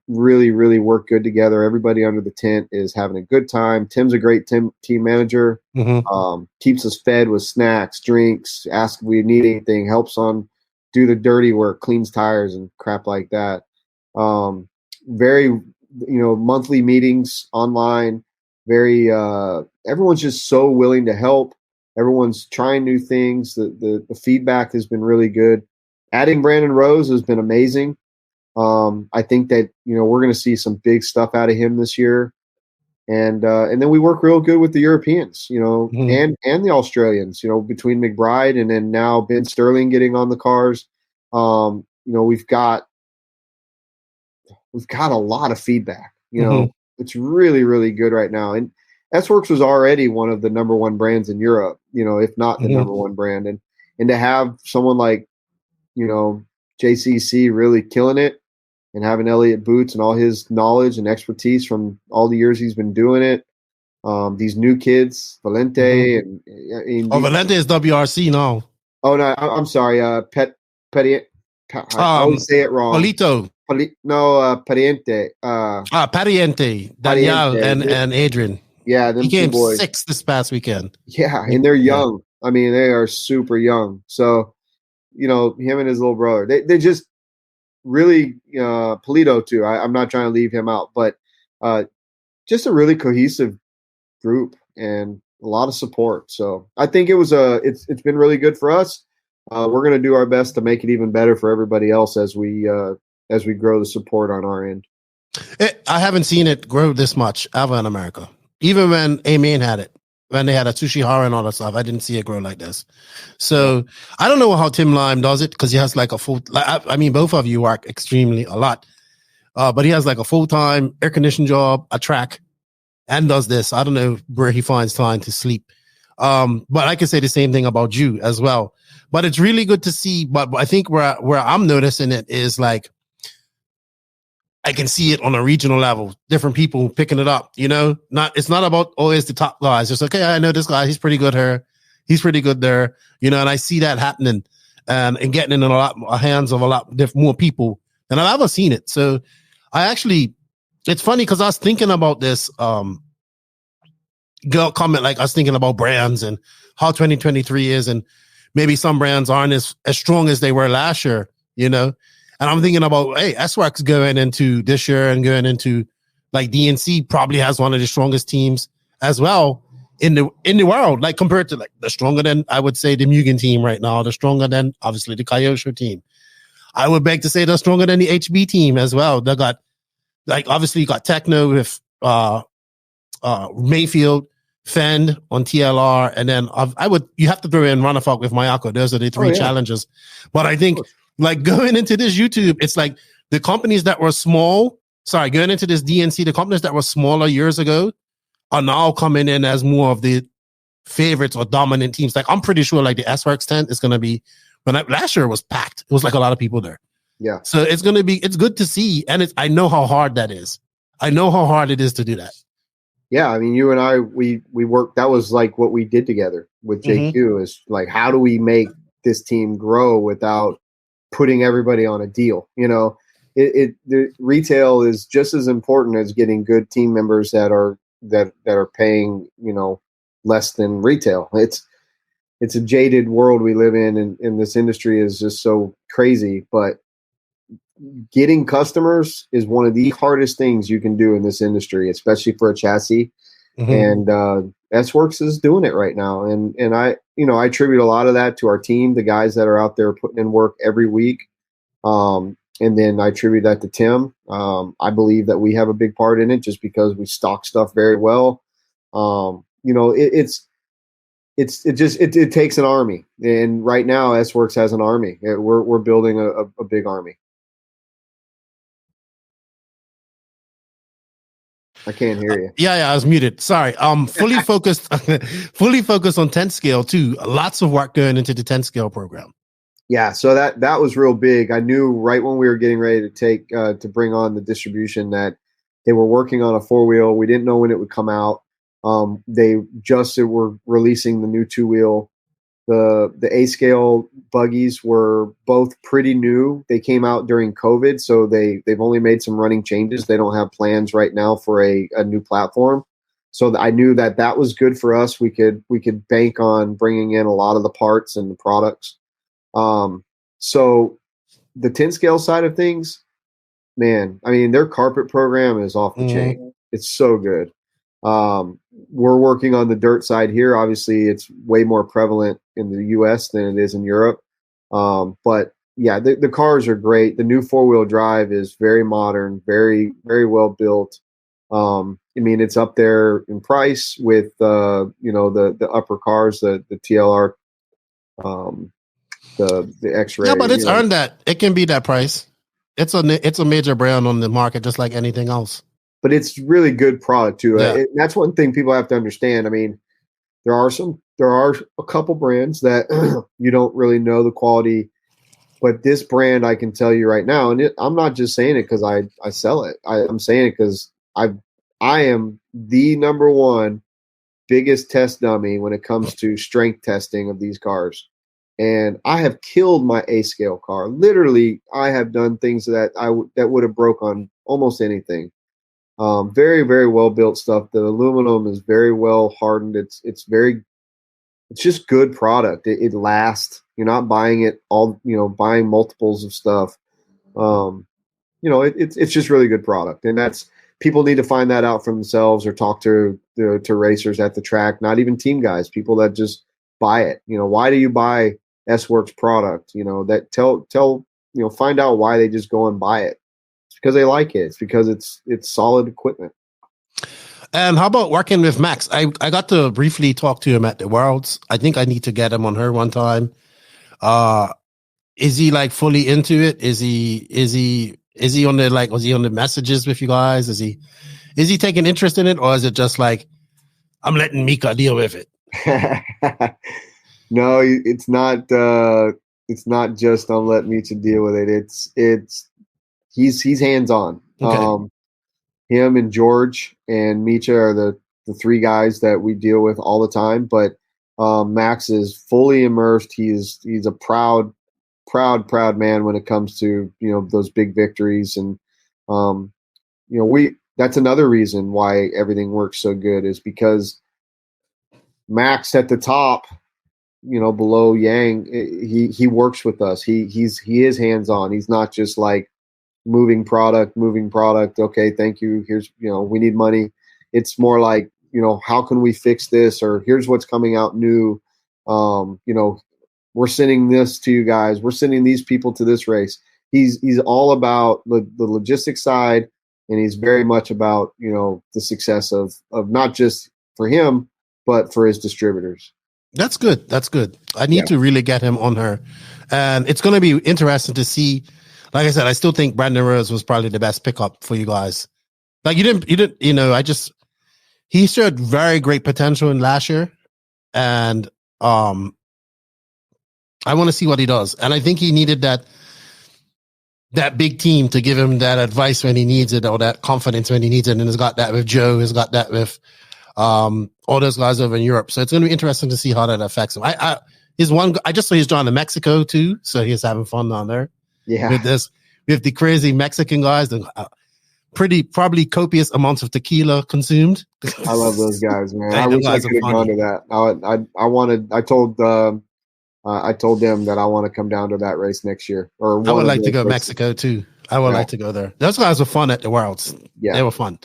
really, really work good together. Everybody under the tent is having a good time. Tim's a great team manager, keeps us fed with snacks, drinks, asks if we need anything, helps on do the dirty work, cleans tires and crap like that. Very, monthly meetings online, very, everyone's just so willing to help. Everyone's trying new things. The feedback has been really good. Adding Brandon Rose has been amazing. I think that, we're going to see some big stuff out of him this year. And then we work real good with the Europeans, and the Australians, between McBride and then now Ben Sterling getting on the cars. We've got a lot of feedback, it's really, really good right now. And S-Works was already one of the number one brands in Europe, if not the number one brand. And to have someone like, JCC really killing it, and having Elliott Boots and all his knowledge and expertise from all the years he's been doing it. These new kids, Valente and Valente is WRC now. Oh no, I'm sorry. I always say it wrong. Polito. Pariente. Pariente. Daniel and Adrian. Yeah, them he came two boys. 6th this past weekend. Yeah, and they're young. Yeah. I mean, they are super young. So, him and his little brother, they just really, Polito too. I'm not trying to leave him out, but just a really cohesive group and a lot of support. So I think it's been really good for us. We're going to do our best to make it even better for everybody else as we grow the support on our end. I haven't seen it grow this much ever in America. Even when A-Main had it, when they had a Tsushihara and all that stuff, I didn't see it grow like this. So I don't know how Tim Lime does it, because he has like a full, I mean, both of you work extremely a lot, but he has like a full-time air-conditioned job, a track, and does this. I don't know where he finds time to sleep. But I can say the same thing about you as well. But it's really good to see. But I think where I'm noticing it is like, I can see it on a regional level, different people picking it up, it's not about always the top guys. It's okay. I know this guy, he's pretty good here. He's pretty good there, and I see that happening and getting in hands of a lot more people than I've ever seen it. So it's funny because I was thinking about this, comment like us thinking about brands and how 2023 is, and maybe some brands aren't as strong as they were last year, you know. And I'm thinking about, hey, SWAX going into this year and going into like DNC probably has one of the strongest teams as well in the world, like compared to like the stronger than, I would say, the Mugen team right now, the stronger than obviously the Kyosho team. I would beg to say they're stronger than the HB team as well. They got like, obviously you got Techno with Mayfield, Fend on TLR, and then you have to throw in Runafalk with Mayako. Those are the three challenges. But I think like going into this YouTube, it's like the companies that were going into this DNC, the companies that were smaller years ago are now coming in as more of the favorites or dominant teams. Like I'm pretty sure like the SRX tent is going to be, last year it was packed. It was like a lot of people there. Yeah. So it's good to see. And I know how hard that is. I know how hard it is to do that. Yeah. I mean, you and I, we worked, that was like what we did together with JQ is like, how do we make this team grow without putting everybody on a deal? You know, the retail is just as important as getting good team members that are paying, you know, less than retail. It's a jaded world we live in, and this industry is just so crazy. But getting customers is one of the hardest things you can do in this industry, especially for a chassis. And SWorks is doing it right now. And I attribute a lot of that to our team, the guys that are out there putting in work every week. And then I attribute that to Tim. I believe that we have a big part in it just because we stock stuff very well. You know, it takes an army, and right now SWorks has an army. We're building a big army. I can't hear you. Yeah, I was muted. Sorry. Fully focused on 10 scale too. Lots of work going into the 10 scale program. Yeah, so that was real big. I knew right when we were getting ready to bring on the distribution that they were working on a 4-wheel. We didn't know when it would come out. They just were releasing the new 2-wheel. The A-scale buggies were both pretty new. They came out during COVID, so they've only made some running changes. They don't have plans right now for a new platform. So I knew that was good for us. We could bank on bringing in a lot of the parts and the products. So the 10 scale side of things, man, I mean, their carpet program is off the chain. It's so good. We're working on the dirt side here. Obviously it's way more prevalent in the US than it is in Europe. But yeah, the cars are great. The new 4-wheel drive is very modern, very, very well built. I mean, it's up there in price with, the upper cars, the TLR, the X-ray. Yeah, but it's earned that. It can be that price. It's a major brand on the market, just like anything else. But it's really good product too. Yeah. That's one thing people have to understand. I mean, there are a couple brands that you don't really know the quality, but this brand I can tell you right now, and I'm not just saying it because I sell it. I'm saying it because I am the number one biggest test dummy when it comes to strength testing of these cars. And I have killed my A-scale car. Literally, I have done things that would have broke on almost anything. Very, very well built stuff. The aluminum is very well hardened. It's just good product. It lasts. You're not buying it all, buying multiples of stuff. It's just really good product. And that's, people need to find that out for themselves or talk to racers at the track, not even team guys, people that just buy it. Why do you buy SWorks product? Find out why they just go and buy it. It's because they like it. It's because it's solid equipment. And how about working with Max? I got to briefly talk to him at the Worlds. I think I need to get him on her one time. Is he like fully into it? Is he on the was he on the messages with you guys? Is he taking interest in it, or is it just like, I'm letting Mika deal with it? No, it's not. It's not just I'm letting Mika deal with it. He's hands on. Okay. Him and George and Micha are the three guys that we deal with all the time. But Max is fully immersed. He's a proud man when it comes to those big victories. And that's another reason why everything works so good is because Max at the top, below Yang, he works with us. He is hands on. He's not just like moving product. Okay, thank you. Here's we need money. It's more like how can we fix this, or here's what's coming out new. We're sending this to you guys. We're sending these people to this race. He's all about the logistics side, and he's very much about the success of not just for him but for his distributors. That's good. I need to really get him on her, and it's going to be interesting to see. Like I said, I still think Brandon Rose was probably the best pickup for you guys. Like you didn't. He showed very great potential in last year, and I want to see what he does. And I think he needed that big team to give him that advice when he needs it, or that confidence when he needs it. And he's got that with Joe. He's got that with all those guys over in Europe. So it's going to be interesting to see how that affects him. I just saw he's drawn to Mexico too, so he's having fun down there. Yeah, with the crazy Mexican guys, the probably copious amounts of tequila consumed. I love those guys, man. I wish I could have gone to that. I told them that I want to come down to that race next year. Or I would like to go to Mexico too. I would like to go there. Those guys were fun at the Worlds. Yeah, they were fun.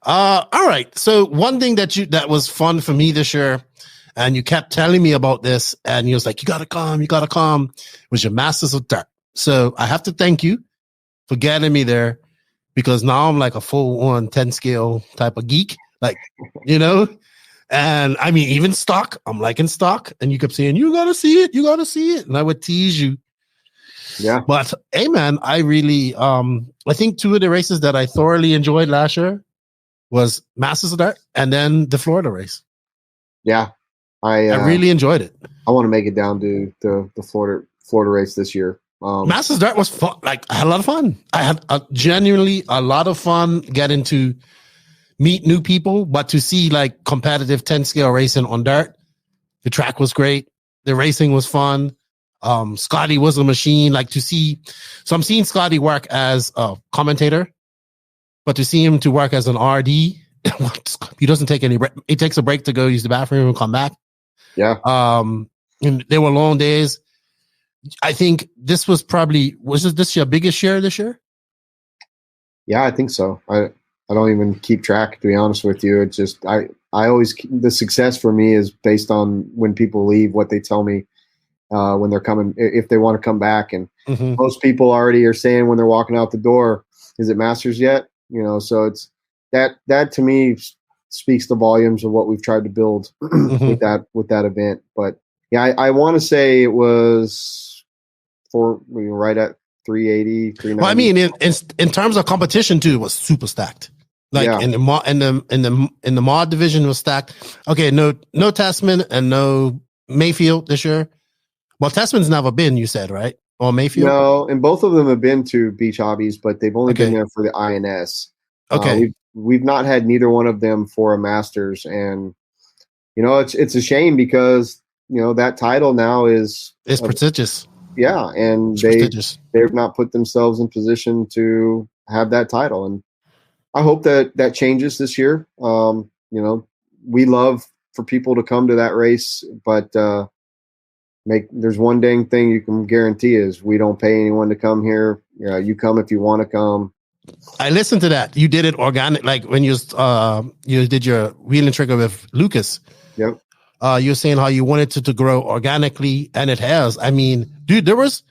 All right. So one thing that was fun for me this year, and you kept telling me about this, and you was like, you gotta come, was your Masters of Dirt. So I have to thank you for getting me there, because now I'm like a full-on 10 scale type of geek, like, and I mean, even stock, I'm liking stock, and you kept saying, you gotta see it. And I would tease you. Yeah. But hey man, I really, I think two of the races that I thoroughly enjoyed last year was Masters of Dirt and then the Florida race. Yeah. I really enjoyed it. I want to make it down to the Florida race this year. Masters Dirt was fun. Like, I had a lot of fun. I had genuinely a lot of fun getting to meet new people, but to see like competitive 10 scale racing on dirt, the track was great. The racing was fun. Scotty was a machine. Like to see, so I'm seeing Scotty work as a commentator, but to see him to work as an RD, he doesn't take any break. He takes a break to go use the bathroom and come back. Yeah. And there were long days. I think this was this your biggest share this year? Yeah, I think so. I don't even keep track, to be honest with you. It's just, I always, the success for me is based on when people leave, what they tell me when they're coming, if they want to come back. And most people already are saying when they're walking out the door, is it Masters yet? So it's that to me speaks the volumes of what we've tried to build with that event. But yeah, I want to say it was right at 380, 390. Well, I mean, in terms of competition too, it was super stacked. Like in the mod division was stacked. Okay, no Tessman and no Mayfield this year. Well, Tessman's never been, you said, right? Or Mayfield? No, and both of them have been to Beach Hobbies, but they've only been there for the INS. Okay, we've not had neither one of them for a Masters, and it's a shame because that title now is prestigious. Yeah, and they've not put themselves in position to have that title, and I hope that changes this year. We love for people to come to that race, but there's one dang thing you can guarantee is we don't pay anyone to come here. You come if you want to come. I listened to that. You did it organic, like when you did your wheel and trigger with Lucas. Yep. You're saying how you wanted to grow organically, and it has. I mean, dude, there was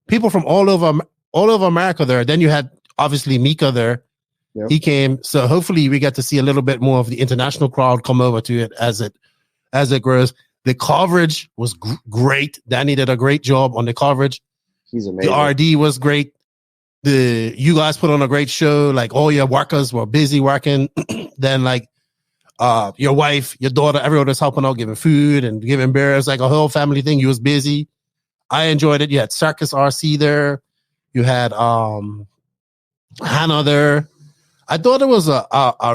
people from all over America there. Then you had obviously Mika there. Yep. He came, so hopefully we get to see a little bit more of the international crowd come over to it as it grows. The coverage was great. Danny did a great job on the coverage. He's amazing. The RD was great. You guys put on a great show. Like all your workers were busy working. Then like your wife, your daughter, everyone was helping out, giving food and giving beers, like a whole family thing. You was busy. I enjoyed it. You had Circus RC there. You had Hannah there. I thought it was a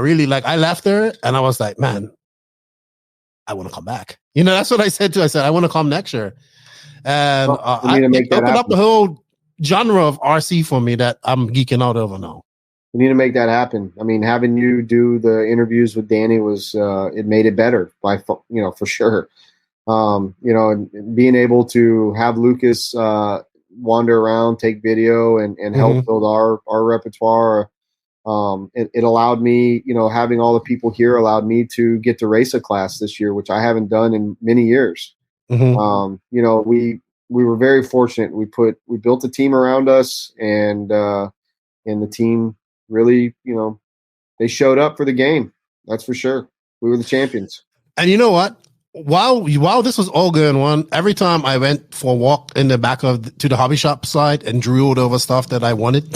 really, like, I left there and I was like, man, I want to come back. That's what I said to. I said, I want to come next year. And it opened up the whole genre of RC for me that I'm geeking out over now. We need to make that happen. I mean, having you do the interviews with Danny was it made it better for sure. And being able to have Lucas wander around, take video, and help build our repertoire. It allowed me, having all the people here allowed me to get to race a class this year, which I haven't done in many years. We were very fortunate. We built a team around us, and the team really, they showed up for the game. That's for sure. We were the champions. And you know what? While this was all going on, every time I went for a walk in the back to the hobby shop side and drooled over stuff that I wanted,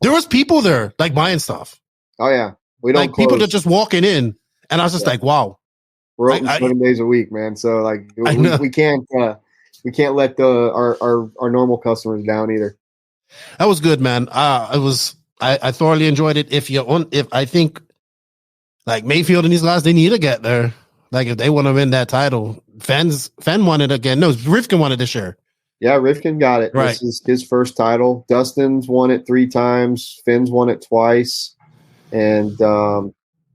there was people there like buying stuff. Oh yeah, we don't like people that just walking in, and I was just like, wow. We're open 7 days a week, man. So like we can't let our normal customers down either. That was good, man. I thoroughly enjoyed it. If I think like Mayfield and these guys, they need to get there. Like if they want to win that title, Fenn won it again. No, Rivkin won it this year. Yeah, Rivkin got it. Right. This is his first title. Dustin's won it 3 times. Finn's won it twice. And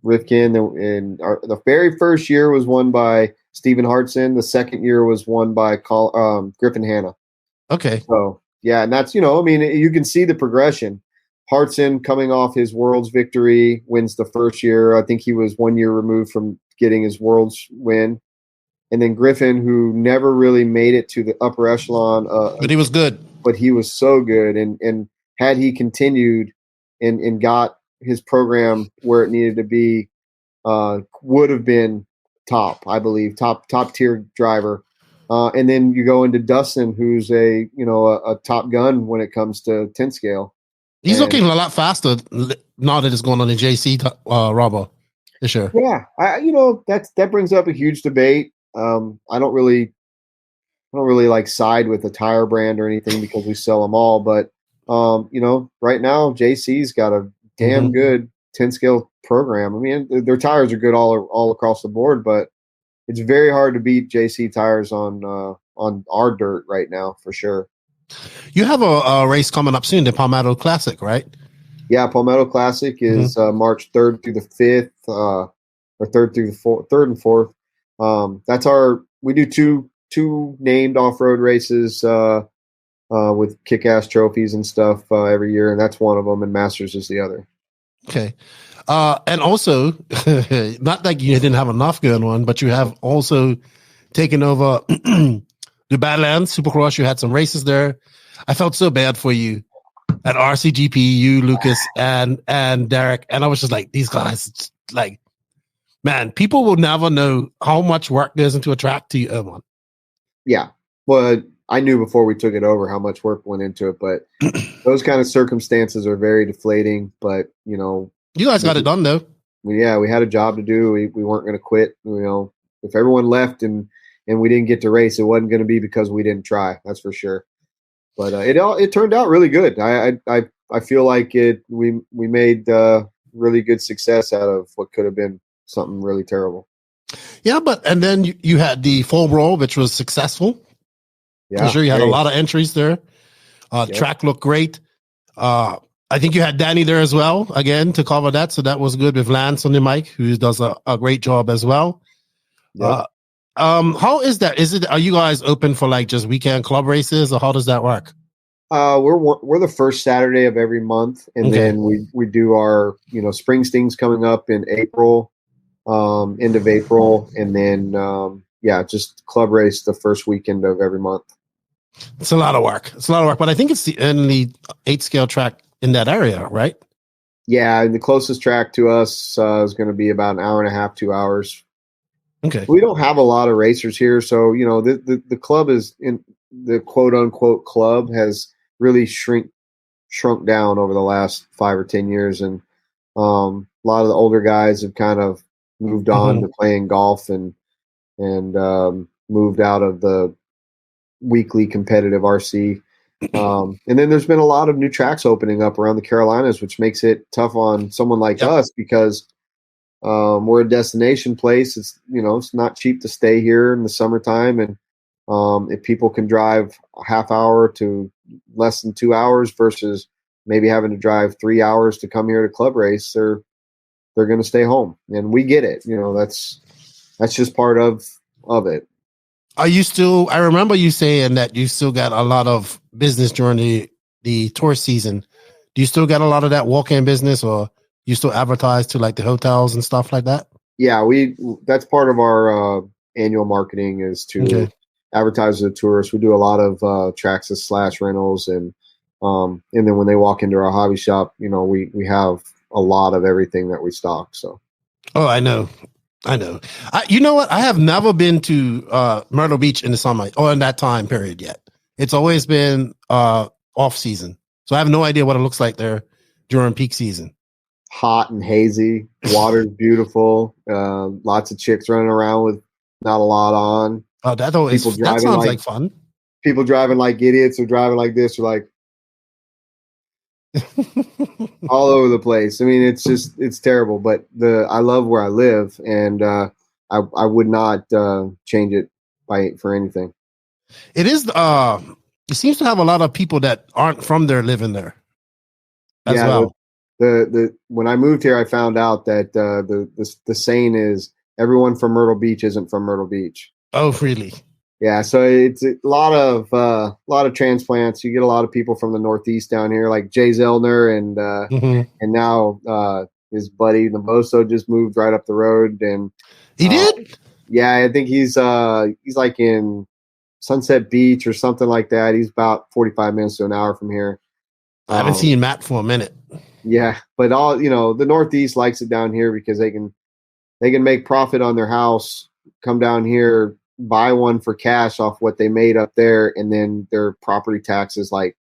Rivkin, and the very first year was won by Stephen Hartson. The second year was won by Griffin Hanna. Okay. So, yeah, and that's, you can see the progression. Hartson coming off his Worlds victory wins the first year. I think he was 1 year removed from getting his Worlds win. And then Griffin, who never really made it to the upper echelon. But he was good. But he was so good. And had he continued and got his program where it needed to be, would have been top, I believe, top tier driver. And then you go into Dustin, who's a top gun when it comes to 10 scale. He's looking a lot faster now that it's going on the JC Robo this year. Yeah, that brings up a huge debate. I don't really like side with the tire brand or anything because we sell them all. But right now JC's got a damn good 10 scale program. I mean, their tires are good all across the board, but it's very hard to beat JC tires on our dirt right now for sure. You have a race coming up soon, the Palmetto Classic, right? Yeah, Palmetto Classic is March 3rd through the 5th, or 3rd through the 3rd and 4th. That's we do two named off-road races with kick-ass trophies and stuff every year, and that's one of them, and Masters is the other. Okay. And also, not like you didn't have enough going on, but you have also taken over the Badlands Supercross. You had some races there. I felt so bad for you at RCGP, you, Lucas, and Derek. And I was just like, these guys, like, man, people will never know how much work goes into a track to you, one. Yeah. Well, I knew before we took it over how much work went into it, but those kind of circumstances are very deflating. But, you guys got it done, though. We had a job to do. We weren't going to quit. If everyone left and we didn't get to race, it wasn't going to be because we didn't try. That's for sure. But it turned out really good. I feel like we made really good success out of what could have been something really terrible. Yeah, and then you had the full roll, which was successful. Yeah, I'm sure you had a lot of entries there. Track looked great. I think you had Danny there as well, again, to cover that. So that was good with Lance on the mic, who does a great job as well. Yep. How is that? Are you guys open for like just weekend club races, or how does that work? We're the first Saturday of every month, and then we do our Spring Stings coming up in April, end of April, and then just club race the first weekend of every month. It's a lot of work. But I think it's the only 8 scale track in that area, right? Yeah, and the closest track to us is going to be about an hour and a half, 2 hours. Okay. We don't have a lot of racers here, so the club is in the quote unquote club has really shrunk down over the last 5 or 10 years, and a lot of the older guys have kind of moved on to playing golf and moved out of the weekly competitive RC. And then there's been a lot of new tracks opening up around the Carolinas, which makes it tough on someone like us because we're a destination place. It's it's not cheap to stay here in the summertime, and if people can drive a half hour to less than 2 hours versus maybe having to drive 3 hours to come here to club race, they're going to stay home, and we get it. That's just part of it. Are you still? I remember you saying that you still got a lot of business during the tour season. Do you still get a lot of that walk-in business, or you still advertise to like the hotels and stuff like that? Yeah, that's part of our annual marketing is to advertise to the tourists. We do a lot of Traxxas / rentals, and then when they walk into our hobby shop, we have a lot of everything that we stock. So, I know. You know what? I have never been to Myrtle Beach in the summer or in that time period yet. It's always been off season, so I have no idea what it looks like there during peak season. Hot and hazy, water's beautiful. Lots of chicks running around with not a lot on. Oh, that sounds like fun. People driving like idiots or driving like this or like all over the place. I mean, it's terrible, but I love where I live, and I would not change it for anything. It is. It seems to have a lot of people that aren't from there living there as well. When I moved here, I found out that the saying is everyone from Myrtle Beach isn't from Myrtle Beach. Oh, really? Yeah. So it's a lot of transplants. You get a lot of people from the Northeast down here, like Jay Zellner and now his buddy Naboso just moved right up the road, and he did. Yeah, I think he's like in Sunset Beach or something like that. He's about 45 minutes to an hour from here. I haven't seen Matt for a minute. Yeah, but the Northeast likes it down here because they can make profit on their house, come down here, buy one for cash off what they made up there, and then their property tax is like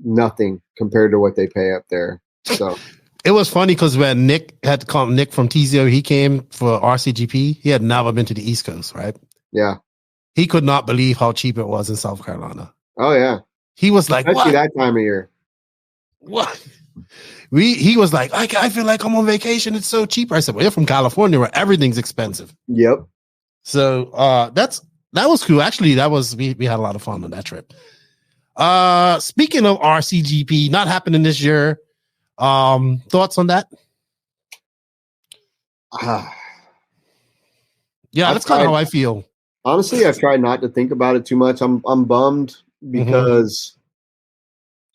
nothing compared to what they pay up there. So it was funny because when Nick had to come, Nick from TZO, he came for RCGP. He had never been to the East Coast, right? Yeah. He could not believe how cheap it was in South Carolina. Oh yeah. He was like, especially that time of year. What? He was like, I feel like I'm on vacation. It's so cheap. I said, well, you're from California where everything's expensive. Yep. So that was cool. Actually, we had a lot of fun on that trip. Speaking of RCGP not happening this year, thoughts on that? Yeah, that's kind of how I feel. Honestly, I've tried not to think about it too much. I'm bummed because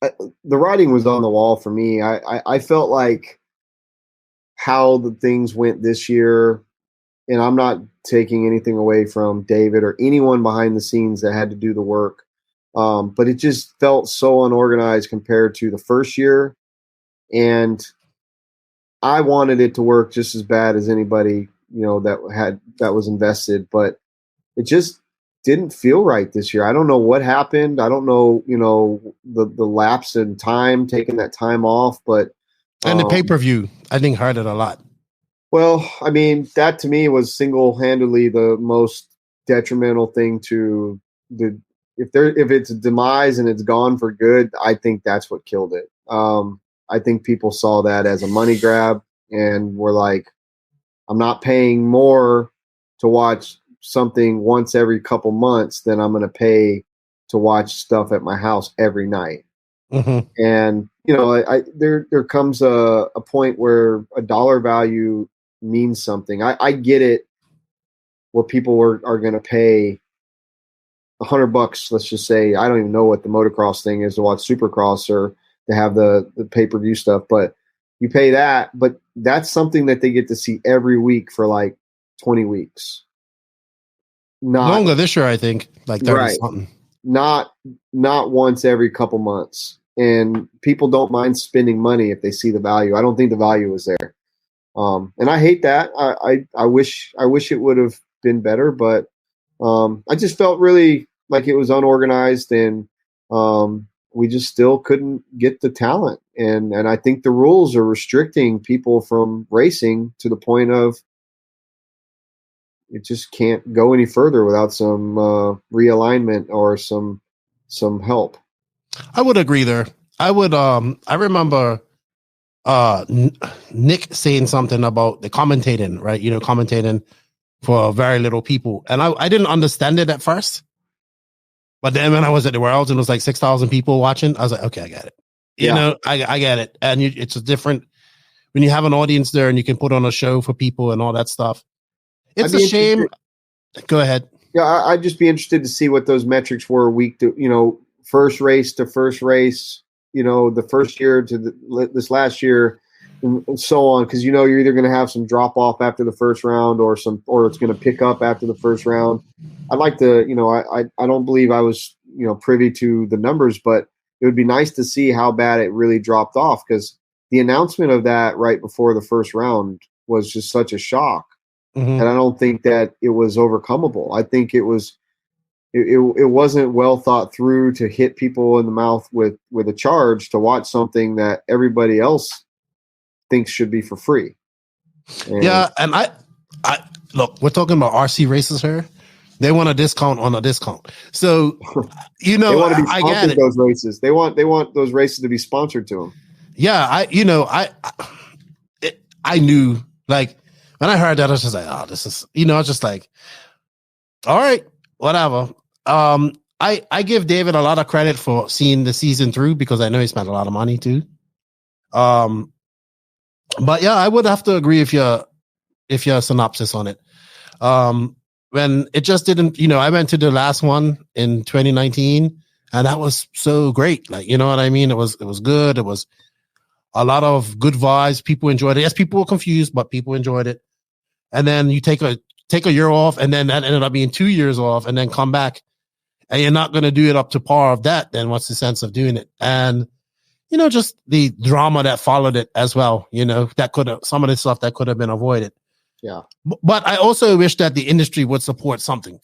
the writing was on the wall for me. I felt like how the things went this year, and I'm not taking anything away from David or anyone behind the scenes that had to do the work, but it just felt so unorganized compared to the first year, and I wanted it to work just as bad as anybody that was invested, but it just didn't feel right this year. I don't know what happened. I don't know, the lapse in time, taking that time off, but and the pay-per-view, I think hurt it a lot. Well, I mean, that to me was single-handedly the most detrimental thing to if it's a demise and it's gone for good, I think that's what killed it. I think people saw that as a money grab and were like, I'm not paying more to watch something once every couple months than I'm going to pay to watch stuff at my house every night. Mm-hmm. And, there comes a point where a dollar value means something. I get it where people are going to pay $100, let's just say. I don't even know what the motocross thing is to watch Supercross or to have the pay-per-view stuff, but you pay that, but that's something that they get to see every week for like 20 weeks. Not longer this year, I think, like 30 something. Not once every couple months. And people don't mind spending money if they see the value. I don't think the value is there. And I hate that. I wish it would have been better, but I just felt really like it was unorganized, and we just still couldn't get the talent. And I think the rules are restricting people from racing to the point of it just can't go any further without some realignment or some help. I would agree there. I would. I remember Nick saying something about the commentating, right? Commentating for very little people, and I didn't understand it at first. But then when I was at the Worlds and it was like 6,000 people watching, I was like, okay, I got it. You know, I get it. And it's a different, when you have an audience there and you can put on a show for people and all that stuff. It's a shame. Go ahead. Yeah, I'd just be interested to see what those metrics were week to, first race to first race, the first year to this last year and so on. Because, you're either going to have some drop off after the first round or it's going to pick up after the first round. I'd like to, I don't believe I was, privy to the numbers, but it would be nice to see how bad it really dropped off, because the announcement of that right before the first round was just such a shock. And I don't think that it was overcomable. I think it wasn't well thought through to hit people in the mouth with a charge to watch something that everybody else thinks should be for free. And I look, we're talking about RC races here. They want a discount on a discount. So, they want to be sponsored those races. They want those races to be sponsored to them. Yeah, I knew, like, when I heard that, I was just like, oh, this is, I was just like, all right, whatever. I give David a lot of credit for seeing the season through, because I know he spent a lot of money too. But yeah, I would have to agree if your synopsis on it. When it just didn't, I went to the last one in 2019, and that was so great. Like, you know what I mean? It was good. It was a lot of good vibes. People enjoyed it. Yes, people were confused, but people enjoyed it. And then you take a year off, and then that ended up being 2 years off, and then come back, and you're not going to do it up to par of that. Then what's the sense of doing it? And, just the drama that followed it as well, that some of the stuff that could have been avoided. Yeah. But I also wish that the industry would support something.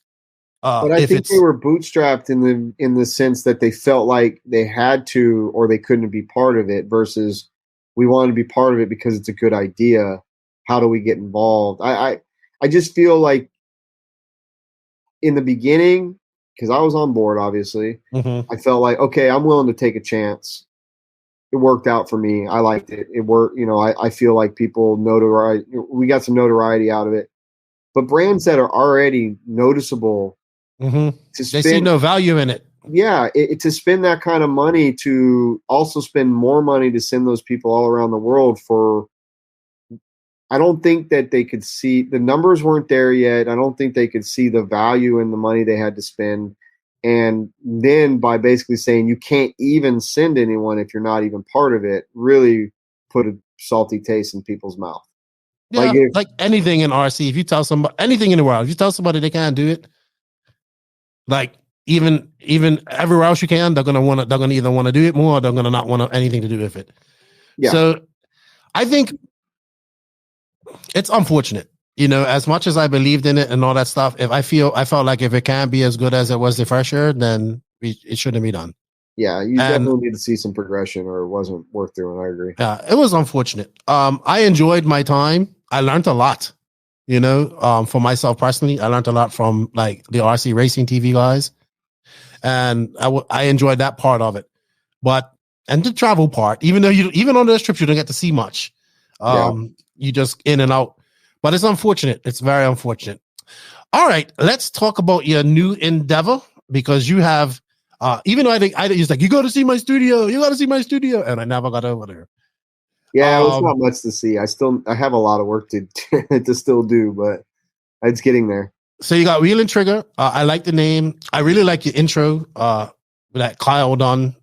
But I think they were bootstrapped in the sense that they felt like they had to, or they couldn't be part of it, versus we want to be part of it because it's a good idea. How do we get involved? I just feel like in the beginning, because I was on board, obviously, I felt like, okay, I'm willing to take a chance. It worked out for me. I liked it. It worked. I feel like people we got some notoriety out of it. But brands that are already noticeable, they see no value in it. Yeah, to spend that kind of money, to also spend more money to send those people all around the world for. I don't think that they could see, the numbers weren't there yet. I don't think they could see the value in the money they had to spend. And then by basically saying you can't even send anyone if you're not even part of it, really put a salty taste in people's mouth. Yeah, like anything in RC, if you tell somebody, anything in the world, if you tell somebody they can't do it, like even everywhere else you can, they're gonna either want to do it more, or they're gonna not want anything to do with it. Yeah. So I think it's unfortunate, as much as I believed in it and all that stuff. I felt like if it can't be as good as it was the first year, then it shouldn't be done. Yeah, you definitely need to see some progression, or it wasn't worth doing. I agree. Yeah, it was unfortunate. I enjoyed my time. I learned a lot, for myself personally. I learned a lot from like the RC Racing TV guys, and I enjoyed that part of it. And the travel part, even though even on those trips you don't get to see much. You just in and out, but it's unfortunate. It's very unfortunate. All right, let's talk about your new endeavor, because you have, even though I think it's like, you got to see my studio, and I never got over there. Yeah, it's not much to see. I have a lot of work to still do, but it's getting there. So you got Wheel and Trigger. I like the name. I really like your intro that Kyle done.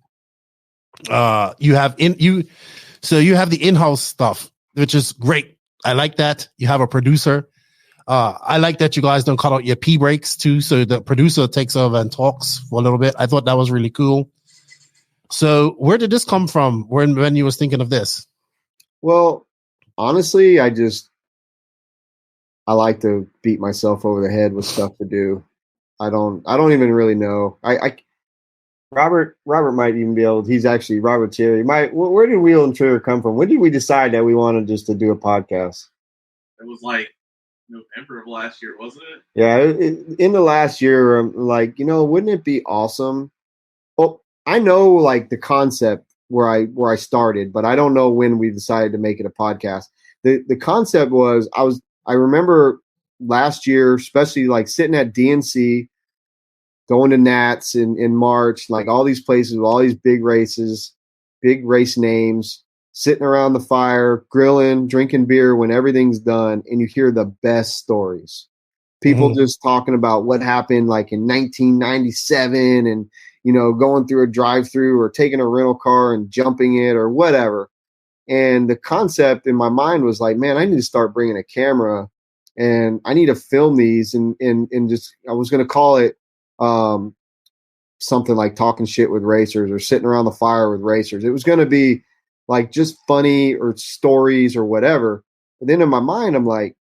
You have the in-house stuff, which is great. I like that. You have a producer. I like that you guys don't cut out your pee breaks too, so the producer takes over and talks for a little bit. I thought that was really cool. So where did this come from when you was thinking of this? Well, honestly, I like to beat myself over the head with stuff to do. I don't even really know. Robert might even be able. He's actually Robert Cherry. Where did Wheel and Trigger come from? When did we decide that we wanted just to do a podcast? It was like November of last year, wasn't it? Yeah, in the last year, I'm like, wouldn't it be awesome? Well, I know like the concept where I started, but I don't know when we decided to make it a podcast. The concept was I remember last year, especially like sitting at DNC. Going to Nats in March, like all these places with all these big races. big race names sitting around the fire, grilling, drinking beer when everything's done, and you hear the best stories. People just talking about what happened like in 1997 and, going through a drive-through or taking a rental car and jumping it or whatever. And the concept in my mind was like, man, I need to start bringing a camera and I need to film these and just, I was going to call it something like Talking Shit with Racers or Sitting Around the Fire with Racers. It was going to be like just funny or stories or whatever. But then in my mind, I'm like,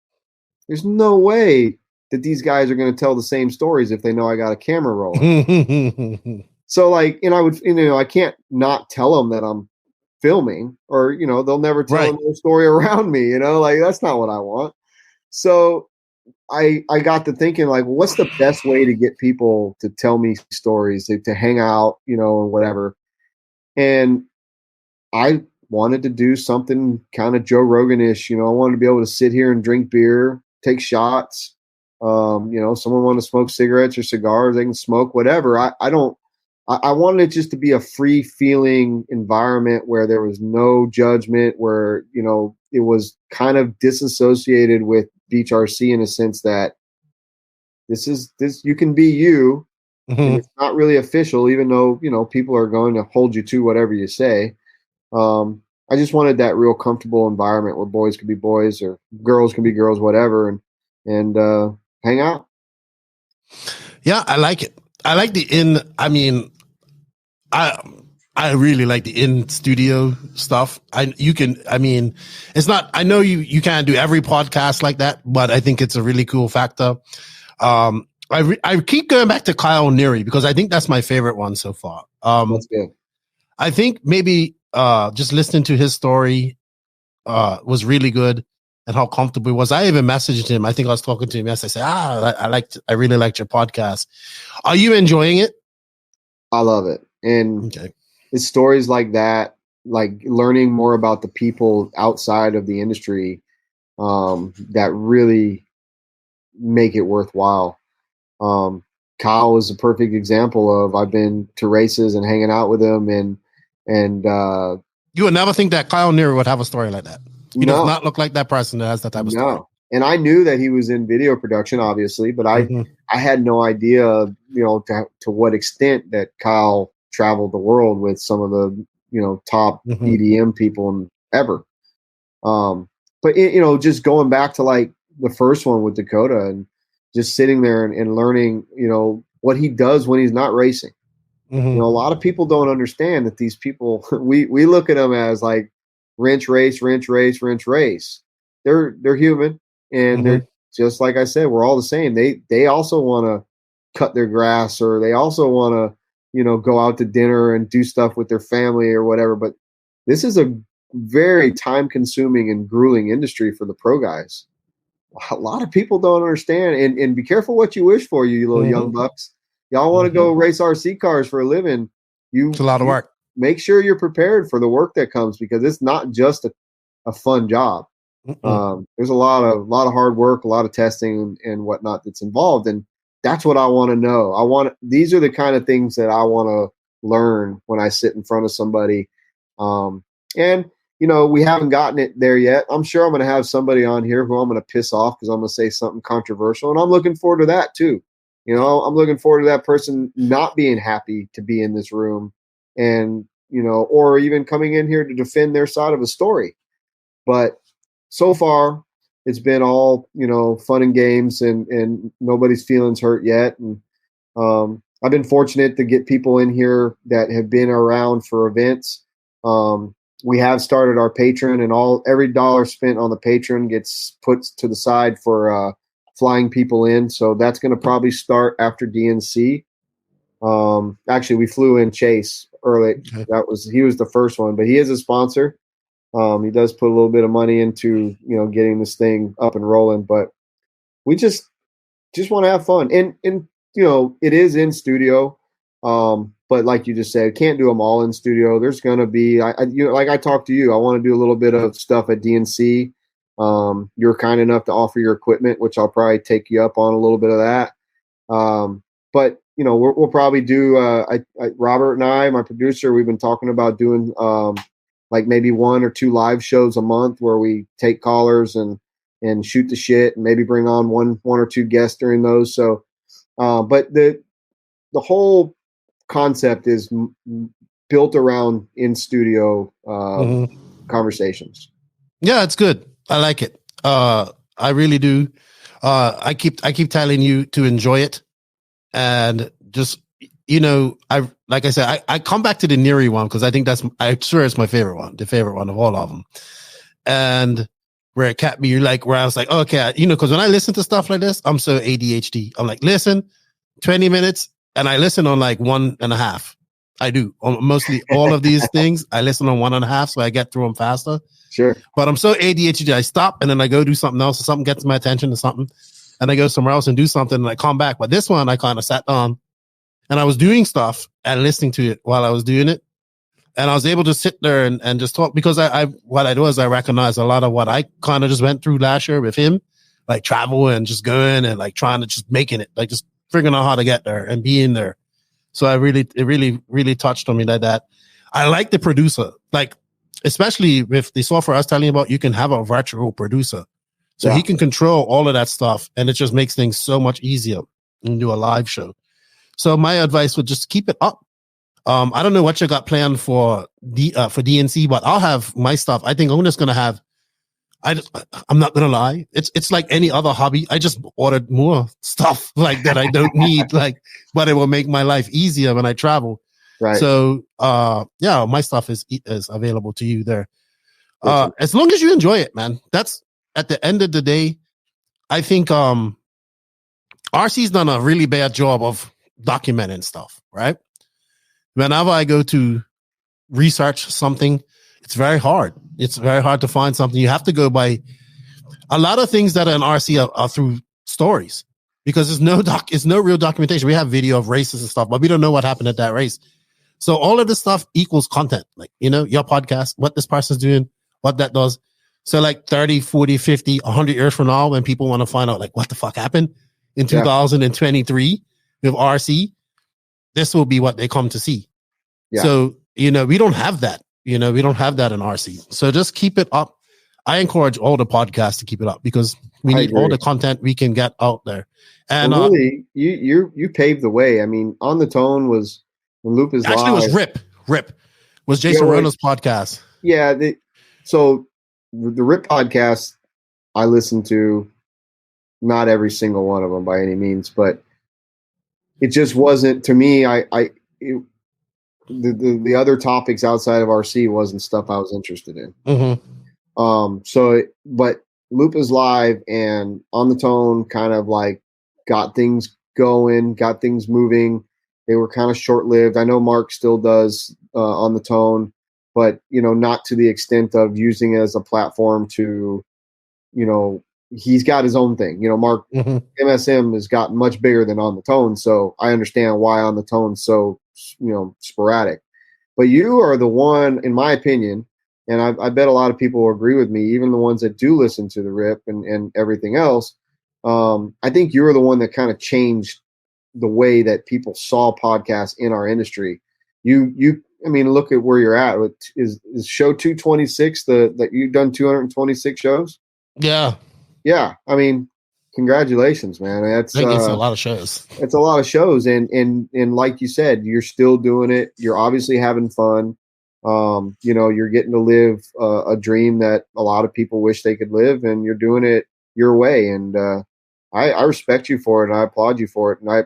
there's no way that these guys are going to tell the same stories if they know I got a camera rolling. So like, and I would, I can't not tell them that I'm filming or, they'll never tell their story around me, like that's not what I want. So I got to thinking like, what's the best way to get people to tell me stories, to hang out, and whatever. And I wanted to do something kind of Joe Rogan-ish, I wanted to be able to sit here and drink beer, take shots. Someone want to smoke cigarettes or cigars, they can smoke whatever. I wanted it just to be a free feeling environment where there was no judgment, where, it was kind of disassociated with Beach RC in a sense that this you can be you. And it's not really official, even though, people are going to hold you to whatever you say. I just wanted that real comfortable environment where boys could be boys or girls can be girls, whatever. And hang out. Yeah, I like it. I like I really like the in studio stuff. It's not, I know you can't do every podcast like that, but I think it's a really cool factor. I keep going back to Kyle Neary because I think that's my favorite one so far. That's good. I think maybe just listening to his story was really good and how comfortable he was. I even messaged him. I think I was talking to him yesterday. I said, I really liked your podcast. Are you enjoying it? I love it. And it's stories like that, like learning more about the people outside of the industry that really make it worthwhile. Kyle is a perfect example of, I've been to races and hanging out with him and you would never think that Kyle Neary would have a story like that. He does not look like that person that has that type of story. And I knew that he was in video production, obviously, but I had no idea, to what extent that Kyle traveled the world with some of the, top EDM people ever. But just going back to like the first one with Dakota and just sitting there and learning, what he does when he's not racing. A lot of people don't understand that these people, we look at them as like wrench race. They're human. And they're just like I said, we're all the same. They also want to cut their grass, or they also want to, go out to dinner and do stuff with their family or whatever. But this is a very time consuming and grueling industry for the pro guys. A lot of people don't understand, and be careful what you wish for, you little young bucks. Y'all want to go race RC cars for a living. It's a lot of work. Make sure you're prepared for the work that comes, because it's not just a fun job. There's a lot of hard work, a lot of testing and whatnot that's involved. And that's what I want to know. These are the kind of things that I want to learn when I sit in front of somebody. And we haven't gotten it there yet. I'm sure I'm going to have somebody on here who I'm going to piss off because I'm going to say something controversial. And I'm looking forward to that too. I'm looking forward to that person not being happy to be in this room and, or even coming in here to defend their side of a story. But so far, it's been all, fun and games and nobody's feelings hurt yet. And I've been fortunate to get people in here that have been around for events. We have started our Patreon, and every dollar spent on the Patreon gets put to the side for flying people in. So that's going to probably start after DNC. Actually, we flew in Chase early. He was the first one, but he is a sponsor. He does put a little bit of money into, getting this thing up and rolling, but we just want to have fun. And it is in studio. But like you just said, can't do them all in studio. There's going to be, like I talked to you, I want to do a little bit of stuff at DNC. You're kind enough to offer your equipment, which I'll probably take you up on a little bit of that. But we'll probably do. Robert and I, my producer, we've been talking about doing like maybe 1 or 2 live shows a month where we take callers and shoot the shit, and maybe bring on one or 2 guests during those. So, but the whole concept is built around in studio conversations. Yeah, it's good. I like it. I really do. I keep telling you to enjoy it, and just I come back to the Neary one because I think I swear it's my favorite one, the favorite one of all of them, and where it kept me where I was like, okay, because when I listen to stuff like this, I'm so ADHD. I'm like, listen, 20 minutes, and I listen on like 1.5. I do mostly all of these things. I listen on 1.5, so I get through them faster. Sure. But I'm so ADHD. I stop and then I go do something else. Or something gets my attention to something, and I go somewhere else and do something, and I come back. But this one, I kind of sat down and I was doing stuff and listening to it while I was doing it, and I was able to sit there and just talk, because what I do is I recognize a lot of what I kind of just went through last year with him, like travel and just going and like trying to just making it, like just figuring out how to get there and being there. So it really touched on me like that. I like the producer, like, especially with the software I was telling you about, you can have a virtual producer. So he can control all of that stuff, and it just makes things so much easier when you do a live show. So my advice would just keep it up. I don't know what you got planned for DNC, but I'll have my stuff. I think I'm just going to have, I'm not going to lie. It's like any other hobby. I just ordered more stuff like that I don't need, but it will make my life easier when I travel. Right. So, my stuff is available to you there. As long as you enjoy it, man. That's at the end of the day. I think RC's done a really bad job of documenting stuff, right? Whenever I go to research something, it's very hard. It's very hard to find something. You have to go by a lot of things that are in RC are through stories, because there's no real documentation. We have video of races and stuff, but we don't know what happened at that race. So all of this stuff equals content, like, your podcast, what this person's doing, what that does. So like 30, 40, 50, 100 years from now, when people want to find out like what the fuck happened in 2023 with RC, this will be what they come to see. Yeah. So, we don't have that. We don't have that in RC. So just keep it up. I encourage all the podcasts to keep it up, because we need all the content we can get out there. And really, you paved the way. I mean, On the Tone was when Loop is actually live. Was Rip was Jason Rona's podcast. Yeah. So the Rip podcast, I listened to not every single one of them by any means, but it just wasn't, to me, the other topics outside of RC wasn't stuff I was interested in. Mm-hmm. But Loop is live and On the Tone kind of like got things going, got things moving. They were kind of short-lived. I know Mark still does On the Tone, but, not to the extent of using it as a platform to, he's got his own thing. Mark MSM has gotten much bigger than On the Tone, so I understand why On the Tone's so, sporadic. But you are the one, in my opinion, and I bet a lot of people will agree with me, even the ones that do listen to the Rip and everything else. I think you're the one that kind of changed the way that people saw podcasts in our industry. I mean, look at where you're at. Is show 226 that you've done 226 shows? Yeah. Yeah. I mean, congratulations, man. That's I think it's a lot of shows. It's a lot of shows. And like you said, you're still doing it. You're obviously having fun. You're getting to live a dream that a lot of people wish they could live, and you're doing it your way. And I respect you for it, and I applaud you for it. And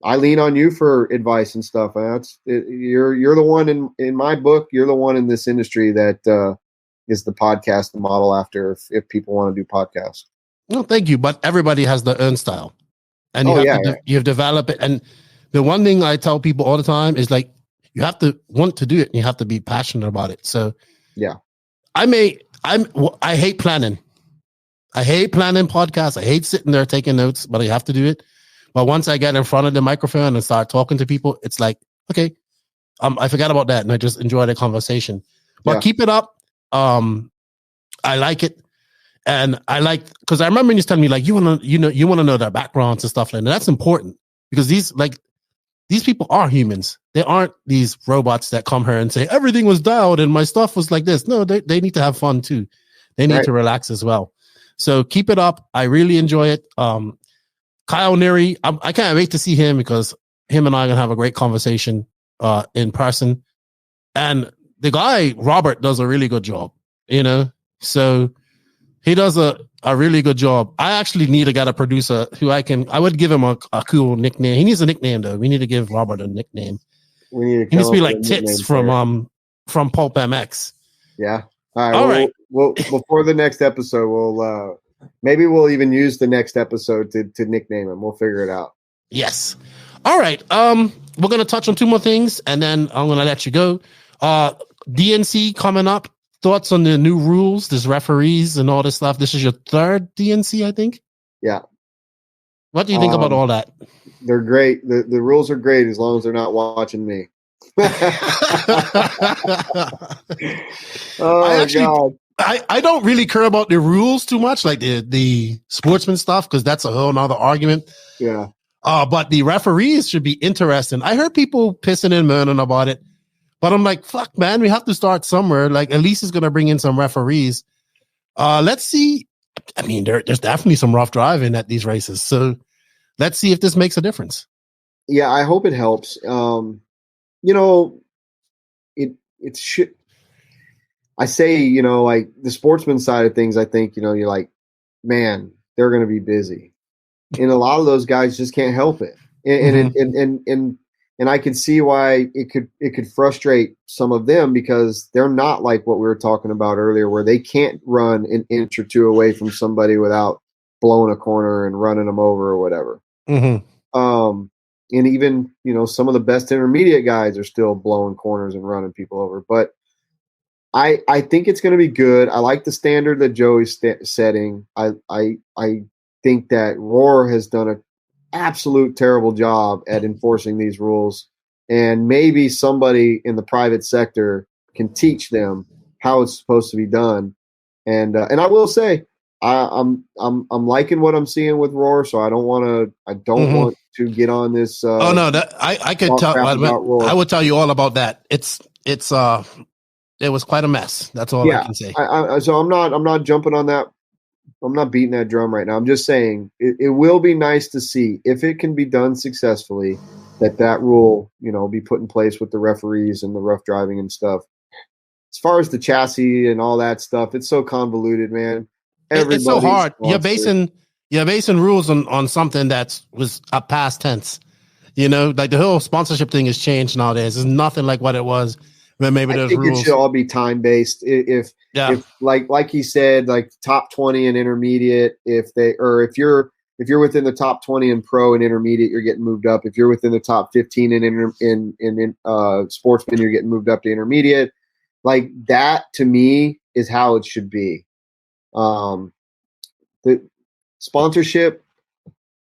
I lean on you for advice and stuff. And you're the one in my book. You're the one in this industry that is the podcast to model after if people want to do podcasts. No, thank you. But everybody has their own style, and you've developed it. And the one thing I tell people all the time is like, you have to want to do it, and you have to be passionate about it. So yeah, I hate planning. I hate planning podcasts. I hate sitting there taking notes, but I have to do it. But once I get in front of the microphone and start talking to people, it's like, okay, I forgot about that, and I just enjoy the conversation. But keep it up. I like it, and I like, because I remember you telling me like you want to know their backgrounds and stuff like that. That's important, because these people are humans. They aren't these robots that come here and say everything was dialed and my stuff was like this. No, they need to have fun too. They need to relax as well. So keep it up. I really enjoy it. Kyle Neary, I can't wait to see him because him and I are gonna have a great conversation in person. And the guy Robert does a really good job, So he does a really good job. I actually need to get a producer who I would give him a cool nickname. He needs a nickname though. We need to give Robert a nickname. He needs to be like Tits from Pulp MX. Yeah. All right. Well, before the next episode, we'll even use the next episode to nickname him. We'll figure it out. Yes. All right. We're gonna touch on two more things, and then I'm gonna let you go. DNC coming up. Thoughts on the new rules? There's referees and all this stuff. This is your third DNC, I think. Yeah. What do you think about all that? They're great. The rules are great as long as they're not watching me. God. I don't really care about the rules too much, like the sportsman stuff, because that's a whole nother argument. Yeah. But the referees should be interesting. I heard people pissing and moaning about it, but I'm like, fuck, man, we have to start somewhere. Like, at least is going to bring in some referees. Let's see. I mean, there's definitely some rough driving at these races, so let's see if this makes a difference. Yeah, I hope it helps. It should. I say, like the sportsman side of things, I think, you're like, man, they're going to be busy. And a lot of those guys just can't help it. And I can see why it could frustrate some of them because they're not like what we were talking about earlier, where they can't run an inch or two away from somebody without blowing a corner and running them over or whatever. And even, some of the best intermediate guys are still blowing corners and running people over. But I think it's going to be good. I like the standard that Joey's setting. I think that Roar has done an absolute terrible job at enforcing these rules, and maybe somebody in the private sector can teach them how it's supposed to be done. And I will say, I'm liking what I'm seeing with Roar, so I don't want to get on this. I could tell. I would tell you all about that. It was quite a mess. That's all I can say. So I'm not jumping on that. I'm not beating that drum right now. I'm just saying it will be nice to see if it can be done successfully, that rule, be put in place with the referees and the rough driving and stuff. As far as the chassis and all that stuff, it's so convoluted, man. It's so hard. You're basing rules on something that was a past tense. Like the whole sponsorship thing has changed nowadays. It's nothing like what it was. Maybe I think rules. It should all be time based. If like he said, like top 20 and intermediate, if you're within the top 20 in pro and intermediate, you're getting moved up. If you're within the top 15 in sportsman, you're getting moved up to intermediate. Like that to me is how it should be. The sponsorship,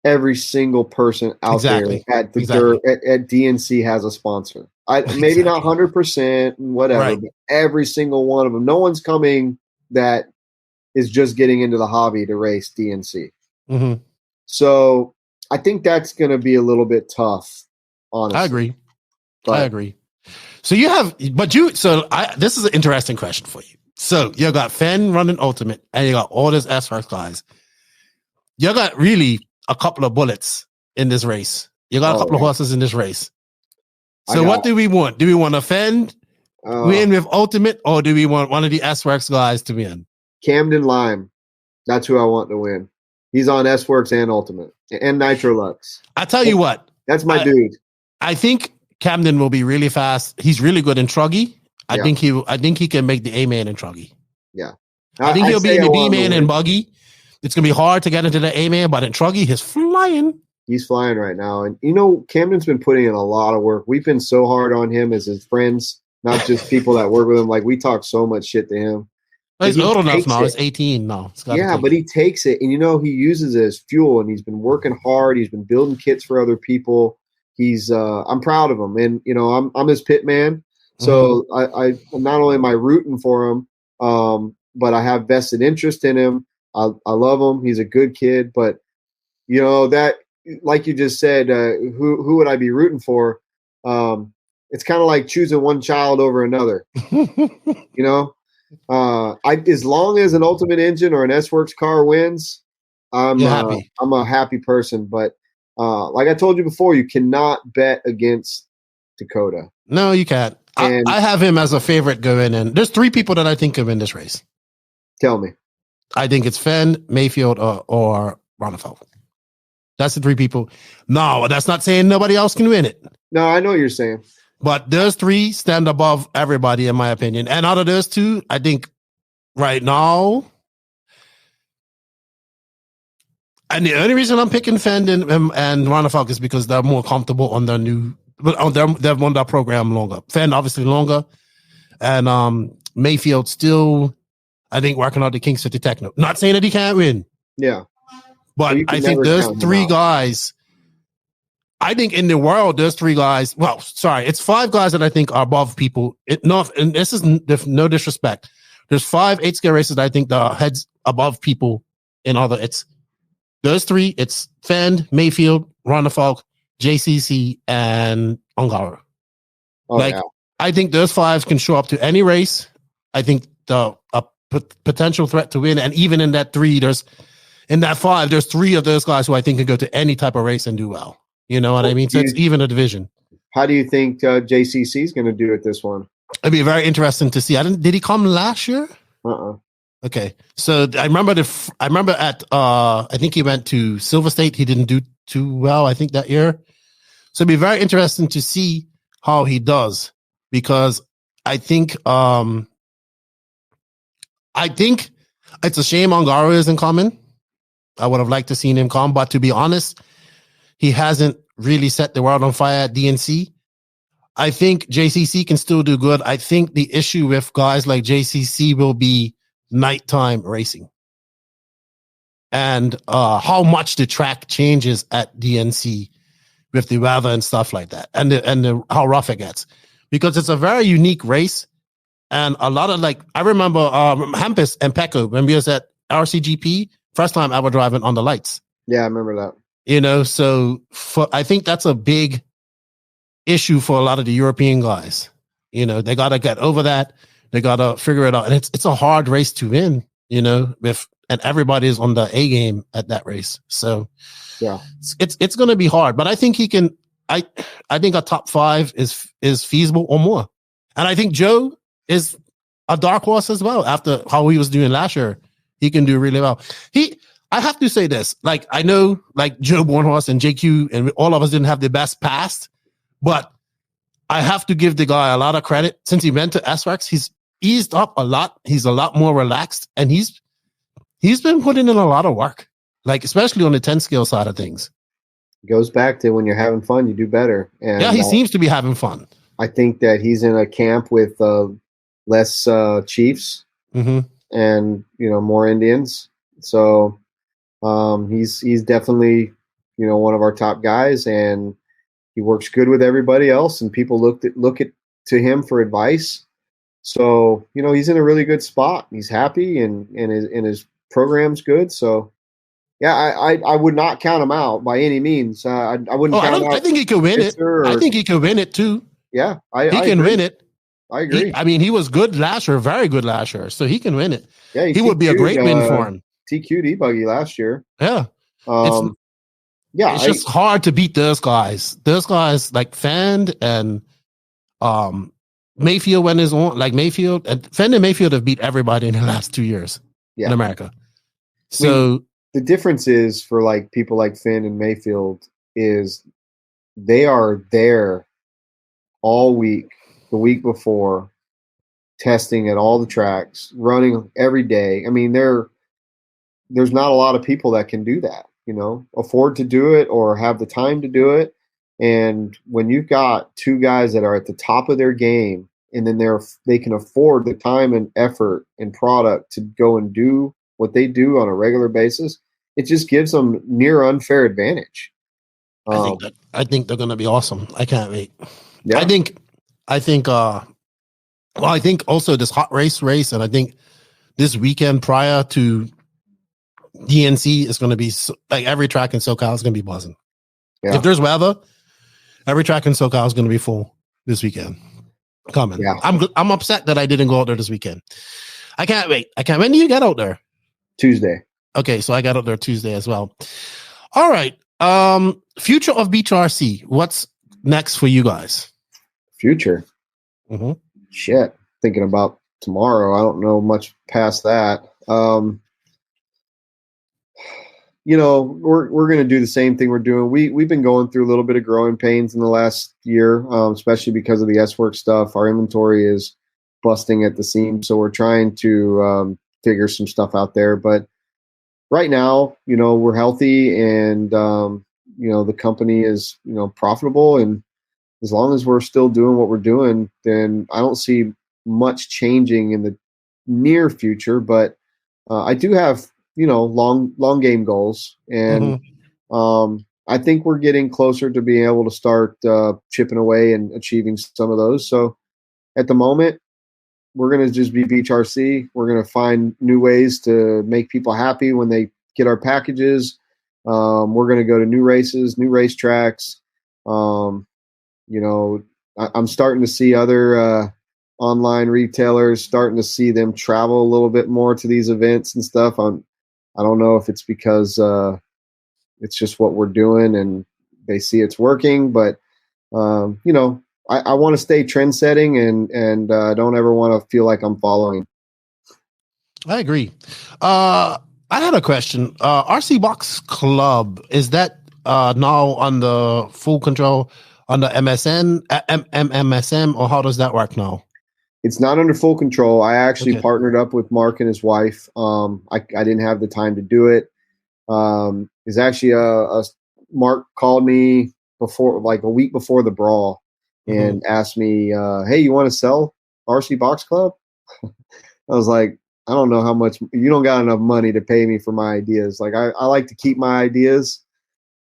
every single person out there at DNC has a sponsor. Maybe not 100%, whatever, but every single one of them. No one's coming that is just getting into the hobby to race DNC. So I think that's going to be a little bit tough, honestly. I agree. So this is an interesting question for you. So you got Fenn running Ultimate, and you got all these S-Works guys. You got really a couple of bullets in this race. You got a couple of horses in this race. So what do we want? Do we want to Fenn win with Ultimate, or do we want one of the S-Works guys to win? Camden Lime. That's who I want to win. He's on S-Works and Ultimate and Nitro Lux. I tell you what. That's my dude. I think Camden will be really fast. He's really good in Truggy. I think he can make the A-man in Truggy. Yeah. I think he'll be in the B-man and Buggy. It's going to be hard to get into the A-man, but in Truggy, he's flying. He's flying right now. And, Camden's been putting in a lot of work. We've been so hard on him as his friends, not just people that work with him. Like, we talk so much shit to him. He's old enough now. He's 18 now. But he takes it. And, he uses it as fuel. And he's been working hard. He's been building kits for other people. He's I'm proud of him. And, I'm his pit man. So I not only am I rooting for him, but I have vested interest in him. I love him. He's a good kid. But, that like you just said, who would I be rooting for? It's kind of like choosing one child over another. As long as an Ultimate Engine or an S-Works car wins, I'm happy. I'm a happy person. But like I told you before, you cannot bet against Dakota. No, you can't. I have him as a favorite going in. There's 3 people that I think could win this race. Tell me. I think it's Fenn, Mayfield, or Ronefeld. That's the 3 people. No, that's not saying nobody else can win it. No, I know what you're saying. But those 3 stand above everybody, in my opinion. And out of those 2, I think right now, and the only reason I'm picking Fenn and Ronefeld is because they're more comfortable on their new, they've won that program longer. Fenn obviously longer, and Mayfield still, I think, working out the King City Techno. Not saying that he can't win. Yeah. But I think there's 3 guys. I think in the world, there's 3 guys. Well, sorry, it's 5 guys that I think are above people. And this is no disrespect. There's 5 8-scale races that I think the heads above people in other. It's those 3. It's Fenn, Mayfield, Ronefeld, JCC, and Ongaro. I think those 5 can show up to any race. I think the potential threat to win, and even in that 3, in that 5, there's 3 of those guys who I think can go to any type of race and do well. You know what I mean? So it's even a division. How do you think JCC is going to do at this one? It'd be very interesting to see. Did he come last year? Okay. So I remember at I think he went to Silver State. He didn't do too well, I think, that year. So it'd be very interesting to see how he does, because I think it's a shame Ongaro isn't coming. I would have liked to seen him come, but to be honest, he hasn't really set the world on fire at DNC. I think JCC can still do good. I think the issue with guys like JCC will be nighttime racing and how much the track changes at DNC with the weather and stuff like that, and how rough it gets, because it's a very unique race. And a lot of, like, I remember Hampus and Pecco when we was at RCGP, first time ever driving on the lights. Yeah, I remember that. So I think that's a big issue for a lot of the European guys. They got to get over that. They got to figure it out. And it's a hard race to win, and everybody is on the A game at that race. So yeah, it's going to be hard, but I think he can, I think a top 5 is feasible or more. And I think Joe is a dark horse as well. After how he was doing last year, he can do really well. I have to say this, like, I know, like, Joe Bornhorst and JQ and all of us didn't have the best past, but I have to give the guy a lot of credit. Since he went to S-Works, he's eased up a lot. He's a lot more relaxed, and he's been putting in a lot of work, like, especially on the 10 scale side of things. It goes back to when you're having fun, you do better. And yeah, he seems to be having fun. I think that he's in a camp with less Chiefs and, more Indians. So he's definitely, one of our top guys, and he works good with everybody else, and people look to him for advice. So, he's in a really good spot. He's happy, and his program's good. So, yeah, I would not count him out by any means. I wouldn't count him out. I think he could win it. I think he could win it too. Yeah, he can win it. I agree. He was good last year, very good last year, so he can win it. Yeah, he would be a great win for him. TQ'd E-Buggy last year. Yeah. It's just hard to beat those guys. Those guys like Fenn and Mayfield when is on, like Mayfield and Fenn and Mayfield have beat everybody in the last 2 years in America. So the difference is for, like, people like Fenn and Mayfield is they are there all week, the week before, testing at all the tracks, running every day. I mean, there's not a lot of people that can do that, afford to do it or have the time to do it. And when you've got 2 guys that are at the top of their game, and then they can afford the time and effort and product to go and do what they do on a regular basis, it just gives them near unfair advantage. I think they're going to be awesome. I can't wait. Yeah. I think also this hot race, and I think this weekend prior to DNC is going to be like every track in SoCal is going to be buzzing. If there's weather, every track in SoCal is going to be full this weekend. Coming. Yeah. I'm upset that I didn't go out there this weekend. I can't wait. When do you get out there? Tuesday. Okay, so I got out there Tuesday as well. All right. Future of Beach RC. What's next for you guys? Future. Mm-hmm. Shit. Thinking about tomorrow. I don't know much past that. We're going to do the same thing we're doing. We've been going through a little bit of growing pains in the last year, especially because of the S-Work stuff. Our inventory is busting at the seams, so we're trying to figure some stuff out there. But right now, we're healthy, and the company is profitable, and as long as we're still doing what we're doing, then I don't see much changing in the near future. But I do have long game goals, and I think we're getting closer to being able to start chipping away and achieving some of those. So at the moment, we're going to just be Beach RC. We're going to find new ways to make people happy when they get our packages. We're going to go to new races, new racetracks. I'm starting to see other online retailers, starting to see them travel a little bit more to these events and stuff. I don't know if it's because it's just what we're doing and they see it's working, but I want to stay trend setting and don't ever want to feel like I'm following. I agree. I had a question. RC Box Club, is that now under full control under MSM, or how does that work now? It's not under full control. I actually partnered up with Mark and his wife. I didn't have the time to do it. It's actually Mark called me before, like a week before the brawl, and asked me, "Hey, you want to sell RC Box Club?" I was like, "I don't know how much. You don't got enough money to pay me for my ideas. Like I like to keep my ideas."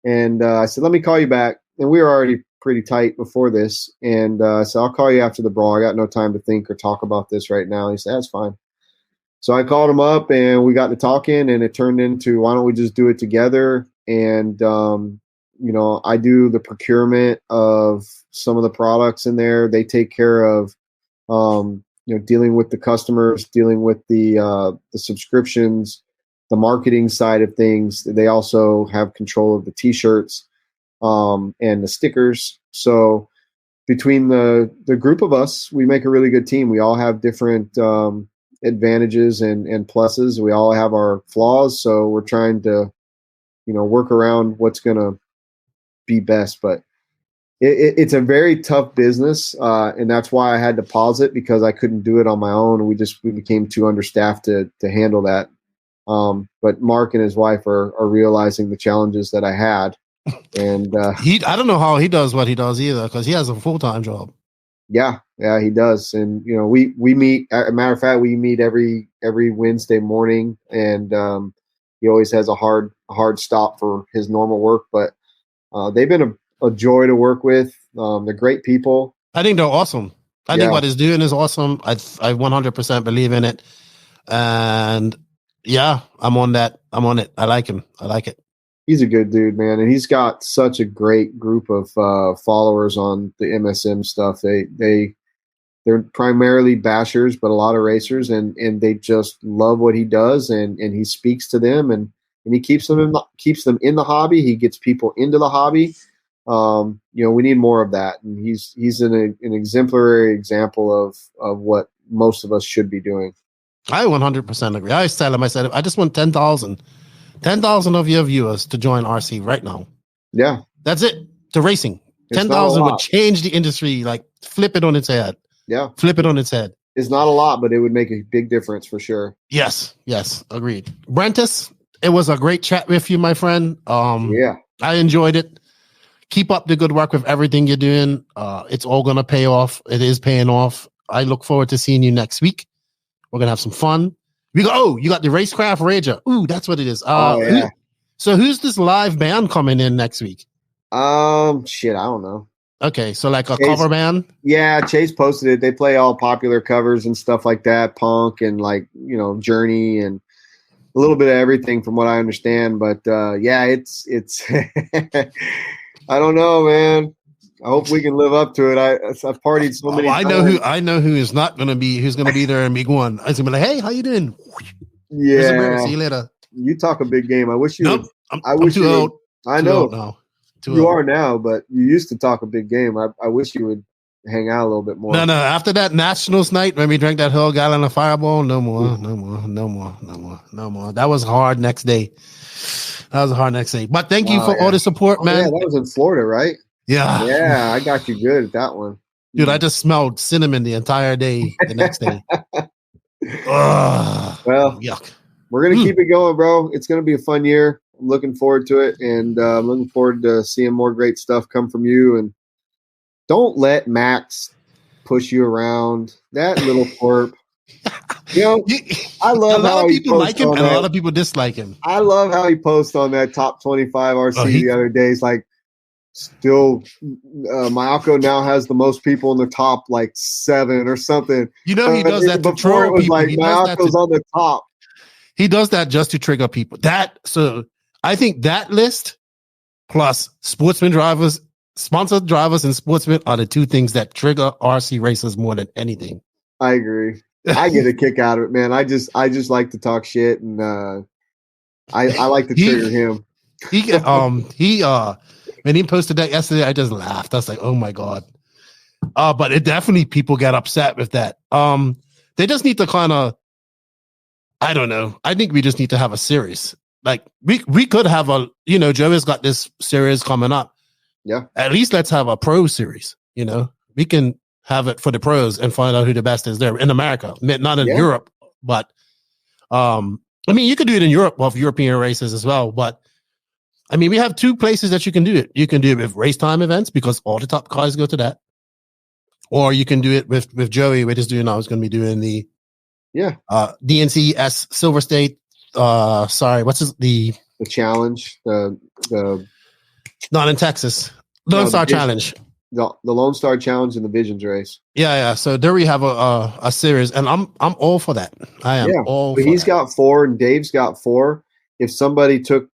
And I said, "Let me call you back." And we were already pretty tight before this, and so I'll call you after the brawl. I got no time to think or talk about this right now. He said, "That's fine." So I called him up, and we got to talking, and it turned into, why don't we just do it together? And I do the procurement of some of the products in there. They take care of dealing with the customers, dealing with the subscriptions, the marketing side of things. They also have control of the T-shirts and the stickers. So between the group of us, we make a really good team. We all have different advantages and pluses. We all have our flaws. So we're trying to, work around what's going to be best. But it's a very tough business. And that's why I had to pause it, because I couldn't do it on my own. We became too understaffed to handle that. But Mark and his wife are realizing the challenges that I had. And I don't know how he does what he does either, because he has a full-time job. Yeah, he does. And we meet. As a matter of fact, we meet every Wednesday morning, and he always has a hard stop for his normal work. But they've been a joy to work with. They're great people. I think they're awesome. I think what he's doing is awesome. I 100% believe in it. And yeah, I'm on that. I'm on it. I like him. I like it. He's a good dude, man. And he's got such a great group of followers on the MSM stuff. They're primarily bashers, but a lot of racers, and they just love what he does, and he speaks to them, and he keeps them in the hobby. He gets people into the hobby. We need more of that. And he's an exemplary example of what most of us should be doing. I 100% agree. I tell him, I said, I just want 10,000 of your viewers to join RC right now. Yeah. That's it. To racing. 10,000 would change the industry, like flip it on its head. Yeah. Flip it on its head. It's not a lot, but it would make a big difference for sure. Yes. Agreed. Brentus, it was a great chat with you, my friend. Yeah. I enjoyed it. Keep up the good work with everything you're doing. It's all going to pay off. It is paying off. I look forward to seeing you next week. We're going to have some fun. You got the RaceCraft Rager. Ooh, that's what it is. Yeah. So who's this live band coming in next week? Shit, I don't know. Okay, so like a cover band? Yeah, Chase posted it. They play all popular covers and stuff like that, punk and Journey and a little bit of everything from what I understand. But yeah, it's I don't know, man. I hope we can live up to it. I've partied so many times. I know who is not going to be. Who's going to be there in Big One? I was going to be like, hey, how you doing? Yeah. See you later. You talk a big game. I wish you. Nope. I'm too old. I know. You are now, but you used to talk a big game. I wish you would hang out a little bit more. No. After that Nationals night, when we drank that whole gallon of Fireball, no more. That was hard next day. But thank you for all the support, man. Yeah, that was in Florida, right? Yeah. Yeah, I got you good at that one. Dude, I just smelled cinnamon the entire day the next day. Well, yuck. We're going to keep it going, bro. It's going to be a fun year. I'm looking forward to it, and I'm looking forward to seeing more great stuff come from you. And don't let Max push you around. That little twerp. You know, I love how a lot of people like him and that. a lot of people dislike him. I love how he posts on that top 25 RC the other day. He's like, still, Mayako now has the most people in the top like 7 or something. You know, he does that to troll people. Like Mayako's on the top. He does that just to trigger people. So I think that list plus sportsman drivers, sponsored drivers, and sportsmen are the two things that trigger RC racers more than anything. I agree. I get a kick out of it, man. I just like to talk shit, and I like to trigger him. When he posted that yesterday, I just laughed. I was like, oh my God. But it definitely, people get upset with that. They just need to kind of, I don't know. I think we just need to have a series. Like we could have Joey's got this series coming up. Yeah. At least let's have a pro series. We can have it for the pros and find out who the best is there in America, not in Europe. But you could do it in Europe of European races as well. But we have 2 places that you can do it. You can do it with race time events because all the top cars go to that, or you can do it with Joey. We're just doing. I was going to be doing the DNCS Silver State. What's the challenge? The not in Texas. Lone Star Challenge. The Lone Star Challenge and the Visions race. Yeah. So there we have a series, and I'm all for that. I am all. But he's got 4, and Dave's got 4. If somebody took,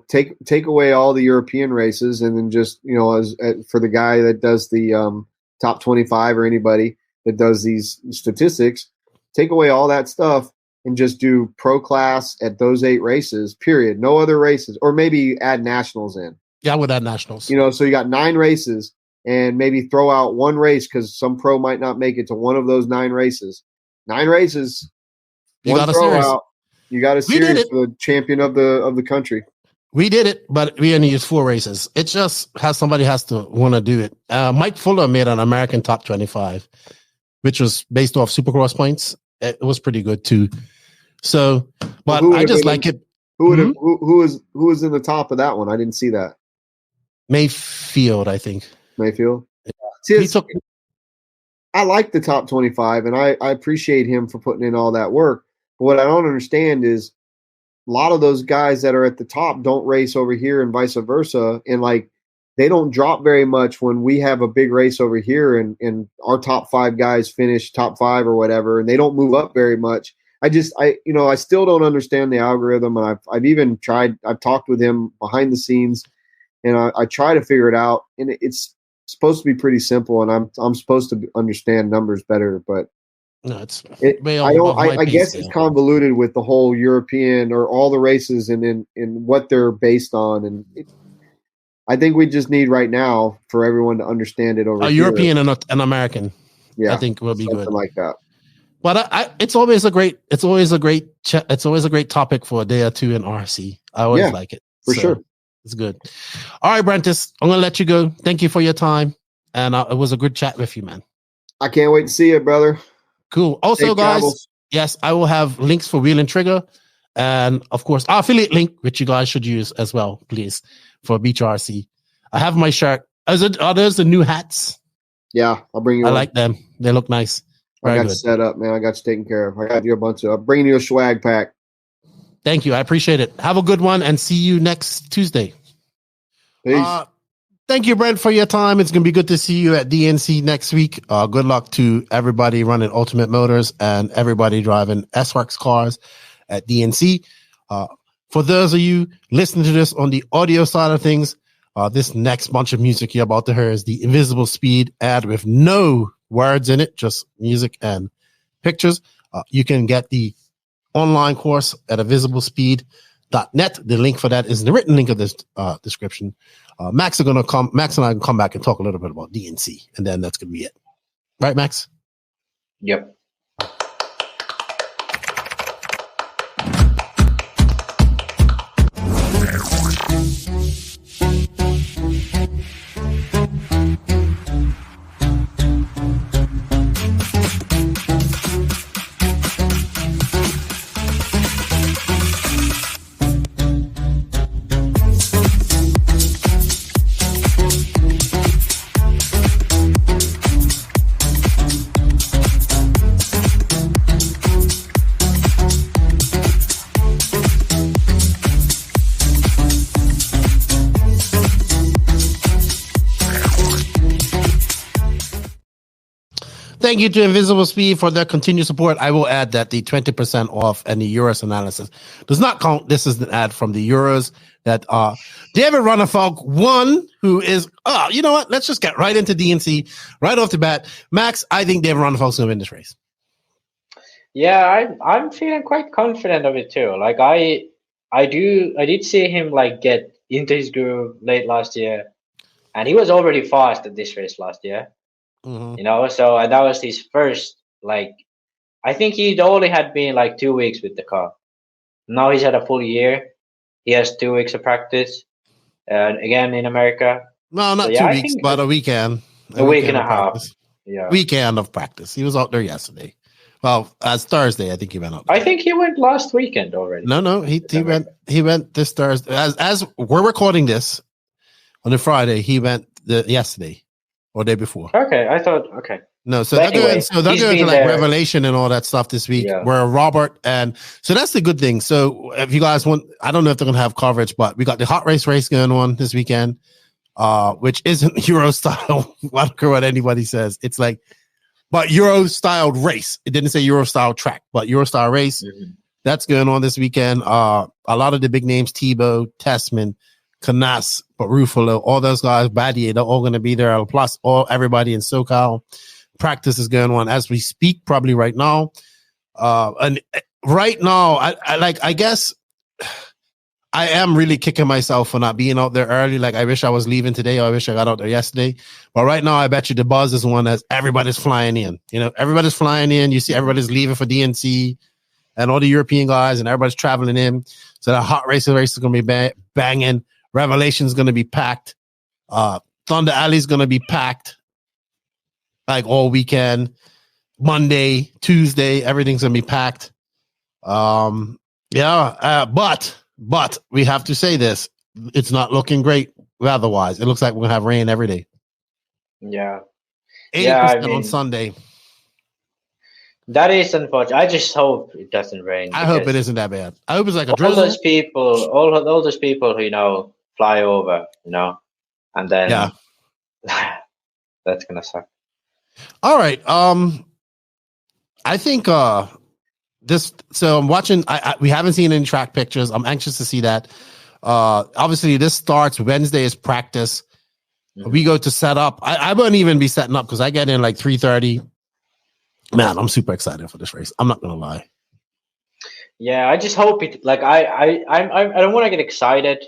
take away all the European races, and then just for the guy that does the top 25 or anybody that does these statistics, take away all that stuff and just do pro class at those 8 races, period. No other races, or maybe add nationals in. Yeah, with that nationals. So you got 9 races and maybe throw out 1 race because some pro might not make it to one of those 9 races. 9 races. You got a series. You got a series for the champion of the country. We did it, but we only used 4 races. It just somebody has to want to do it. Mike Fuller made an American top 25, which was based off Supercross points. It was pretty good too. So, but I just like it. Who was in the top of that one? I didn't see that. Mayfield, I think. Mayfield. Yeah. See, I like the top 25, and I appreciate him for putting in all that work. But what I don't understand is a lot of those guys that are at the top don't race over here and vice versa. And they don't drop very much when we have a big race over here and our top 5 guys finish top 5 or whatever, and they don't move up very much. I still don't understand the algorithm. And I've even tried, I've talked with him behind the scenes, and I try to figure it out. And it's supposed to be pretty simple, and I'm supposed to understand numbers better, but no, I guess it's convoluted with the whole European or all the races and in what they're based on. And I think we just need right now for everyone to understand it over a here. European and an American. Yeah, I think will be good like that. But it's always a great topic for a day or two in RC. I always like it for sure. It's good. All right, Brentis, I'm gonna let you go. Thank you for your time, and it was a good chat with you, man. I can't wait to see you, brother. Cool. Also, Safe guys, travels. yes, I will have links for Wheel and Trigger, and of course, our affiliate link, which you guys should use as well, please, for Beach RC. I have my shirt. Are those the new hats? Yeah, I'll bring you. I like them. They look nice. I got you set up, man. I got you taken care of. I got you a bunch of. I'm bringing you a swag pack. Thank you. I appreciate it. Have a good one, and see you next Tuesday. Peace. Thank you, Brent, for your time. It's going to be good to see you at DNC next week. Good luck to everybody running Ultimate Motors and everybody driving S-Works cars at DNC. For those of you listening to this on the audio side of things, This next bunch of music you're about to hear is the Invisible Speed ad with no words in it, just music and pictures. You can get the online course at invisiblespeed.net. The link for that is in the written link of this description. Max and I can come back and talk a little bit about DNC, and then that's going to be it. Right, Max? Yep. Thank you to Invisible Speed for their continued support. I will add that the 20% off and the Euros analysis does not count. This is an ad from the Euros that David Ronnefalk won, who is, you know what? Let's just get right into DNC right off the bat. Max, I think David Ronnefalk's going to win this race. Yeah, I'm feeling quite confident of it too. Like I did see him like get into his groove late last year, and he was already fast at this race last year. Mm-hmm. You know, so that was his first, like, I think he'd only had been like 2 weeks with the car. Now he's had a full year. He has 2 weeks of practice, again in America. No, not 2 weeks, but a weekend. A week and a half. Practice. Yeah. Weekend of practice. He was out there yesterday. Well, as Thursday, I think he went out there. I think he went last weekend already. No, he went this Thursday. As we're recording this on a Friday, he went yesterday. Or day before. Okay, I thought, okay. No, so but they're anyway, going to like Revelation and all that stuff this week, where Robert, and so that's the good thing. So if you guys want, I don't know if they're going to have coverage, but we got the hot race going on this weekend, which isn't Euro style. I don't care what anybody says. It's like, but Euro styled race. It didn't say Euro style track, but Euro style race. Mm-hmm. That's going on this weekend. A lot of the big names, Tebow, Tessman, Canas, but Ruffalo, all those guys, Badier, they're all going to be there. Plus, everybody in SoCal. Practice is going on as we speak, probably right now. And right now, I guess I am really kicking myself for not being out there early. Like, I wish I was leaving today, or I wish I got out there yesterday. But right now, I bet you the buzz is one as everybody's flying in. You know, everybody's flying in. You see everybody's leaving for DNC and all the European guys, and everybody's traveling in. So the hot race is going to be banging. Revelation's going to be packed. Thunder Alley's going to be packed like all weekend. Monday, Tuesday, everything's going to be packed. But we have to say this. It's not looking great weather-wise. It looks like we're going to have rain every day. Yeah. 80% on Sunday. That is unfortunate. I just hope it doesn't rain. I hope it isn't that bad. I hope it's like a drizzle. All those people who, you know, fly over, you know, and then that's gonna suck. All right. I think this. So I'm watching. We haven't seen any track pictures. I'm anxious to see that. Obviously, this starts Wednesday is practice. Mm-hmm. We go to set up. I wouldn't even be setting up because I get in like 3:30. Man, I'm super excited for this race. I'm not gonna lie. Yeah, I just hope it. Like I don't want to get excited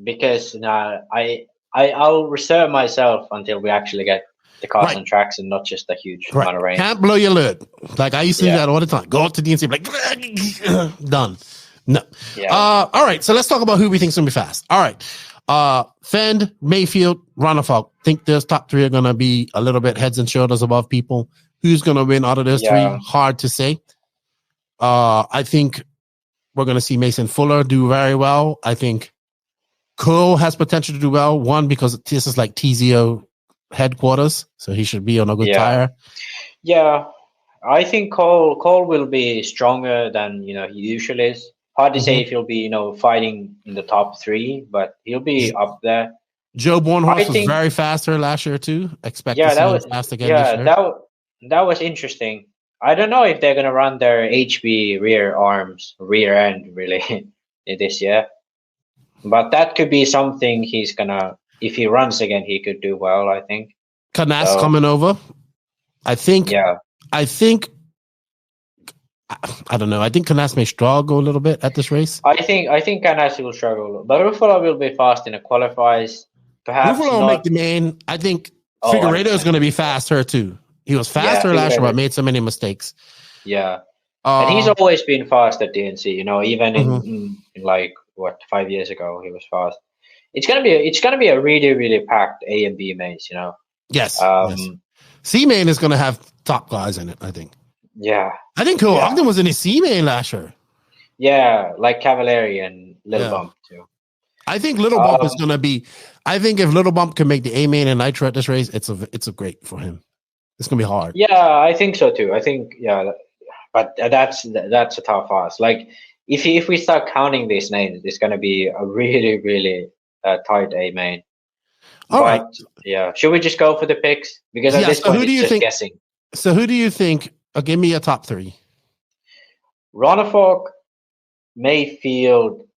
because I'll reserve myself until we actually get the cars on tracks and not just a huge amount of rain. Can't blow your lid. Like I used to do that all the time. Go up to DNC, like done. No. Yeah. All right. So let's talk about who we think is gonna be fast. All right. Fend, Mayfield, Ronnefalk. Think those top three are gonna be a little bit heads and shoulders above people. Who's gonna win out of those three? Hard to say. I think we're gonna see Mason Fuller do very well. I think Cole has potential to do well. One, because this is like TZO headquarters, so he should be on a good tire. Yeah, I think Cole will be stronger than he usually is. Hard to say if he'll be fighting in the top three, but he'll be up there. Joe Bornhorst was very fast here last year too. Expect to see him fast again this year. That was interesting. I don't know if they're gonna run their HB rear end really this year, but that could be something he's gonna if he runs again, he could do well, I think. Canas coming over. I think. Yeah. I don't know. I think Canas may struggle a little bit at this race. I think Canas will struggle, but Ruffalo will be fast in the qualifiers. Perhaps Ruffalo will make the main. I think Figueiredo is going to be faster too. He was faster last year, but made so many mistakes. Yeah, and he's always been fast at DNC. You know, even in like 5 years ago, he was fast. It's gonna be a really, really packed A and B mains. You know. Yes. C main is going to have top guys in it, I think. Yeah. I think Cole Ogden was in his C main last year. Yeah, like Cavalieri and Little Bump too. I think Little Bump is going to be. I think if Little Bump can make the A main and Nitro at this race, it's a great for him. It's going to be hard. Yeah, I think so too. I think but that's a tough ask. Like if we start counting these names, it's going to be a really, really tight A main. All right. Yeah. Should we just go for the picks? Because at this point, it's just guessing. So who do you think? Give me a top three. Ronnefalk, Mayfield,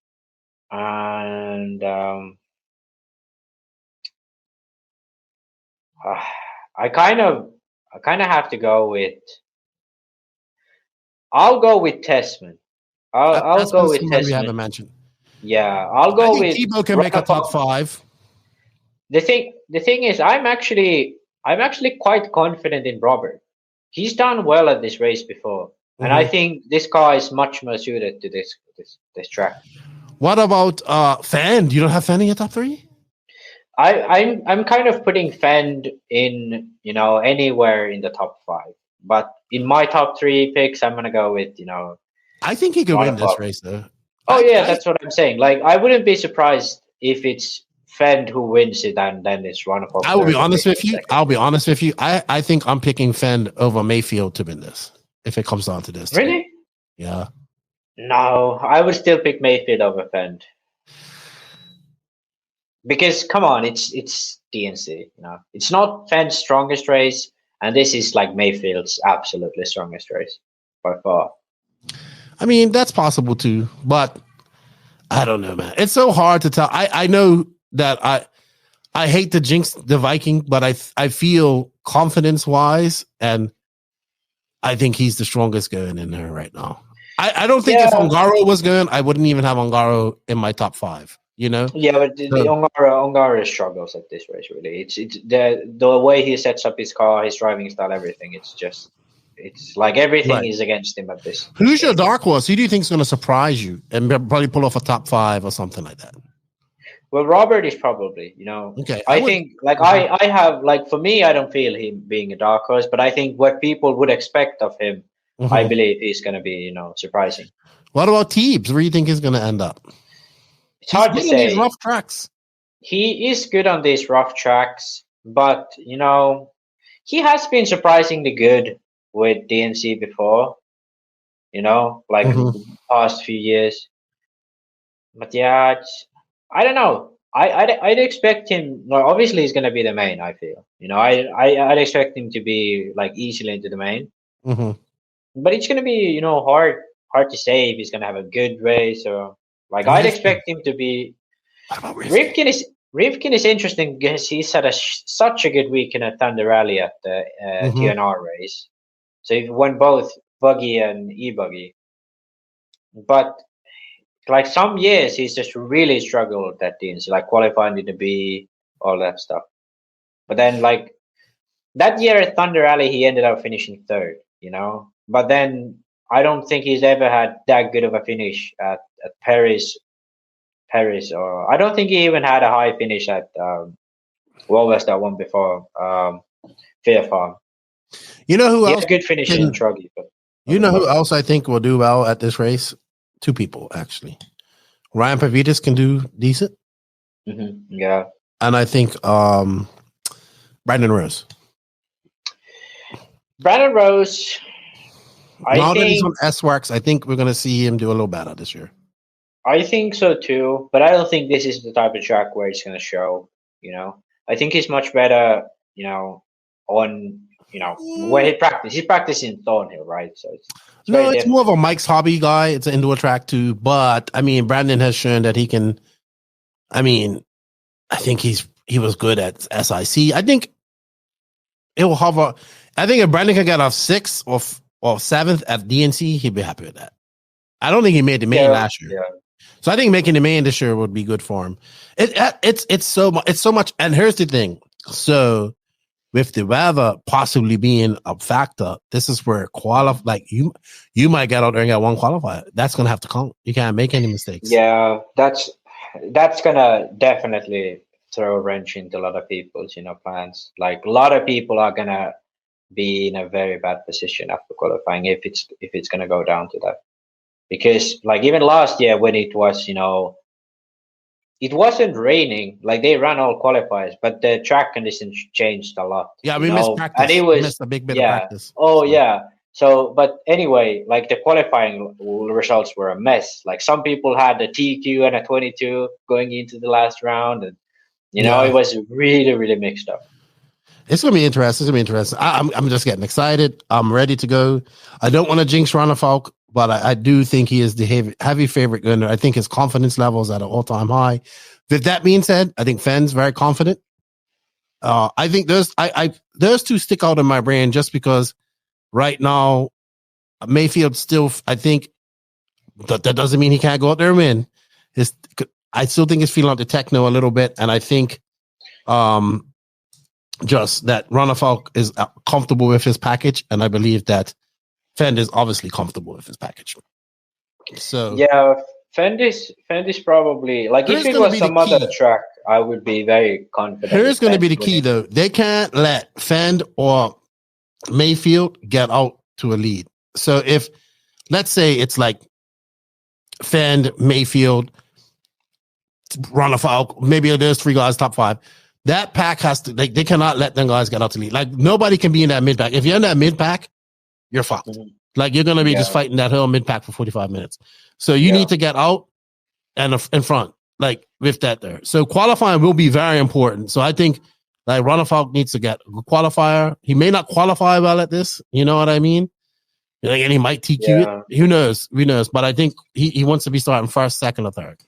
and I kind of have to go with. I'll go with Tessman. I'll go with Tessman. We haven't mentioned. Yeah, I'll go with. Tebow can make a top 5. The thing is, I'm actually quite confident in Robert. He's done well at this race before, and I think this car is much more suited to this track. What about Fend? You don't have Fend in your top 3? I'm kind of putting Fend in, anywhere in the top 5, but in my top 3 picks, I'm gonna go with, I think he could win this race though. Oh that's what I'm saying. Like, I wouldn't be surprised if it's Fend who wins it, and then it's Ronnefalk. I will be honest with you. I think I'm picking Fend over Mayfield to win this if it comes down to this. Really? Yeah. No, I would still pick Mayfield over Fend. Because come on, it's DNC. It's not Fend's strongest race, and this is like Mayfield's absolutely strongest race by far. I mean, that's possible too, but I don't know, man. It's so hard to tell. I know that I hate to jinx the Viking, but I feel confidence wise, and I think he's the strongest going in there right now. I don't think if Ongaro was going, I wouldn't even have Ongaro in my top 5. Yeah, but the Ongaro struggles at this race. Really, it's the way he sets up his car, his driving style, everything. It's like everything is against him at this. Who's your dark horse? Who do you think is going to surprise you and probably pull off a top 5 or something like that? Well, Robert is probably, Okay. I think, like, I have, like, for me, I don't feel him being a dark horse, but I think what people would expect of him, I believe he's going to be, surprising. What about Teebs? Where do you think he's going to end up? It's hard to say. These rough tracks. He is good on these rough tracks, but, he has been surprisingly good with DNC before, the past few years. But yeah, I don't know. I'd expect him. No, obviously he's going to be the main. I feel. I'd expect him to be like easily into the main. But it's going to be hard to say if he's going to have a good race or like. I'd expect him to be. Rivkin is interesting because he's had such a good weekend at Thunder Rally at the TNR race. So he won both buggy and e-buggy. But like some years, he's just really struggled with that DNC, like qualifying in the B, all that stuff. But then like that year at Thunder Rally, he ended up finishing 3rd, But then I don't think he's ever had that good of a finish at Paris, or I don't think he even had a high finish at what was that one before Fair Farm. You know who else? Good finish in Truggy. But you know who else I think will do well at this race? 2 people actually. Ryan Pavidis can do decent. Yeah, and I think Brandon Rose. Brandon Rose. Now that he's on S-Works, I think we're going to see him do a little better this year. I think so too, but I don't think this is the type of track where it's going to show. I think he's much better. On where he practice. He's practicing Thornhill, right? So it's more of a Mike's Hobby guy. It's an indoor track too, but I mean, Brandon has shown that he can. I mean, I think he's He was good at SIC. I think it will hover. I think if Brandon can get off 6th or 7th at DNC, he'd be happy with that. I don't think he made the main last year. Yeah. So I think making the main this year would be good for him. It's so much. And here's the thing. So with the weather possibly being a factor, this is where you might get out there and get one qualifier. That's gonna have to count. You can't make any mistakes. Yeah, that's gonna definitely throw a wrench into a lot of people's plans. Like a lot of people are gonna be in a very bad position after qualifying if it's gonna go down to that. Because like even last year when it was, it wasn't raining, like they ran all qualifiers, but the track conditions changed a lot. Yeah, we missed practice. And it was missed a big bit of practice. Oh yeah. So, but anyway, like the qualifying results were a mess. Like some people had a TQ and a 22 going into the last round, and it was really, really mixed up. It's gonna be interesting. I'm just getting excited. I'm ready to go. I don't want to jinx Ronnefalk, but I do think he is the heavy favorite gunner. I think his confidence level is at an all-time high. With that being said, I think Fenn's very confident. I think those two stick out in my brain just because right now Mayfield still. I think that doesn't mean he can't go out there and win. I still think he's feeling out the techno a little bit, and I think just that Ronnefalk is comfortable with his package, and I believe that Fend is obviously comfortable with his package. So yeah, Fend is probably like if it was some other track, I would be very confident. Here's going to be the key though. They can't let Fend or Mayfield get out to a lead. So if let's say it's like Fend, Mayfield, Ronnefalk, maybe there's 3 guys top 5. That pack has to, they cannot let them guys get out to lead. Like nobody can be in that mid pack. If you're in that mid pack, you're fucked. Mm-hmm. Like you're going to be just fighting that hill mid pack for 45 minutes. So you need to get out and in front, like with that there. So qualifying will be very important. So I think like Ronnefalk needs to get a qualifier. He may not qualify well at this. You know what I mean? Like, and he might TQ it. Who knows? But I think he wants to be starting first, second, or third.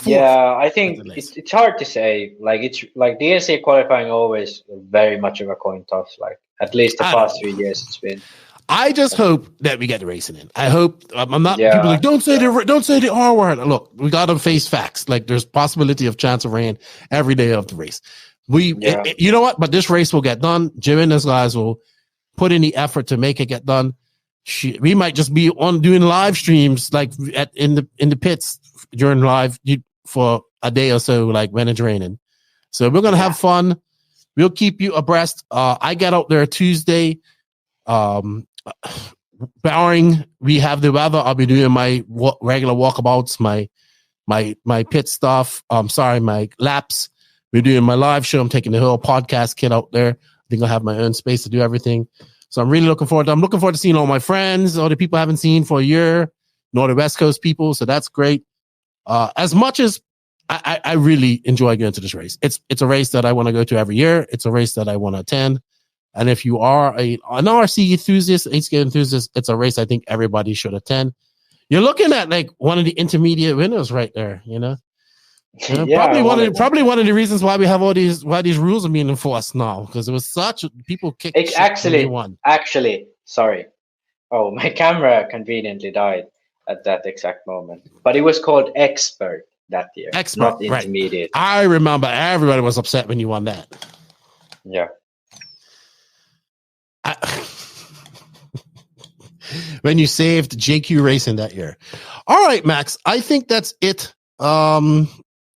Yeah, I think it's hard to say. Like it's like DNC qualifying always very much of a coin toss. Like at least the past 3 years it's been. I just hope that we get the racing in. I hope I'm not people like don't say the R word. Look, we got to face facts. Like there's possibility of chance of rain every day of the race. You know what? But this race will get done. Jim and his guys will put in the effort to make it get done. We might just be on doing live streams like in the pits during live for a day or so, like when it's raining. So we're gonna have fun. We'll keep you abreast. I get out there Tuesday. Barring we have the weather, I'll be doing my regular walkabouts, my pit stuff. My laps. We're doing my live show. I'm taking the whole podcast kit out there. I think I'll have my own space to do everything. So I'm really looking forward to seeing all my friends, all the people I haven't seen for a year, and all the West Coast people. So that's great. As much as I really enjoy going to this race. It's a race that I want to go to every year. It's a race that I want to attend. And if you are an RC enthusiast, HK enthusiast, it's a race I think everybody should attend. You're looking at like one of the intermediate winners right there, probably one of the reasons why we have why these rules are being enforced now, because it was such people kicked. Actually, sorry. Oh, my camera conveniently died at that exact moment. But it was called Expert that year, not intermediate. Right. I remember everybody was upset when you won that. Yeah. When you saved JQ Racing that year. All right, Max. I think that's it.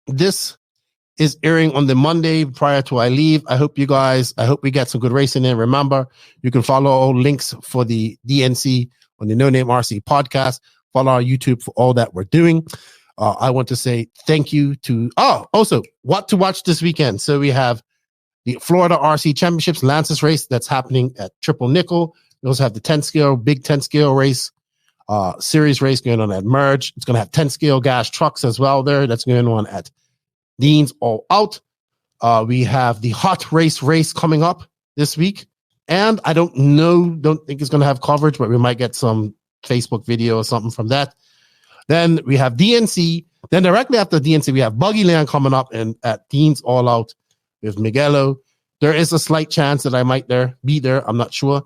This is airing on the Monday prior to I leave. I hope we get some good racing in. Remember, you can follow all links for the DNC on the No Name RC podcast. Follow our YouTube for all that we're doing. I want to say thank you to, also what to watch this weekend. So we have the Florida RC Championships Lances race that's happening at Triple Nickel. We also have the big 10 scale race, series race going on at Merge. It's going to have 10 scale gas trucks as well there. That's going on at Dean's All Out. We have the Hot Race coming up this week. And I don't think it's going to have coverage, but we might get some Facebook video or something from that. Then we have DNC, Then directly after DNC, we have Buggy Land coming up and at Dean's All Out with Miguelo. There is a slight chance that I might be there. I'm not sure.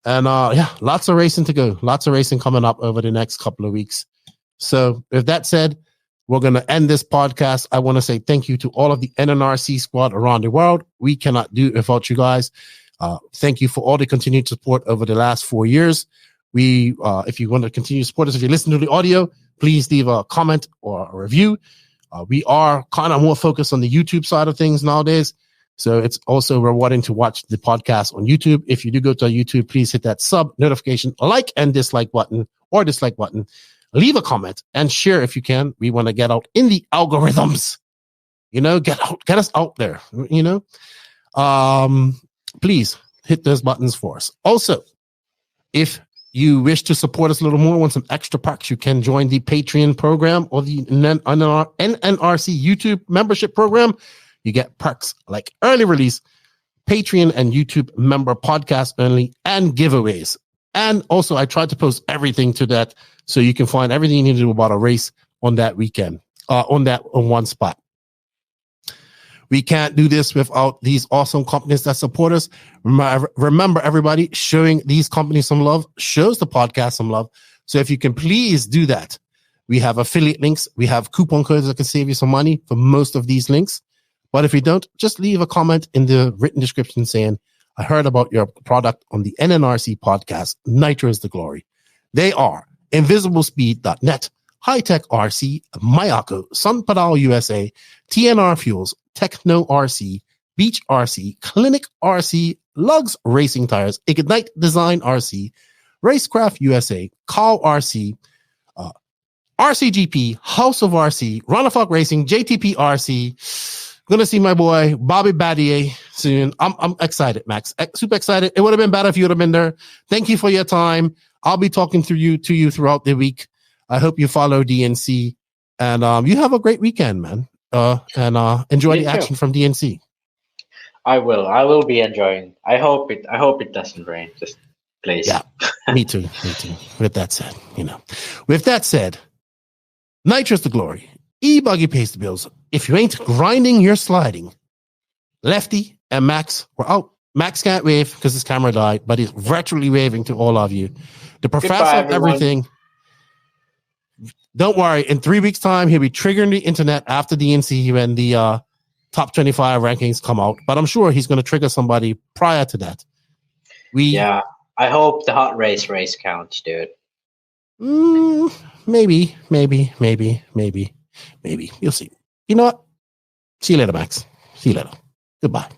And lots of racing to go. Lots of racing coming up over the next couple of weeks. So with that said, we're going to end this podcast. I want to say thank you to all of the NNRC squad around the world. We cannot do it without you guys. Thank you for all the continued support over the last 4 years. If you want to continue to support us, if you listen to the audio, please leave a comment or a review. We are kind of more focused on the YouTube side of things nowadays. So it's also rewarding to watch the podcast on YouTube. If you do go to our YouTube, please hit that sub notification, like and dislike button or dislike button. Leave a comment and share if you can. We want to get out in the algorithms. Get us out there. Please hit those buttons for us. Also, if you wish to support us a little more, want some extra perks, you can join the Patreon program or the NNRC YouTube membership program. You get perks like early release, Patreon and YouTube member podcast only, and giveaways. And also, I tried to post everything to that so you can find everything you need to do about a race on that weekend, on one spot. We can't do this without these awesome companies that support us. Remember, everybody, showing these companies some love shows the podcast some love. So if you can please do that. We have affiliate links. We have coupon codes that can save you some money for most of these links. But if you don't, just leave a comment in the written description saying, I heard about your product on the NNRC podcast. Nitro is the glory. They are invisiblespeed.net, High-Tech RC, Mayako, Sunpadal USA, TNR Fuels, Techno RC, Beach RC, Clinic RC, Lugs Racing Tires, Ignite Design RC, RaceCraft USA, Carl RC, RCGP, House of RC, Runafuck Racing, JTP RC. Gonna see my boy Bobby Badier soon. I'm excited, Max. Super excited. It would have been better if you would have been there. Thank you for your time. I'll be talking to you throughout the week. I hope you follow DNC and you have a great weekend, man. And enjoy the action from DNC. I will. I will be enjoying. I hope it doesn't rain. Just please. Yeah, me too. With that said, Nitro's the glory. E-Buggy pays the bills. If you ain't grinding, you're sliding. Lefty and Max were out. Max can't wave because his camera died, but he's virtually waving to all of you. The professor of everything. Don't worry. In 3 weeks' time, he'll be triggering the internet after DNC when the top 25 rankings come out. But I'm sure he's going to trigger somebody prior to that. I hope the hot race counts, dude. Maybe. You'll see. You know what? See you later, Max. See you later. Goodbye.